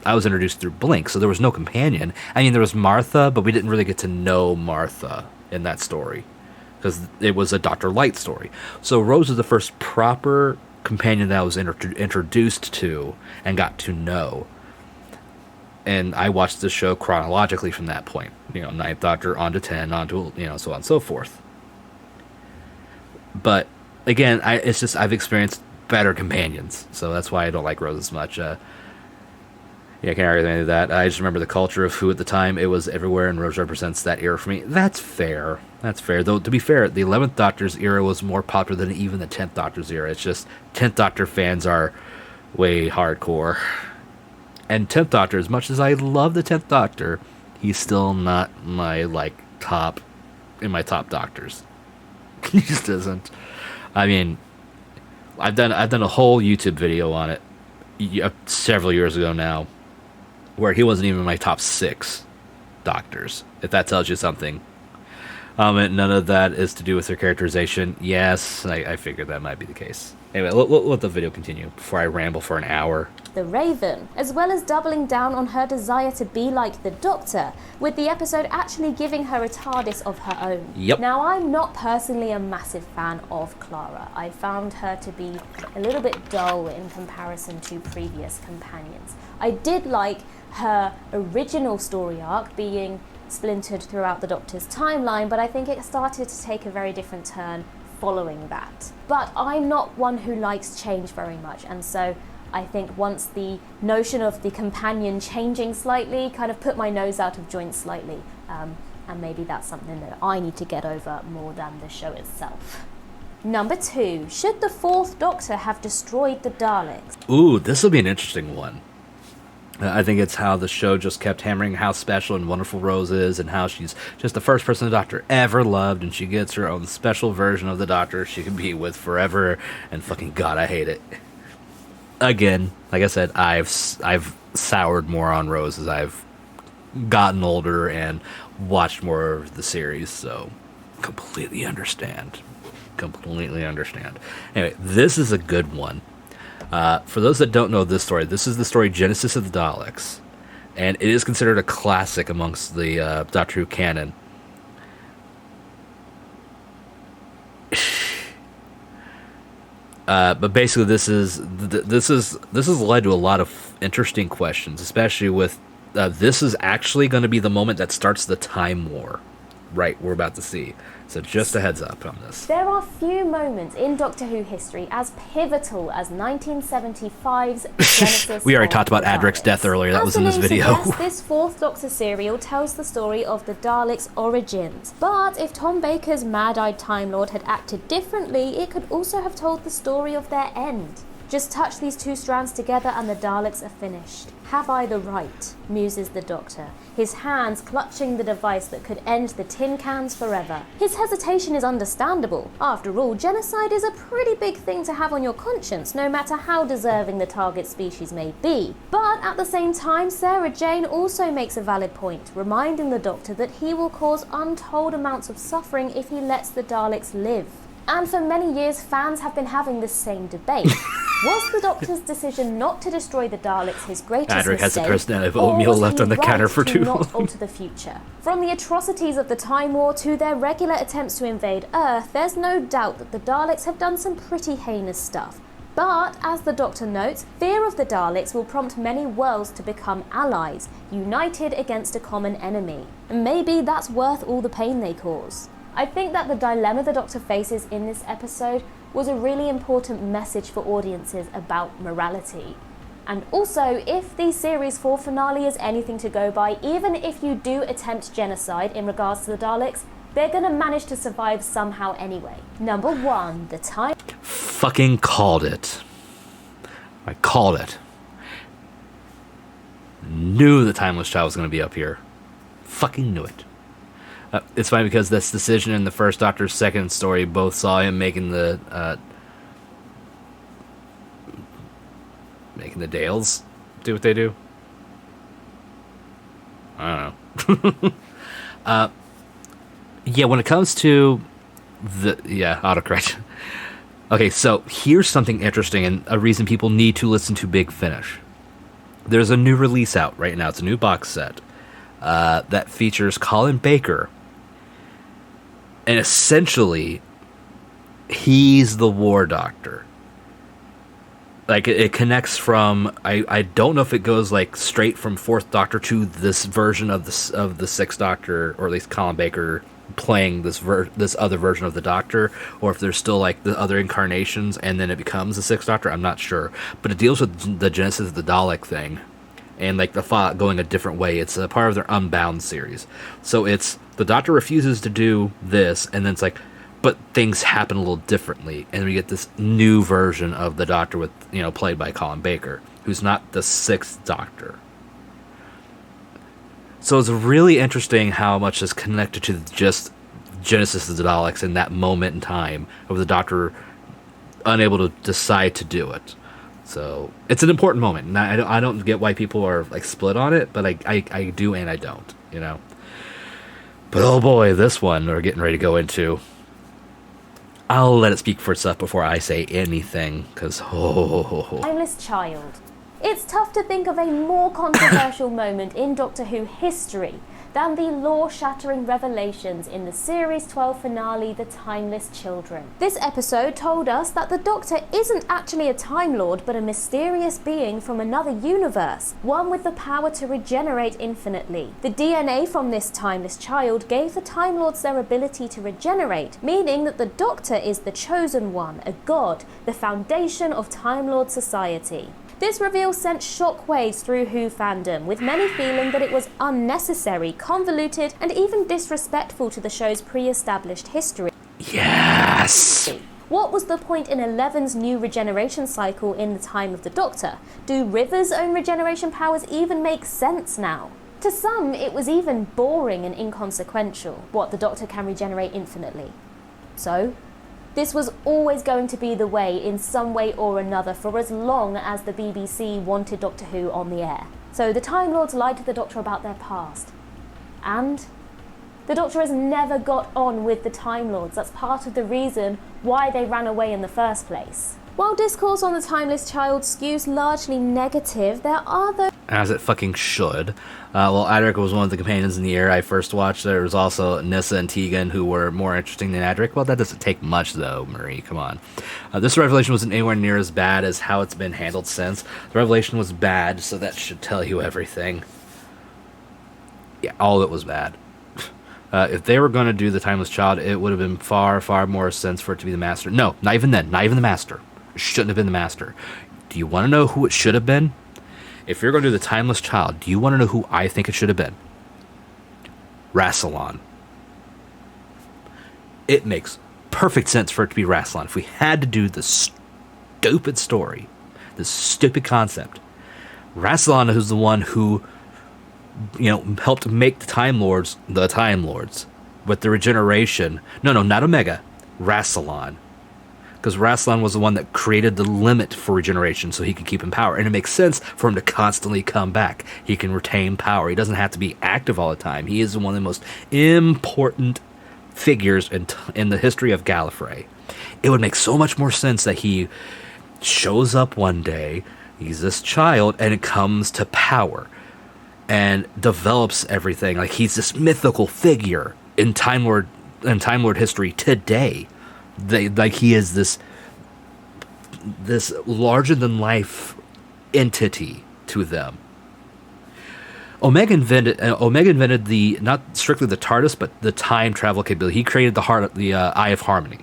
I was introduced through Blink, so there was no companion. I mean, there was Martha, but we didn't really get to know Martha in that story, because it was a Dr. Light story. So Rose is the first proper companion that I was introduced to and got to know. And I watched the show chronologically from that point. 9th Doctor, on to 10, on to, so on and so forth. But, again, it's just I've experienced better companions, so that's why I don't like Rose as much. I can't argue with any of that. I just remember the culture of Who at the time. It was everywhere, and Rose represents that era for me. That's fair. Though, to be fair, the 11th Doctor's era was more popular than even the 10th Doctor's era. It's just 10th Doctor fans are way hardcore. And 10th Doctor, as much as I love the 10th Doctor, he's still not my, top Doctors. He just isn't. I mean, I've done a whole YouTube video on it several years ago now, where he wasn't even my top 6 Doctors, if that tells you something. And none of that is to do with their characterization. Yes, I figured that might be the case. Anyway, let the video continue before I ramble for an hour. The Raven, as well as doubling down on her desire to be like the Doctor, with the episode actually giving her a TARDIS of her own. Yep. Now, I'm not personally a massive fan of Clara. I found her to be a little bit dull in comparison to previous companions. I did like her original story arc being splintered throughout the Doctor's timeline, but I think it started to take a very different turn following that. But I'm not one who likes change very much, and so I think once the notion of the companion changing slightly kind of put my nose out of joint slightly, and maybe that's something that I need to get over more than the show itself. Number 2, should the 4th Doctor have destroyed the Daleks? Ooh, this will be an interesting one. I think it's how the show just kept hammering how special and wonderful Rose is, and how she's just the first person the Doctor ever loved, and she gets her own special version of the Doctor she can be with forever, and fucking God, I hate it. Again, like I said, I've soured more on Rose as I've gotten older and watched more of the series, so completely understand. Anyway, this is a good one. For those that don't know this story, this is the story Genesis of the Daleks, and it is considered a classic amongst the Doctor Who canon. But basically, this is led to a lot of interesting questions, especially with this is actually going to be the moment that starts the Time War we're about to see. So just a heads up on this. There are few moments in Doctor Who history as pivotal as 1975's Genesis. We already of talked about the Adric's Daleks. death earlier. That As was the in this name video. suggests, this fourth Doctor serial tells the story of the Daleks' origins. But if Tom Baker's mad-eyed Time Lord had acted differently, it could also have told the story of their end. Just touch these two strands together and the Daleks are finished. Have I the right? Muses the Doctor, his hands clutching the device that could end the tin cans forever. His hesitation is understandable. After all, genocide is a pretty big thing to have on your conscience, no matter how deserving the target species may be. But at the same time, Sarah Jane also makes a valid point, reminding the Doctor that he will cause untold amounts of suffering if he lets the Daleks live. And for many years, fans have been having this same debate. Was the Doctor's decision not to destroy the Daleks his greatest Adric mistake, has the personality of or oatmeal was left he on the right counter for to too not long? alter the future? From the atrocities of the Time War to their regular attempts to invade Earth, there's no doubt that the Daleks have done some pretty heinous stuff. But, as the Doctor notes, fear of the Daleks will prompt many worlds to become allies, united against a common enemy. And maybe that's worth all the pain they cause. I think that the dilemma the Doctor faces in this episode was a really important message for audiences about morality. And also, if the Series 4 finale is anything to go by, even if you do attempt genocide in regards to the Daleks, they're gonna manage to survive somehow anyway. Number 1, the time... Fucking called it. I called it. Knew the Timeless Child was going to be up here. Fucking knew it. It's funny because this decision in the first Doctor's second story both saw him making the Dales do what they do. I don't know. Yeah, when it comes to autocorrect. Okay, so here's something interesting and a reason people need to listen to Big Finish. There's a new release out right now. It's a new box set that features Colin Baker. And essentially, he's the War Doctor. Like, it connects from... I don't know if it goes, like, straight from 4th Doctor to this version of the 6th Doctor, or at least Colin Baker playing this other version of the Doctor, or if there's still, like, the other incarnations, and then it becomes the 6th Doctor. I'm not sure. But it deals with the Genesis of the Dalek thing. And, like, the thought going a different way. It's a part of their Unbound series. So it's... The Doctor refuses to do this, and then it's like... But things happen a little differently, and we get this new version of the Doctor with, played by Colin Baker, who's not the 6th Doctor. So it's really interesting how much is connected to just Genesis of the Daleks in that moment in time of the Doctor unable to decide to do it. So it's an important moment, and I don't get why people are like split on it, but I do and I don't, But oh boy, this one we're getting ready to go into. I'll let it speak for itself before I say anything, because Timeless Child. It's tough to think of a more controversial moment in Doctor Who history than the lore-shattering revelations in the Series 12 finale, The Timeless Children. This episode told us that the Doctor isn't actually a Time Lord, but a mysterious being from another universe, one with the power to regenerate infinitely. The DNA from this Timeless Child gave the Time Lords their ability to regenerate, meaning that the Doctor is the chosen one, a god, the foundation of Time Lord society. This reveal sent shockwaves through Who fandom, with many feeling that it was unnecessary, convoluted, and even disrespectful to the show's pre-established history. Yes! What was the point in Eleven's new regeneration cycle in the time of the Doctor? Do River's own regeneration powers even make sense now? To some, it was even boring and inconsequential. What, the Doctor can regenerate infinitely? So? This was always going to be the way in some way or another for as long as the BBC wanted Doctor Who on the air. So the Time Lords lied to the Doctor about their past. And the Doctor has never got on with the Time Lords. That's part of the reason why they ran away in the first place. While discourse on the Timeless Child skews largely negative, there are those... As it fucking should. Adric was one of the companions in the era I first watched. There was also Nyssa and Tegan, who were more interesting than Adric. Well, that doesn't take much, though, Marie. Come on. This revelation wasn't anywhere near as bad as how it's been handled since. The revelation was bad, so that should tell you everything. Yeah, all of it was bad. If they were going to do the Timeless Child, it would have been far, far more sense for it to be the Master. No, not even then. Not even the Master. It shouldn't have been the Master. Do you want to know who it should have been? If you're going to do the Timeless Child, do you want to know who I think it should have been? Rassilon. It makes perfect sense for it to be Rassilon. If we had to do the stupid story, the stupid concept, Rassilon is the one who, helped make the Time Lords with the regeneration. No, not Omega. Rassilon. Because Rassilon was the one that created the limit for regeneration so he could keep in power. And it makes sense for him to constantly come back. He can retain power. He doesn't have to be active all the time. He is one of the most important figures in the history of Gallifrey. It would make so much more sense that he shows up one day, he's this child, and it comes to power and develops everything. Like, he's this mythical figure in Time Lord history today. He is this larger than life entity to them. Omega invented the, not strictly the TARDIS, but the time travel capability. He created the Eye of Harmony.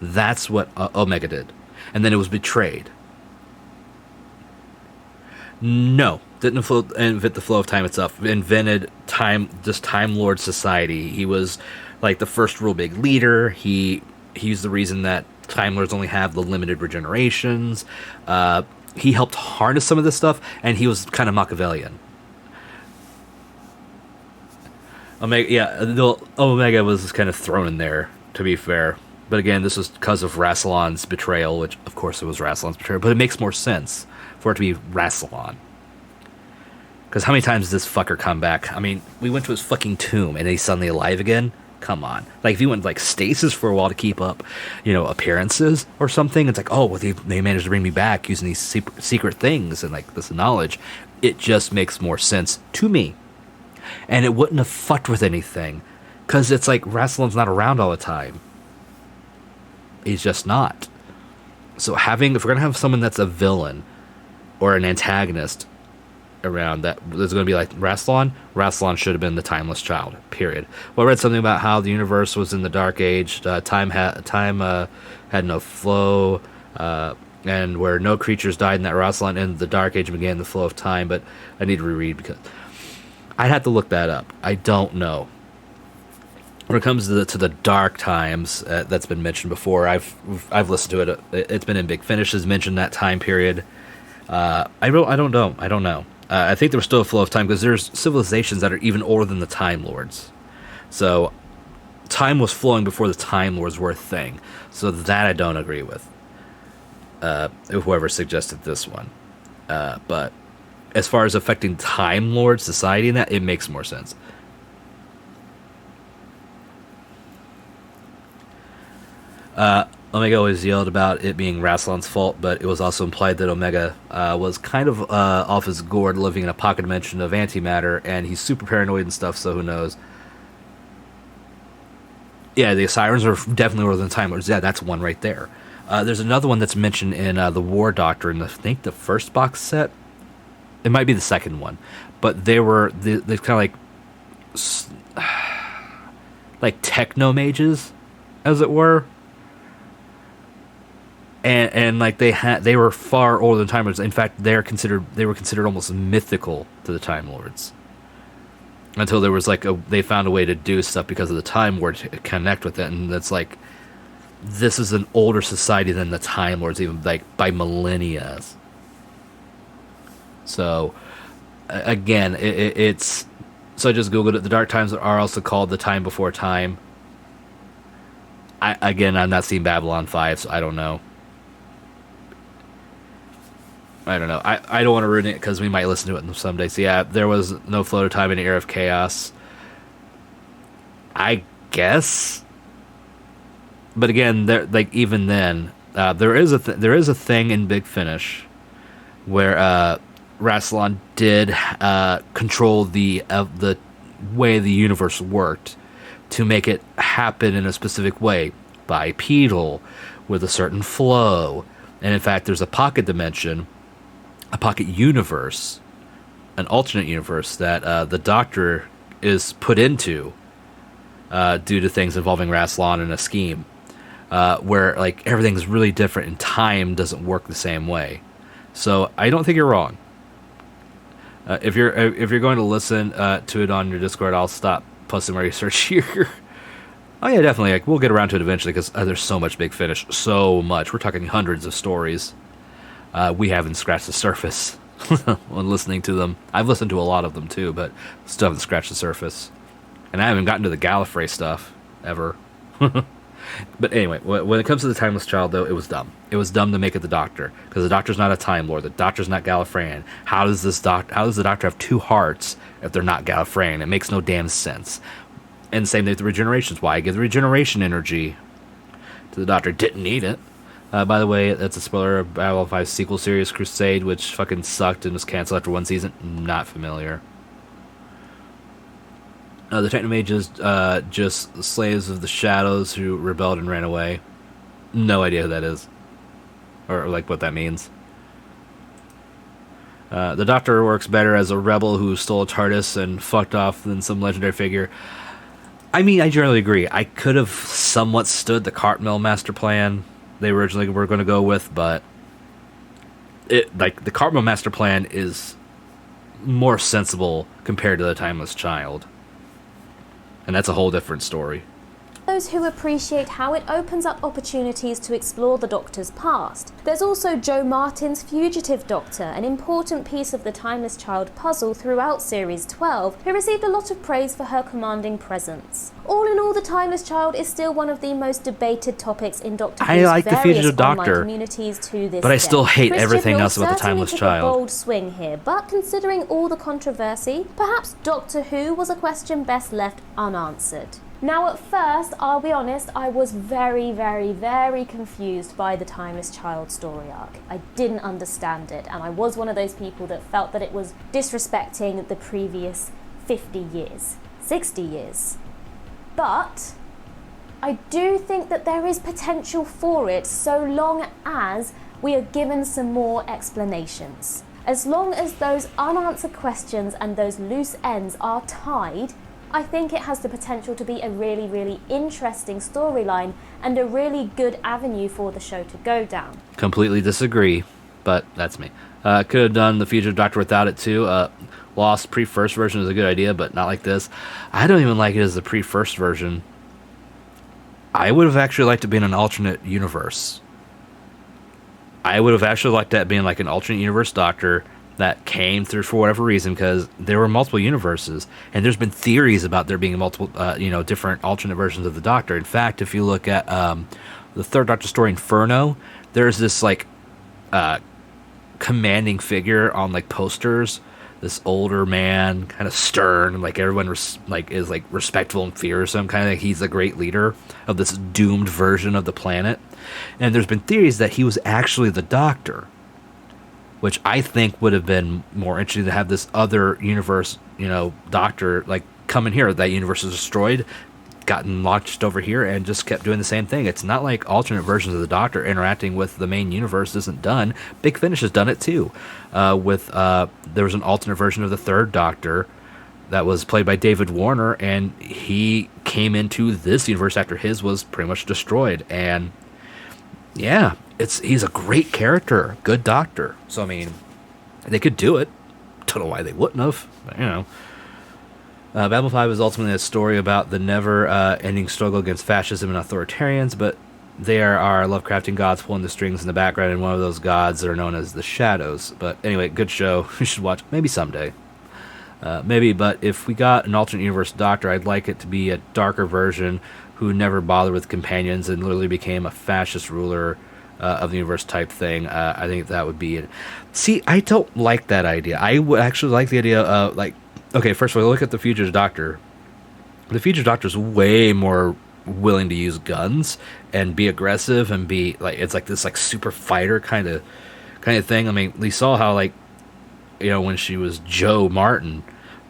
That's what Omega did. And then it was betrayed. No, didn't invent the flow of time itself. Invented Time Lord society. He was like the first real big leader. He's the reason that Time Lords only have the limited regenerations. He helped harness some of this stuff, and he was kind of Machiavellian. Omega was kind of thrown in there, to be fair. But again, this was because of Rassilon's betrayal, which, of course, it was Rassilon's betrayal. But it makes more sense for it to be Rassilon. Because how many times does this fucker come back? I mean, we went to his fucking tomb, and he's suddenly alive again? Come on. Like, if he went, stasis for a while to keep up, appearances or something, it's like, oh, well, they managed to bring me back using these secret things and, this knowledge. It just makes more sense to me. And it wouldn't have fucked with anything. Because it's like Rassilon's not around all the time. He's just not. So if we're going to have someone that's a villain or an antagonist around that is going to be like Rassilon should have been the Timeless Child, period. Well, I read something about how the universe was in the Dark Age. Time had no flow, and where no creatures died in that Rassilon ended the Dark Age and began the flow of time. But I need to reread because I'd have to look that up. I don't know. When it comes to the Dark Times, that's been mentioned before. I've listened to it. It's been in Big Finish. Has mentioned that time period. I don't know. I think there was still a flow of time because there's civilizations that are even older than the Time Lords. So time was flowing before the Time Lords were a thing. So that I don't agree with. Whoever suggested this one, but as far as affecting Time Lord society and that, it makes more sense. Omega always yelled about it being Rassilon's fault, but it was also implied that Omega was kind of off his gourd, living in a pocket dimension of antimatter, and he's super paranoid and stuff, so who knows. Yeah, the Sirens are definitely older than Time Lords. Yeah, that's one right there. There's another one that's mentioned in the War Doctor in, I think, the first box set. It might be the second one. But they kind of like techno-mages, as it were. And they were far older than Time Lords. In fact, they were considered almost mythical to the Time Lords. Until there was they found a way to do stuff because of the Time Lord to connect with it, and that's this is an older society than the Time Lords, even by millennia. So again, it's so I just googled it. The Dark Times are also called the Time Before Time. I've not seen Babylon 5, so I don't know. I don't want to ruin it because we might listen to it someday. So yeah, there was no flow of time in the Era of Chaos, I guess. But again, even then, there is a thing in Big Finish where Rassilon did control the way the universe worked to make it happen in a specific way, bipedal, with a certain flow. And in fact, there's a pocket dimension, a pocket universe, an alternate universe that the Doctor is put into due to things involving Rassilon and a scheme, where like everything's really different and time doesn't work the same way. So I don't think you're wrong. If you're going to listen to it on your Discord, I'll stop posting my research here. Oh yeah, definitely. Like, we'll get around to it eventually because there's so much Big Finish, so much. We're talking hundreds of stories. We haven't scratched the surface when listening to them. I've listened to a lot of them too, but still haven't scratched the surface. And I haven't gotten to the Gallifrey stuff ever. But anyway, when it comes to the Timeless Child, though, it was dumb. It was dumb to make it the Doctor, because the Doctor's not a Time Lord. The Doctor's not Gallifreyan. How does the Doctor have two hearts if they're not Gallifreyan? It makes no damn sense. And same thing with the regenerations. Why give the regeneration energy to the Doctor? Didn't need it. By the way, that's a spoiler of Babylon 5's sequel series, Crusade, which fucking sucked and was canceled after one season. Not familiar. The Technomages, just slaves of the shadows who rebelled and ran away. No idea who that is. Or, like, what that means. The Doctor works better as a rebel who stole a TARDIS and fucked off than some legendary figure. I mean, I generally agree. I could have somewhat stood the Cartmel master plan they originally were going to go with, but the Cartmel master plan is more sensible compared to the Timeless Child. And that's a whole different story. Those who appreciate how it opens up opportunities to explore the Doctor's past. There's also Jo Martin's Fugitive Doctor, an important piece of the Timeless Child puzzle throughout Series 12, who received a lot of praise for her commanding presence. All in all, the Timeless Child is still one of the most debated topics in Doctor Who's I like the Fugitive Doctor, communities to this but I still hate Chris everything Chibnall else about the Timeless took Child. A bold swing here, but considering all the controversy, perhaps Doctor Who was a question best left unanswered. Now, at first, I'll be honest, I was very, very, very confused by the Timeless Child story arc. I didn't understand it, and I was one of those people that felt that it was disrespecting the previous 50 years, 60 years. But I do think that there is potential for it so long as we are given some more explanations. As long as those unanswered questions and those loose ends are tied, I think it has the potential to be a really, really interesting storyline and a really good avenue for the show to go down. Completely disagree, but that's me. Could have done the Fugitive Doctor without it too. Lost pre-first version is a good idea, but not like this. I don't even like it as the pre-first version. I would have actually liked it being an alternate universe. I would have actually liked that being like an alternate universe Doctor that came through for whatever reason, because there were multiple universes, and there's been theories about there being multiple, different alternate versions of the Doctor. In fact, if you look at the third Doctor story, Inferno, there's this like commanding figure on like posters. This older man, kind of stern, like everyone is like respectful and fears him. Kind of like he's the great leader of this doomed version of the planet. And there's been theories that he was actually the Doctor, which I think would have been more interesting to have this other universe, Doctor, like, come in here. That universe is destroyed, gotten launched over here, and just kept doing the same thing. It's not like alternate versions of the Doctor interacting with the main universe isn't done. Big Finish has done it too. There was an alternate version of the third Doctor that was played by David Warner, and he came into this universe after his was pretty much destroyed. And yeah, he's a great character, good Doctor. So I mean, they could do it. Don't know why they wouldn't have, but Babylon 5 is ultimately a story about the never-ending struggle against fascism and authoritarians, but there are Lovecraftian gods pulling the strings in the background, and one of those gods are known as the Shadows. But anyway, good show. You should watch. Maybe someday. Maybe, but if we got an alternate universe Doctor, I'd like it to be a darker version who never bothered with companions and literally became a fascist ruler of the universe type thing. I think that would be it. See, I don't like that idea. I would actually like the idea of, okay, first of all, look at the Fugitive Doctor. The Fugitive Doctor is way more willing to use guns and be aggressive and be it's like this super fighter kind of thing. I mean, we saw how when she was Jo Martin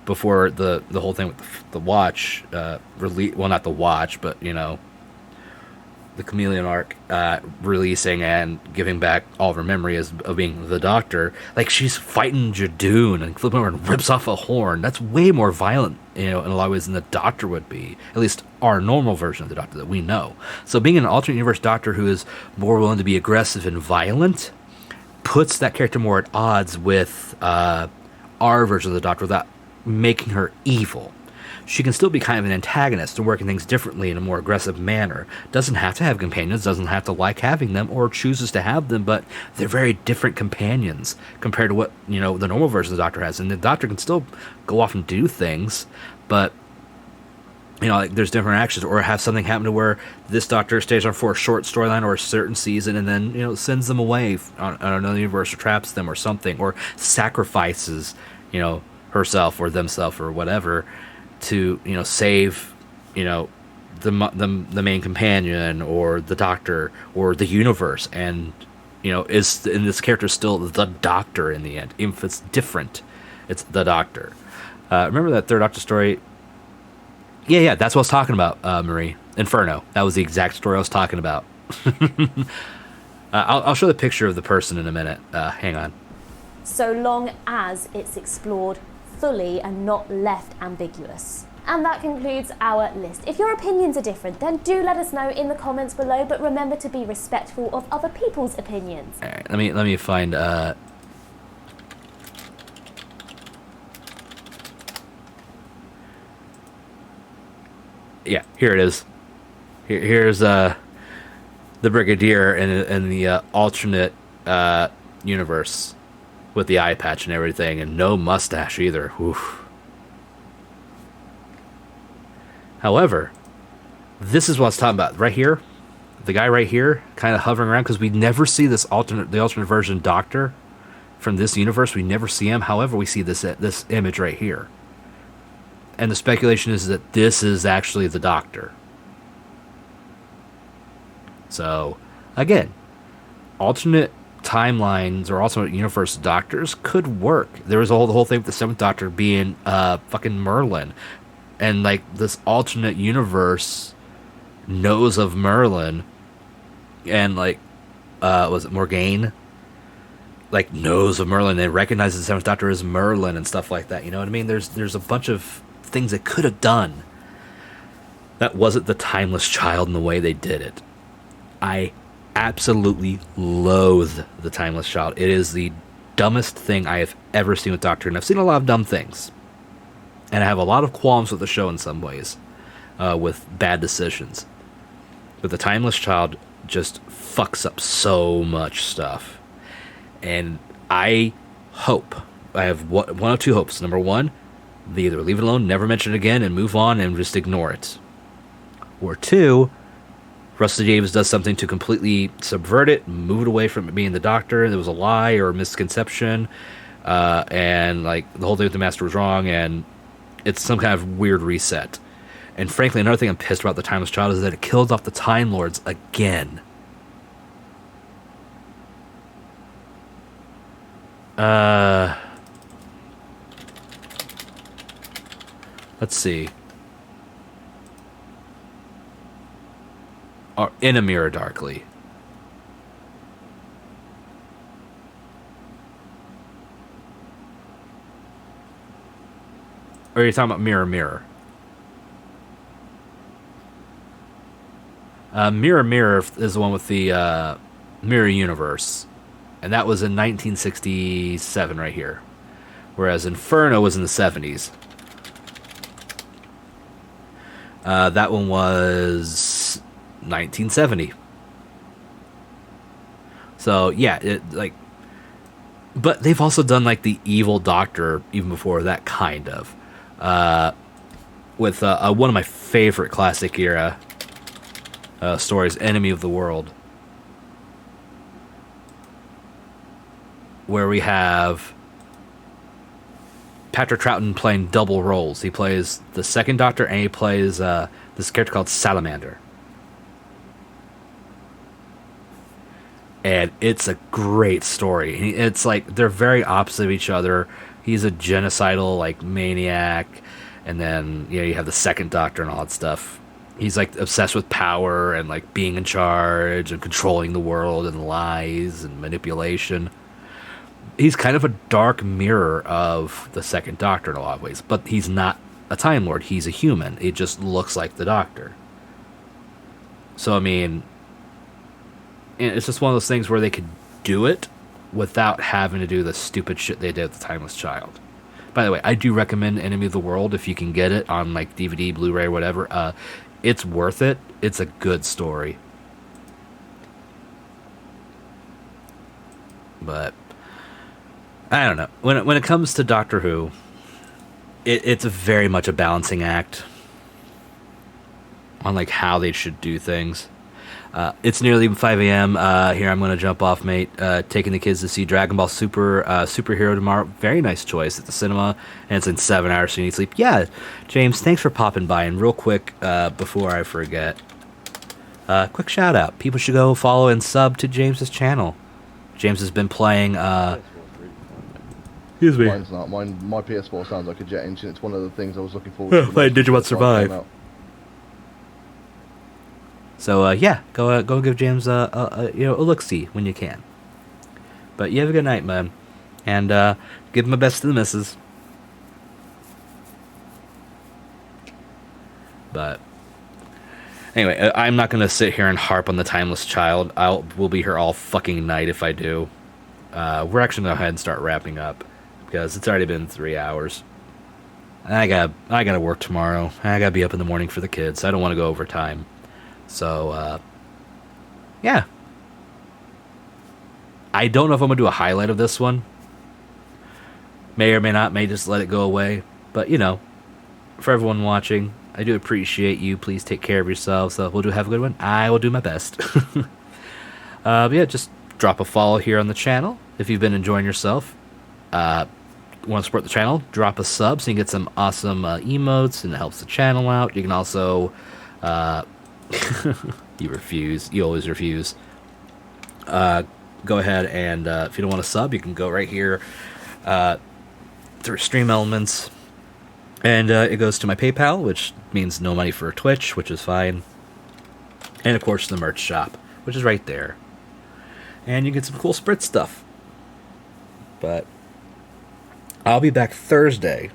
before the whole thing with the Watch well, not the Watch, but the chameleon arc, releasing and giving back all of her memory of being the Doctor, like she's fighting Jadoon and flipping over and rips off a horn. That's way more violent, in a lot of ways than the Doctor would be. At least our normal version of the Doctor that we know. So being an alternate universe Doctor who is more willing to be aggressive and violent puts that character more at odds with our version of the Doctor without making her evil. She can still be kind of an antagonist and working things differently in a more aggressive manner. Doesn't have to have companions, doesn't have to like having them, or chooses to have them, but they're very different companions compared to what, the normal version of the Doctor has. And the Doctor can still go off and do things, but, there's different actions, or have something happen to where this Doctor stays on for a short storyline or a certain season and then, sends them away on another universe or traps them or something, or sacrifices, herself or themselves or whatever, to save the main companion or the Doctor or the universe, and this character still the Doctor in the end. If it's different, it's the Doctor. Remember that third Doctor story? Yeah, that's what I was talking about, Marie. Inferno. That was the exact story I was talking about. I'll show the picture of the person in a minute. Hang on. So long as it's explored fully and not left ambiguous. And that concludes our list. If your opinions are different, then do let us know in the comments below, but remember to be respectful of other people's opinions. All right, let me find yeah, here it is. Here's the Brigadier in the alternate universe with the eye patch and everything, and no mustache either. Oof. However, this is what I was talking about right here. The guy right here, kind of hovering around, because we never see the alternate version Doctor from this universe. We never see him. However, we see this image right here, and the speculation is that this is actually the Doctor. So, again, alternate timelines or alternate universe Doctors could work. There was the whole thing with the Seventh Doctor being fucking Merlin, and like this alternate universe knows of Merlin, and like was it Morgaine? Like knows of Merlin and recognizes the Seventh Doctor as Merlin and stuff like that. You know what I mean? There's a bunch of things they could have done. That wasn't the Timeless Child in the way they did it. I absolutely loathe the Timeless Child. It is the dumbest thing I have ever seen with Doctor, and I've seen a lot of dumb things. And I have a lot of qualms with the show in some ways, with bad decisions. But the Timeless Child just fucks up so much stuff. And I hope, I have one of two hopes. Number one, they either leave it alone, never mention it again, and move on and just ignore it. Or two, Russell Davies does something to completely subvert it, move it away from it being the Doctor. There was a lie or a misconception, and like the whole thing with the Master was wrong, and it's some kind of weird reset. And frankly, another thing I'm pissed about the Timeless Child is that it kills off the Time Lords again. Let's see. Or In a Mirror Darkly. Or are you talking about Mirror Mirror? Mirror Mirror is the one with the Mirror Universe. And that was in 1967 right here. Whereas Inferno was in the 70s. That one was 1970. So, yeah, but they've also done, like, the Evil Doctor even before that, kind of. With one of my favorite classic era stories, Enemy of the World. Where we have Patrick Troughton playing double roles. He plays the second Doctor, and he plays this character called Salamander. And it's a great story. It's like they're very opposite of each other. He's a genocidal like maniac, and then you have the second Doctor and all that stuff. He's like obsessed with power and like being in charge and controlling the world and lies and manipulation. He's kind of a dark mirror of the Second Doctor in a lot of ways, but he's not a Time Lord. He's a human. It just looks like the Doctor. So I mean, it's just one of those things where they could do it without having to do the stupid shit they did with the Timeless Child. By the way, I do recommend Enemy of the World if you can get it on like DVD, Blu-ray, or whatever. It's worth it. It's a good story. But I don't know. When it comes to Doctor Who, it's very much a balancing act on like how they should do things. It's nearly 5 a.m. Here I'm going to jump off, mate. Taking the kids to see Dragon Ball Super Superhero tomorrow. Very nice choice at the cinema, and it's in 7 hours, so you need sleep. Yeah, James, thanks for popping by. And real quick, before I forget, quick shout out. People should go follow and sub to James's channel. James has been playing. Excuse me. Mine's not. My PS4 sounds like a jet engine. It's one of the things I was looking forward to. Playing Digimon Survive. So yeah, go give James a look-see when you can. But you have a good night, man, and give my best to the missus. But anyway, I'm not gonna sit here and harp on the Timeless Child. We'll be here all fucking night if I do. We're actually gonna go ahead and start wrapping up because it's already been 3 hours. I gotta work tomorrow. I gotta be up in the morning for the kids. I don't want to go overtime. So, yeah. I don't know if I'm going to do a highlight of this one. May or may not, may just let it go away. But, for everyone watching, I do appreciate you. Please take care of yourselves. We'll have a good one. I will do my best. But yeah, just drop a follow here on the channel if you've been enjoying yourself. Want to support the channel, drop a sub so you can get some awesome emotes and it helps the channel out. You can also... you refuse. You always refuse. Go ahead and if you don't want to sub, you can go right here through Stream Elements, and it goes to my PayPal, which means no money for Twitch, which is fine, and of course the merch shop, which is right there, and you get some cool Spritz stuff. But I'll be back Thursday.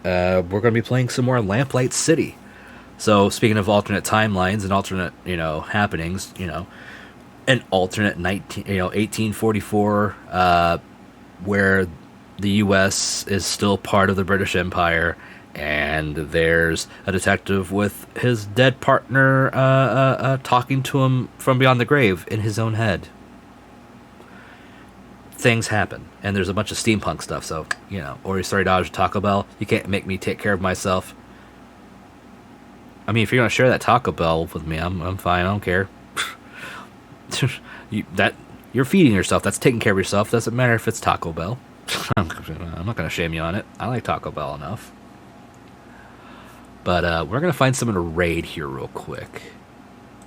We're going to be playing some more Lamplight City. So, speaking of alternate timelines and alternate, happenings, an alternate 1844, where the U.S. is still part of the British Empire, and there's a detective with his dead partner talking to him from beyond the grave in his own head. Things happen, and there's a bunch of steampunk stuff, so, Ori Story Dodge Taco Bell, you can't make me take care of myself. I mean, if you're gonna share that Taco Bell with me, I'm fine. I don't care. You're feeding yourself. That's taking care of yourself. Doesn't matter if it's Taco Bell. I'm not gonna shame you on it. I like Taco Bell enough. But we're gonna find someone to raid here real quick.